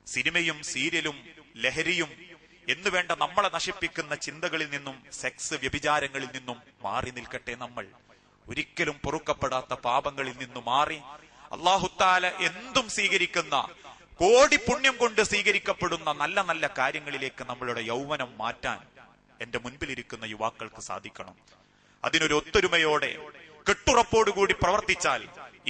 സിനിമയും സീരിയലും ലഹരിയും എന്ന് വേണ്ട നമ്മളെ നശിപ്പിക്കുന്ന ചിന്തകളിൽ നിന്നും, സെക്സ് വ്യഭിചാരങ്ങളിൽ നിന്നും മാറി നിൽക്കട്ടെ. നമ്മൾ ഒരിക്കലും പൊറുക്കപ്പെടാത്ത പാപങ്ങളിൽ നിന്നും മാറി അല്ലാഹു തആല എന്തും സ്വീകരിക്കുന്ന, കോടി പുണ്യം കൊണ്ട് സ്വീകരിക്കപ്പെടുന്ന നല്ല നല്ല കാര്യങ്ങളിലേക്ക് നമ്മളുടെ യൗവനം മാറ്റാൻ എന്റെ മുൻപിലിരിക്കുന്ന യുവാക്കൾക്ക് സാധിക്കണം. അതിനൊരു ഒത്തൊരുമയോടെ കെട്ടുറപ്പോടുകൂടി പ്രവർത്തിച്ചാൽ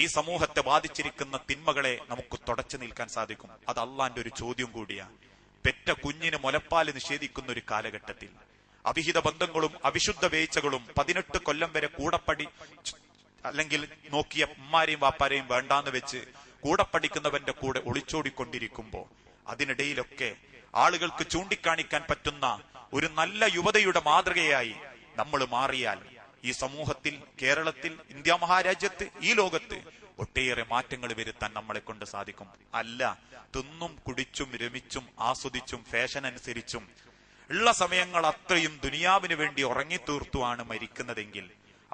ഈ സമൂഹത്തെ ബാധിച്ചിരിക്കുന്ന തിന്മകളെ നമുക്ക് തുടച്ചു നിൽക്കാൻ സാധിക്കും. അത് അള്ളാന്റെ ഒരു ചോദ്യം കൂടിയാണ്. പെറ്റ കുഞ്ഞിന് മുലപ്പാല് നിഷേധിക്കുന്ന ഒരു കാലഘട്ടത്തിൽ അവിഹിത ബന്ധങ്ങളും അവിശുദ്ധ വേഴ്ചകളും 18 കൊല്ലം വരെ കൂടപ്പടി അല്ലെങ്കിൽ നോക്കിയ ഉമ്മാരെയും വാപ്പാരെയും വേണ്ടാന്ന് വെച്ച് കൂടെ പഠിക്കുന്നവന്റെ കൂടെ ഒളിച്ചോടിക്കൊണ്ടിരിക്കുമ്പോ അതിനിടയിലൊക്കെ ആളുകൾക്ക് ചൂണ്ടിക്കാണിക്കാൻ പറ്റുന്ന ഒരു നല്ല യുവതയുടെ മാതൃകയായി നമ്മൾ മാറിയാൽ ഈ സമൂഹത്തിൽ, കേരളത്തിൽ, ഇന്ത്യ മഹാരാജ്യത്ത്, ഈ ലോകത്ത് ഒട്ടേറെ മാറ്റങ്ങൾ വരുത്താൻ നമ്മളെ കൊണ്ട് സാധിക്കും. അല്ല തിന്നും കുടിച്ചും രമിച്ചും ആസ്വദിച്ചും ഫാഷൻ അനുസരിച്ചും ഉള്ള സമയങ്ങൾ അത്രയും ദുനിയാവിന് വേണ്ടി ഉറങ്ങിത്തീർത്തുമാണ് മരിക്കുന്നതെങ്കിൽ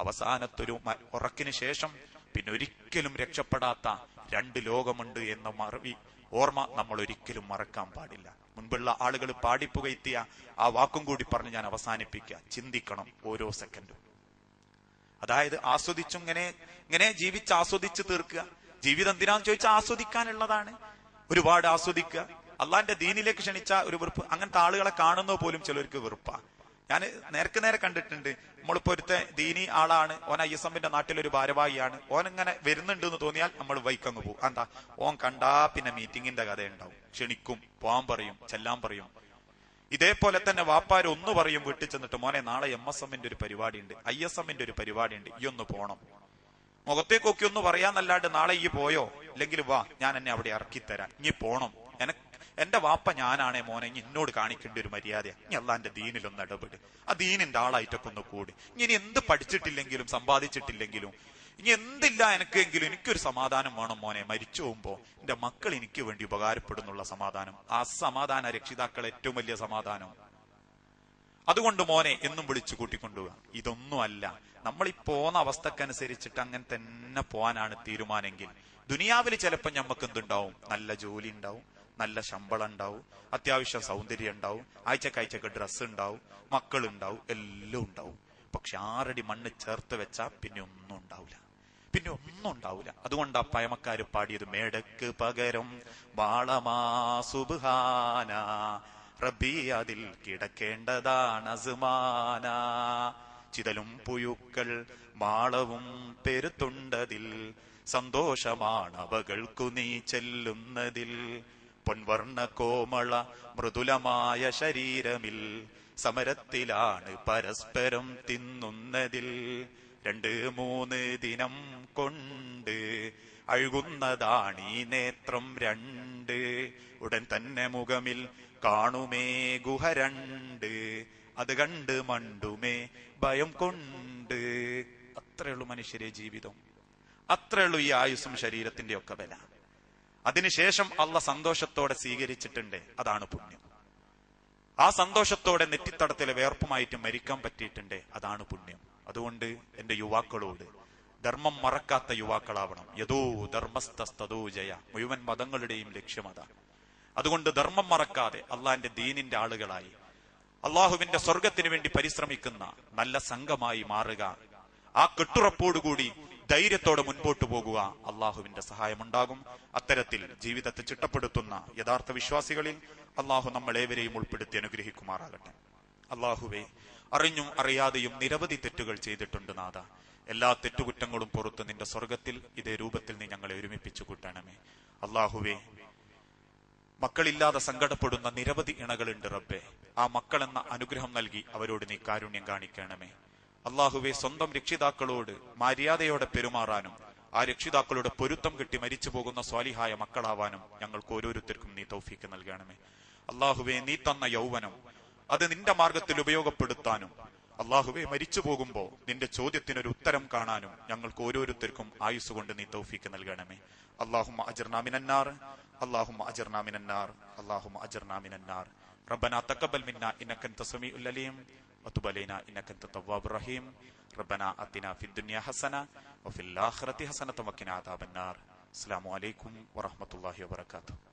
അവസാനത്തൊരു ഉറക്കിന് ശേഷം പിന്നെ ഒരിക്കലും രക്ഷപ്പെടാത്ത 2 ലോകമുണ്ട് എന്ന ഓർമ്മ നമ്മൾ ഒരിക്കലും മറക്കാൻ പാടില്ല. മുൻപുള്ള ആളുകൾ പാടിപ്പുകയറ്റിയ ആ വാക്കും കൂടി പറഞ്ഞ് ഞാൻ അവസാനിപ്പിക്കുക. ചിന്തിക്കണം ഓരോ സെക്കൻഡും. അതായത് ഇങ്ങനെ ജീവിച്ച് ആസ്വദിച്ച് തീർക്കുക. ജീവിതം എന്തിനാന്ന് ചോദിച്ചാൽ ആസ്വദിക്കാനുള്ളതാണ്. ഒരുപാട് ആസ്വദിക്കുക. അള്ളാന്റെ ദീനിലേക്ക് ക്ഷണിച്ച ഒരു വെറുപ്പ്. അങ്ങനത്തെ ആളുകളെ കാണുന്നത് പോലും ചിലർക്ക് വെറുപ്പാ. ഞാൻ നേരെ കണ്ടിട്ടുണ്ട്. നമ്മളിപ്പോ ഒരുത്തെ ദീനി ആളാണ്, ഓൻ ISMന്റെ നാട്ടിലൊരു ഭാരവാഹിയാണ്. ഓൻ ഇങ്ങനെ വരുന്നുണ്ട് എന്ന് തോന്നിയാൽ നമ്മൾ വൈക്കങ്ങ് പോകും. എന്താ, ഓൻ കണ്ടാ പിന്നെ മീറ്റിംഗിന്റെ കഥ ഉണ്ടാവും. ക്ഷണിക്കും, പോവാൻ പറയും, ചെല്ലാൻ പറയും. ഇതേപോലെ തന്നെ വാപ്പാര് ഒന്ന് പറയും വീട്ടിൽ ചെന്നിട്ട്, മോനെ നാളെ MSMന്റെ ഒരു പരിപാടി ഉണ്ട്, ISMന്റെ ഒരു പരിപാടി ഉണ്ട്, ഈ ഒന്ന് പോണം. മുഖത്തേക്കൊക്കെ ഒന്ന് പറയാന്നല്ലാണ്ട് നാളെ ഈ പോയോ, ഇല്ലെങ്കിൽ വാ ഞാൻ എന്നെ അവിടെ ഇറക്കിത്തരാം, ഇനി പോണം, എന്റെ വാപ്പ ഞാനാണേ മോനെ, ഇനി എന്നോട് കാണിക്കേണ്ട ഒരു മര്യാദ, ഇനി അള്ളാന്റെ ദീനിലൊന്ന് ഇടപെട്, ആ ദീനിന്റെ ആളായിട്ടൊക്കെ ഒന്ന് കൂടി. ഇനി എന്ത് പഠിച്ചിട്ടില്ലെങ്കിലും സമ്പാദിച്ചിട്ടില്ലെങ്കിലും ഇനി എന്തില്ല എനിക്കെങ്കിലും എനിക്കൊരു സമാധാനം വേണം മോനെ. മരിച്ചു പോകുമ്പോ എന്റെ മക്കൾ എനിക്ക് വേണ്ടി ഉപകാരപ്പെടുന്നുള്ള സമാധാനം. ആ സമാധാന രക്ഷിതാക്കൾ ഏറ്റവും വലിയ സമാധാനം. അതുകൊണ്ട് മോനെ എന്നും വിളിച്ചു കൂട്ടിക്കൊണ്ടുപോവുക. ഇതൊന്നും അല്ല, നമ്മൾ ഈ പോകുന്ന അവസ്ഥക്കനുസരിച്ചിട്ട് അങ്ങനെ തന്നെ പോകാനാണ് തീരുമാനെങ്കിൽ ദുനിയാവിൽ ചിലപ്പോൾ നമുക്ക് എന്തുണ്ടാവും, നല്ല ജോലി ഉണ്ടാവും, നല്ല ശമ്പളം ഉണ്ടാവും, അത്യാവശ്യം സൗന്ദര്യം ഉണ്ടാവും, ആഴ്ചക്കാഴ്ചക്ക് ഡ്രസ്സ് ഉണ്ടാവും, മക്കളുണ്ടാവും, എല്ലാം ഉണ്ടാവും. പക്ഷെ 6 അടി മണ്ണ് ചേർത്ത് വെച്ചാ പിന്നെ ഒന്നും ഉണ്ടാവില്ല. അതുകൊണ്ട് ആ പഴമക്കാര് പാടിയത്, മേടക്ക് പകരം വാളമാ സുബ്ഹാന റബ്ബി അതിൽ കിടക്കേണ്ടതാണ് അസ്മാന, ചിതലും പുയുക്കൾ മാളവും പെരുത്തുണ്ടതിൽ സന്തോഷമാണ് അവകൾക്കു നീ ചെല്ലുന്നതിൽ, പൊൻവർണ്ണ കോമള മൃദുലമായ ശരീരമിൽ സമരത്തിലാണ് പരസ്പരം തിന്നുന്നതിൽ, 2-3 ദിനം കൊണ്ട് അഴുകുന്നതാണീ നേത്രം 2, ഉടൻ തന്നെ മുഖമിൽ കാണുമേ ഗുഹ 2, അത് കണ്ട് മണ്ടുമേ ഭയം കൊണ്ട്. അത്രയുള്ളൂ മനുഷ്യരെ ജീവിതം, അത്രയുള്ളൂ ഈ ആയുസ്സും ശരീരത്തിന്റെ ഒക്കെ വില. അതിനുശേഷം അള്ള സന്തോഷത്തോടെ സ്വീകരിച്ചിട്ടുണ്ട്, അതാണ് പുണ്യം. ആ സന്തോഷത്തോടെ നെറ്റിത്തടത്തിലെ വേർപ്പുമായിട്ട് മരിക്കാൻ പറ്റിയിട്ടുണ്ട്, അതാണ് പുണ്യം. അതുകൊണ്ട് എന്റെ യുവാക്കളോട് ധർമ്മം മറക്കാത്ത യുവാക്കളാവണം. യദോ ധർമ്മസ്തസ്തോ ജയ, മുഴുവൻ മതങ്ങളുടെയും ലക്ഷ്യം അതാണ്. അതുകൊണ്ട് ധർമ്മം മറക്കാതെ അള്ളാന്റെ ദീനിന്റെ ആളുകളായി അള്ളാഹുവിന്റെ സ്വർഗത്തിന് വേണ്ടി പരിശ്രമിക്കുന്ന നല്ല സംഘമായി മാറുക. ആ കെട്ടുറപ്പോടുകൂടി ധൈര്യത്തോടെ മുൻപോട്ട് പോകുക. അള്ളാഹുവിന്റെ സഹായമുണ്ടാകും. അത്തരത്തിൽ ജീവിതത്തെ ചിട്ടപ്പെടുത്തുന്ന യഥാർത്ഥ വിശ്വാസികളിൽ അള്ളാഹു നമ്മളേവരെയും ഉൾപ്പെടുത്തി അനുഗ്രഹിക്കുമാറാകട്ടെ. അള്ളാഹുവേ, അറിഞ്ഞും അറിയാതെയും നിരവധി തെറ്റുകൾ ചെയ്തിട്ടുണ്ട് നാഥ. എല്ലാ തെറ്റുകുറ്റങ്ങളും പുറത്ത് നിന്റെ സ്വർഗത്തിൽ ഇതേ രൂപത്തിൽ നീ ഞങ്ങളെ ഒരുമിപ്പിച്ചു കൂട്ടണമേ. അള്ളാഹുവേ, മക്കളില്ലാതെ സങ്കടപ്പെടുന്ന നിരവധി ഇണകളുണ്ട് റബ്ബേ. ആ മക്കളെന്ന അനുഗ്രഹം നൽകി അവരോട് നീ കാരുണ്യം കാണിക്കണമേ. അള്ളാഹുവെ സ്വന്തം രക്ഷിതാക്കളോട് മര്യാദയോടെ പെരുമാറാനും ആ രക്ഷിതാക്കളുടെ പൊരുത്തം കിട്ടി മരിച്ചു പോകുന്ന സ്വാലിഹായ മക്കളാവാനും ഞങ്ങൾക്ക് ഓരോരുത്തർക്കും നീ തൗഫീക്ക് നൽകണമേ. അള്ളാഹുവെ, നീ തന്ന യൗവനം അത് നിന്റെ മാർഗത്തിൽ ഉപയോഗപ്പെടുത്താനും അള്ളാഹുവെ മരിച്ചു പോകുമ്പോ നിന്റെ ചോദ്യത്തിനൊരു ഉത്തരം കാണാനും ഞങ്ങൾക്ക് ഓരോരുത്തർക്കും ആയുസ് കൊണ്ട് നീ തൗഫീക്ക് നൽകണമേ. അല്ലാഹുമ്മ അജ്ർനാ മിനന്നാർ, അല്ലാഹുമ്മ അജ്ർനാ മിനന്നാർ, അല്ലാഹുമ്മ അജ്ർനാ മിനന്നാർ. റബ്ബനാ തഖബ്ബൽ മിന്നാ ഇന്നക അൻത സമീഉൽ അലീം വതുബ് അലൈനാ ഇന്നക അൻത തവ്വാബുർ റഹീം. റബ്ബനാ ആതിനാ ഫിദ് ദുനിയാ ഹസന വഫിൽ ആഖിറതി ഹസനത വഖിനാ അദാബന്നാർ. അസ്സലാമു അലൈക്കും വറഹ്മത്തുള്ളാഹി വബറകാതുഹു.